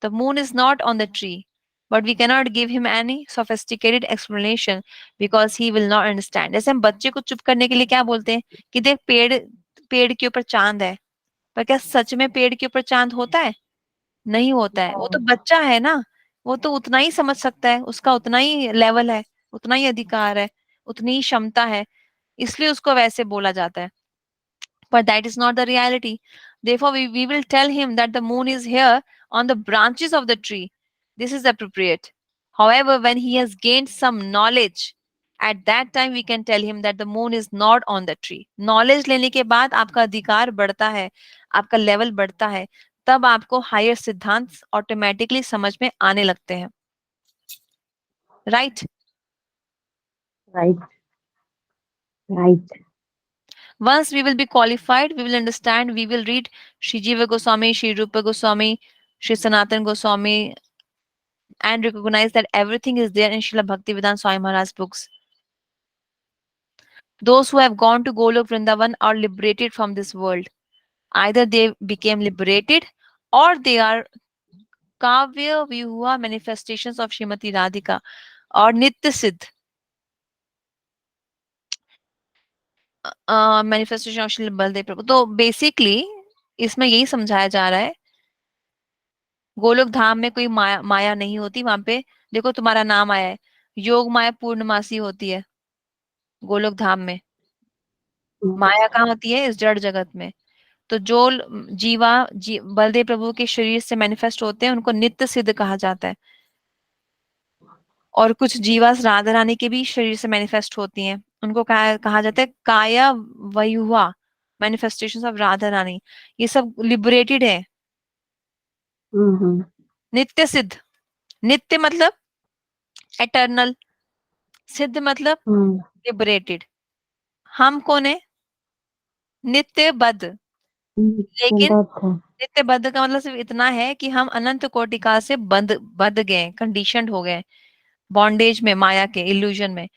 The moon is not on the tree. But we cannot give him any sophisticated explanation because he will not understand. जैसे हम बच्चे को चुप करने के लिए क्या बोलते हैं कि देख पेड़ के ऊपर चांद है, पर क्या सच में पेड़ के ऊपर चांद होता है? नहीं होता है। वो तो बच्चा है ना, वो तो उतना ही समझ सकता है, उसका उतना ही लेवल है, उतना ही अधिकार है, उतनी ही क्षमता है, इसलिए उसको वैसे बोला जाता है। But that is not the reality. Therefore, we will tell him that the moon is here on the branches of the tree. This is appropriate. However, when he has gained some knowledge, at that time we can tell him that the moon is not on the tree. Knowledge लेने के बाद आपका अधिकार बढ़ता है, आपका level बढ़ता है, तब आपको हायर सिद्धांत ऑटोमेटिकली समझ में आने लगते हैं। Right? Right. Once we will be qualified, we will understand, we will read Sri Jiva Goswami, Sri Rupa Goswami, Sri Sanatan Goswami, and recognize that everything is there in Srila Bhaktivedanta Swami Maharaj's books. Those who have gone to Golok Vrindavan are liberated from this world. Either they became liberated or they are Kavya Vyuha manifestations of Srimati Radhika or Nitya Siddh. Manifestation of Shri Baladev Prabhu. तो basically इसमें यही समझाया जा रहा है, गोलोक धाम में कोई माया नहीं होती। वहां पे देखो तुम्हारा नाम आया है, योग माया पूर्णमासी होती है गोलोक धाम में। माया कहाँ होती है? इस जड़ जगत में। तो जो बलदेव प्रभु के शरीर से मैनिफेस्ट होते हैं उनको नित्य सिद्ध कहा जाता है, और कुछ जीवास राधा रानी के भी शरीर से मैनिफेस्ट होती हैं, उनको कहा जाता है काया वयुहा मैनिफेस्टेशन ऑफ राधा रानी। ये सब लिबरेटेड है, नित्य सिद्ध। नित्य मतलब एटर्नल, सिद्ध मतलब लिबरेटेड। हम कौन है? नित्य बद्ध। लेकिन नित्य बद्ध का मतलब सिर्फ इतना है कि हम अनंत कोटिका से बंध गए, कंडीशनड हो गए, बॉन्डेज में, माया के इल्यूजन में।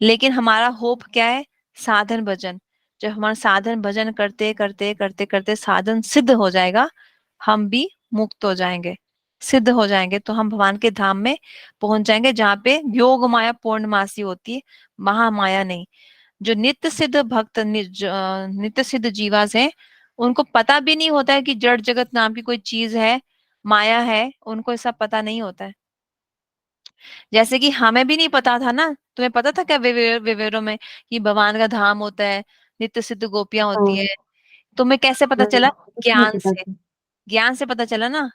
लेकिन हमारा होप क्या है? साधन भजन। जब हमारा साधन भजन करते करते करते करते साधन सिद्ध हो जाएगा, हम भी मुक्त हो जाएंगे, सिद्ध हो जाएंगे, तो हम भगवान के धाम में पहुंच जाएंगे जहाँ पे योग माया पूर्णमासी होती है, महामाया नहीं। जो नित्य सिद्ध भक्त नित्य सिद्ध जीवास हैं, उनको पता भी नहीं होता है कि जड़ जगत नाम की कोई चीज है, माया है, उनको ऐसा पता नहीं होता है। जैसे कि हमें भी नहीं पता था ना, तुम्हें पता था क्या विवेरों में कि भगवान का धाम होता है, नित्य सिद्ध गोपियां होती हाँ, है? तुम्हें कैसे पता चला? कुछ नहीं ज्ञान पता से, था। ज्ञान से पता चला ना।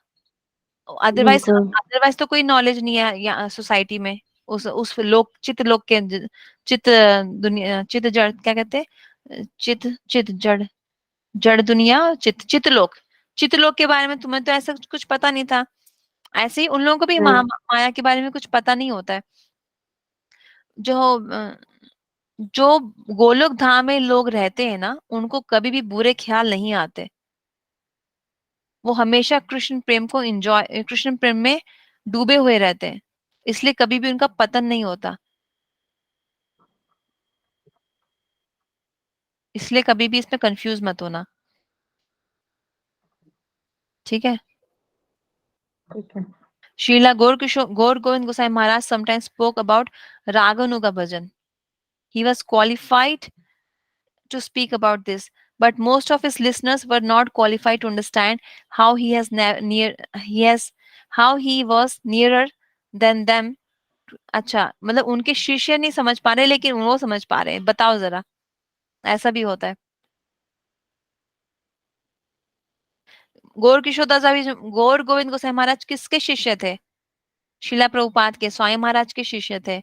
अदरवाइज बिल्कुल। अदरवाइज तो कोई नॉलेज नहीं है यहाँ सोसाइटी में, उस लोक चित्त लोक के चित्त दुनिया, चित्त जड़ क्या कहते हैं, चित्त चित्त जड़, जड़ दुनिया, चित्त चित्त लोक, चित्त लोक के बारे में तुम्हें तो ऐसा कुछ पता नहीं था। ऐसे ही उन लोगों को भी नहीं। माया के बारे में कुछ पता नहीं होता है। जो जो गोलोक धाम में लोग रहते हैं ना, उनको कभी भी बुरे ख्याल नहीं आते। वो हमेशा कृष्ण प्रेम को एंजॉय, कृष्ण प्रेम में डूबे हुए रहते हैं, इसलिए कभी भी उनका पतन नहीं होता। इसलिए कभी भी इसमें कंफ्यूज मत होना, ठीक है? ठीक है। श्रीला गौर गोविंद गोसाई महाराज sometimes spoke about Raganuga bhajan. He was qualified to speak about this, but most of his listeners were not qualified to understand how he has how he was nearer than them. अच्छा, मतलब उनके शिष्य नहीं समझ पा रहे, लेकिन वो समझ पा रहे हैं। बताओ जरा, ऐसा भी होता है? गौर किशोरदास अभी गौर गोविंद गोसाई महाराज किसके शिष्य थे? शिला प्रभुपाद के, स्वामी महाराज के शिष्य थे।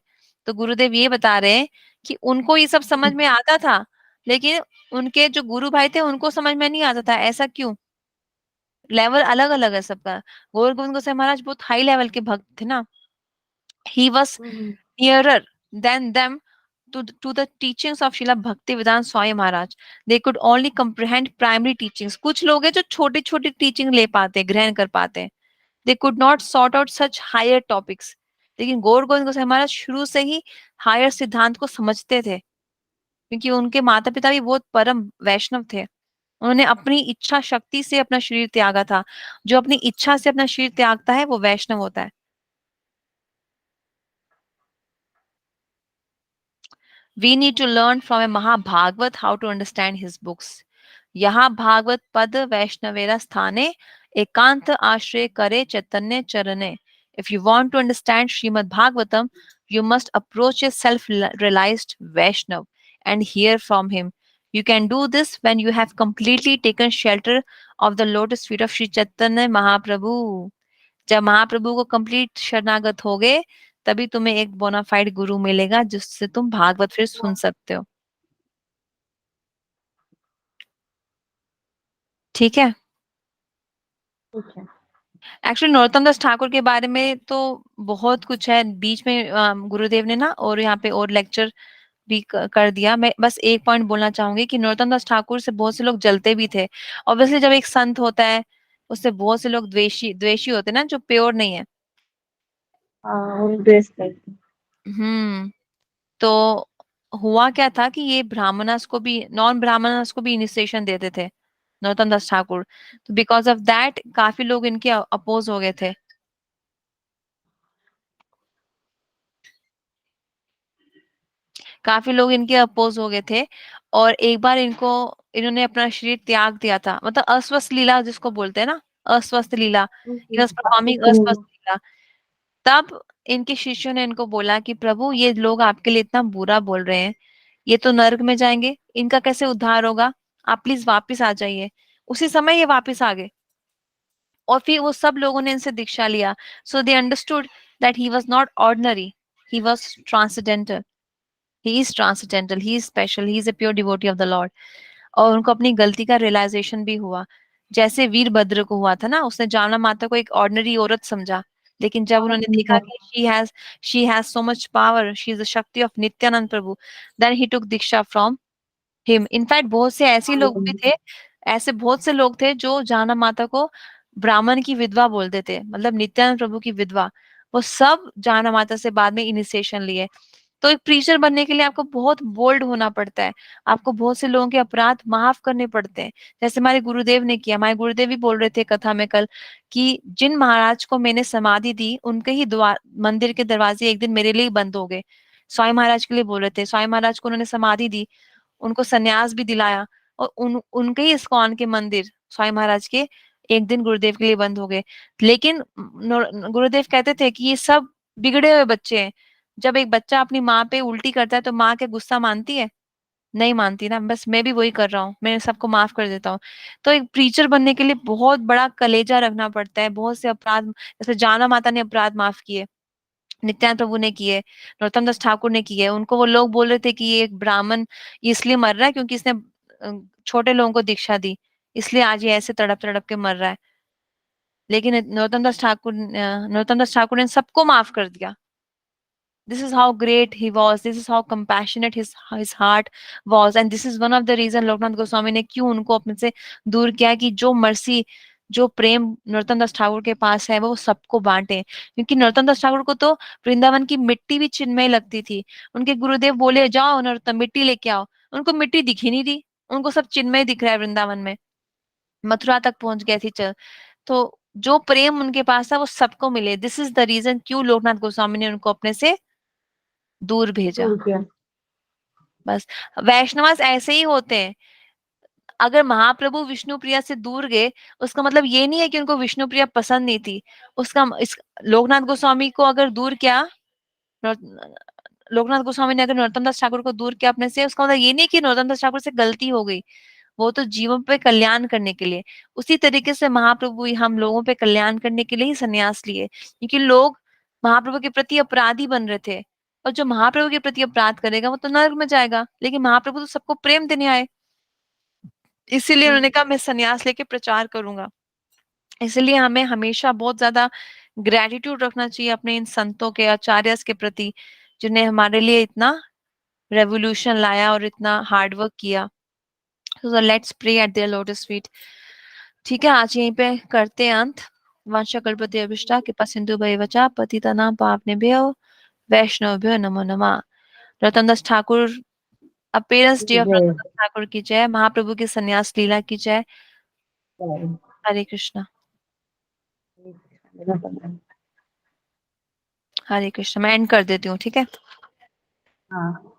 तो गुरुदेव ये बता रहे हैं कि उनको ये सब समझ में आता था, लेकिन उनके जो गुरु भाई थे उनको समझ में नहीं आता था। ऐसा क्यों? लेवल अलग अलग है सबका। गौर गोविंद गोसाई महाराज बहुत हाई लेवल के भक्त थे ना। He was nearer than them to the teachings of Srila Bhaktivedanta Swami Maharaj. They could only comprehend primary teachings. कुछ लोग हैं जो छोटी छोटी टीचिंग ले पाते हैं, ग्रहण कर पाते हैं। They could not sort out such higher topics. लेकिन गौर गोविंद गोसाई महाराज शुरू से ही हायर सिद्धांत को समझते थे, क्योंकि उनके माता पिता भी बहुत परम वैष्णव थे। उन्होंने अपनी इच्छा शक्ति से अपना शरीर त्यागा था। जो अपनी इच्छा से अपना शरीर त्यागता है वो वैष्णव होता है। We need to learn from a Mahabhagavat how to understand his books. यहाँ भागवत पद वैष्णवेरा स्थाने एकांत आश्रय करे चैतन्य चरणे. If you want to understand Srimad Bhagavatam, you must approach a self-realized Vaishnav and hear from him. You can do this when you have completely taken shelter of the lotus feet of Sri Chaitanya Mahaprabhu. जब महाप्रभु को complete शरणागत हो गए, तभी तुम्हें एक bonafide गुरु मिलेगा जिससे तुम भागवत फिर सुन सकते हो। ठीक है? ठीक है। एक्चुअली नरोत्तम दास ठाकुर के बारे में तो बहुत कुछ है। बीच में गुरुदेव ने ना और यहाँ पे और लेक्चर भी कर दिया। मैं बस एक पॉइंट बोलना चाहूंगी कि नरोत्तम दास ठाकुर से बहुत से लोग जलते भी थे। ऑब्वियसली जब एक संत होता है, उससे बहुत से लोग द्वेषी द्वेषी होते हैं ना, जो प्योर नहीं है। हाँ, हम ड्रेस करते हैं। हम्म। तो हुआ क्या था कि ये ब्राह्मणस को भी, नॉन ब्राह्मणस को भी इनिशिएशन देते थे नरोत्तम दास ठाकुर। तो बिकॉज ऑफ दैट काफी लोग इनके अपोज हो गए थे। काफी लोग इनके अपोज हो गए थे, और एक बार इन्होंने अपना शरीर त्याग दिया था। मतलब अस्वस्थ लीला जिसको बोलते हैं ना, अस्वस्थ लीला, ही वाज परफॉर्मिंग अस्वस्थ लीला। तब इनके शिष्यों ने इनको बोला कि प्रभु, ये लोग आपके लिए इतना बुरा बोल रहे हैं, ये तो नरक में जाएंगे, इनका कैसे उद्धार होगा? आप प्लीज वापिस आ जाइए। उसी समय ये वापिस आ गए, और फिर वो सब लोगों ने इनसे दीक्षा लिया। So they understood that he was not ordinary, he was transcendental. He is transcendental, he is special, he is a pure devotee of the lord. और उनको अपनी गलती का रियलाइजेशन भी हुआ। जैसे वीरभद्र को हुआ था ना, उसने जामना माता को एक ऑर्डिनरी औरत समझा, लेकिन जब उन्होंने देखा कि she has so much power, she is the shakti of Nityananda Prabhu, then he took diksha from him. In fact बहुत से ऐसे लोग भी थे, ऐसे बहुत से लोग थे जो जाना माता को ब्राह्मण की विधवा बोलते थे, मतलब नित्यानंद प्रभु की विधवा। वो सब जाना माता से बाद में इनिशिएशन लिए। तो एक प्रीचर बनने के लिए आपको बहुत बोल्ड होना पड़ता है, आपको बहुत से लोगों के अपराध माफ करने पड़ते हैं, जैसे हमारे गुरुदेव ने किया। हमारे गुरुदेव भी बोल रहे थे कथा में कल कि जिन महाराज को मैंने समाधि दी उनके ही द्वार मंदिर के दरवाजे एक दिन मेरे लिए ही बंद हो गए। स्वामी महाराज के लिए बोल रहे थे, स्वामी महाराज को उन्होंने समाधि दी, उनको सन्यास भी दिलाया, और उनके ही इस्कॉन के मंदिर स्वामी महाराज के एक दिन गुरुदेव के लिए बंद हो गए। लेकिन गुरुदेव कहते थे कि ये सब बिगड़े हुए बच्चे हैं। जब एक बच्चा अपनी माँ पे उल्टी करता है तो माँ क्या गुस्सा मानती है? नहीं मानती ना। बस मैं भी वही कर रहा हूँ, मैं सबको माफ कर देता हूँ। तो एक प्रीचर बनने के लिए बहुत बड़ा कलेजा रखना पड़ता है, बहुत से अपराध, जैसे जाना माता ने अपराध माफ किए, नित्यानंद प्रभु ने किए, नरोत्तम दास ठाकुर ने किए। उनको वो लोग बोल रहे थे कि ये एक ब्राह्मण ये इसलिए मर रहा है क्योंकि इसने छोटे लोगों को दीक्षा दी, इसलिए आज ये ऐसे तड़प तड़प के मर रहा है। लेकिन नरोत्तम दास ठाकुर ने सबको माफ कर दिया। This is how great he was. This is how compassionate his heart was, and this is one of the reason Loknath Goswami ने क्यों उनको अपने से दूर किया, कि जो मर्सी, जो प्रेम नरोत्तम दास ठाकुर के पास है वो सबको बांटे। क्योंकि नरोत्तम दास ठाकुर को तो वृंदावन की मिट्टी भी चिन्मय लगती थी। उनके गुरुदेव बोले जाओ नरोत्तम मिट्टी लेके आओ, उनको मिट्टी दिखी नहीं दी, उनको सब चिन्मय दिख रहा है वृंदावन में। मथुरा तक पहुंच गए थी चल। तो जो प्रेम उनके पास था वो सबको मिले। दिस इज द रीजन क्यों लोकनाथ गोस्वामी ने उनको अपने से दूर भेजा। दूर किया। बस वैष्णवास ऐसे ही होते हैं। अगर महाप्रभु विष्णु प्रिया से दूर गए, उसका मतलब ये नहीं है कि उनको विष्णु प्रिया पसंद नहीं थी। उसका इस लोकनाथ गोस्वामी को अगर दूर किया, नौ- लोकनाथ गोस्वामी ने अगर नरोत्तम दास ठाकुर को दूर किया अपने से, उसका मतलब ये नहीं कि नरोत्तम दास ठाकुर से गलती हो गई। वो तो जीवन पे कल्याण करने के लिए। उसी तरीके से महाप्रभु ही हम लोगों पे कल्याण करने के लिए ही संन्यास लिए, क्योंकि लोग महाप्रभु के प्रति अपराधी बन रहे थे। और जो महाप्रभु के प्रति अपराध करेगा वो तो नरक में जाएगा, लेकिन महाप्रभु तो सबको प्रेम देने आए। इसीलिए उन्होंने कहा मैं संन्यास लेके प्रचार करूंगा। इसलिए हमें हमेशा बहुत ज्यादा ग्रेटिट्यूड रखना चाहिए अपने इन संतों के, आचार्यस के प्रति, जिन्हें हमारे लिए इतना रेवोल्यूशन लाया और इतना हार्डवर्क किया। So let's pray at their lotus feet. ठीक है, आज यहीं पे करते हैं अंत। वंश कल्पति अभिष्टा कृपा सिंधु भयवचा पतितनां पावनेभ्यो वैष्णवभ्यो नमो नमः। रतन दास ठाकुर अपीयरेंस डे ऑफ जय रतन दास ठाकुर की जय। महाप्रभु की संन्यास लीला की जय। जय। हरे कृष्णा। हरे कृष्णा। मैं एंड कर देती हूँ, ठीक है। हाँ।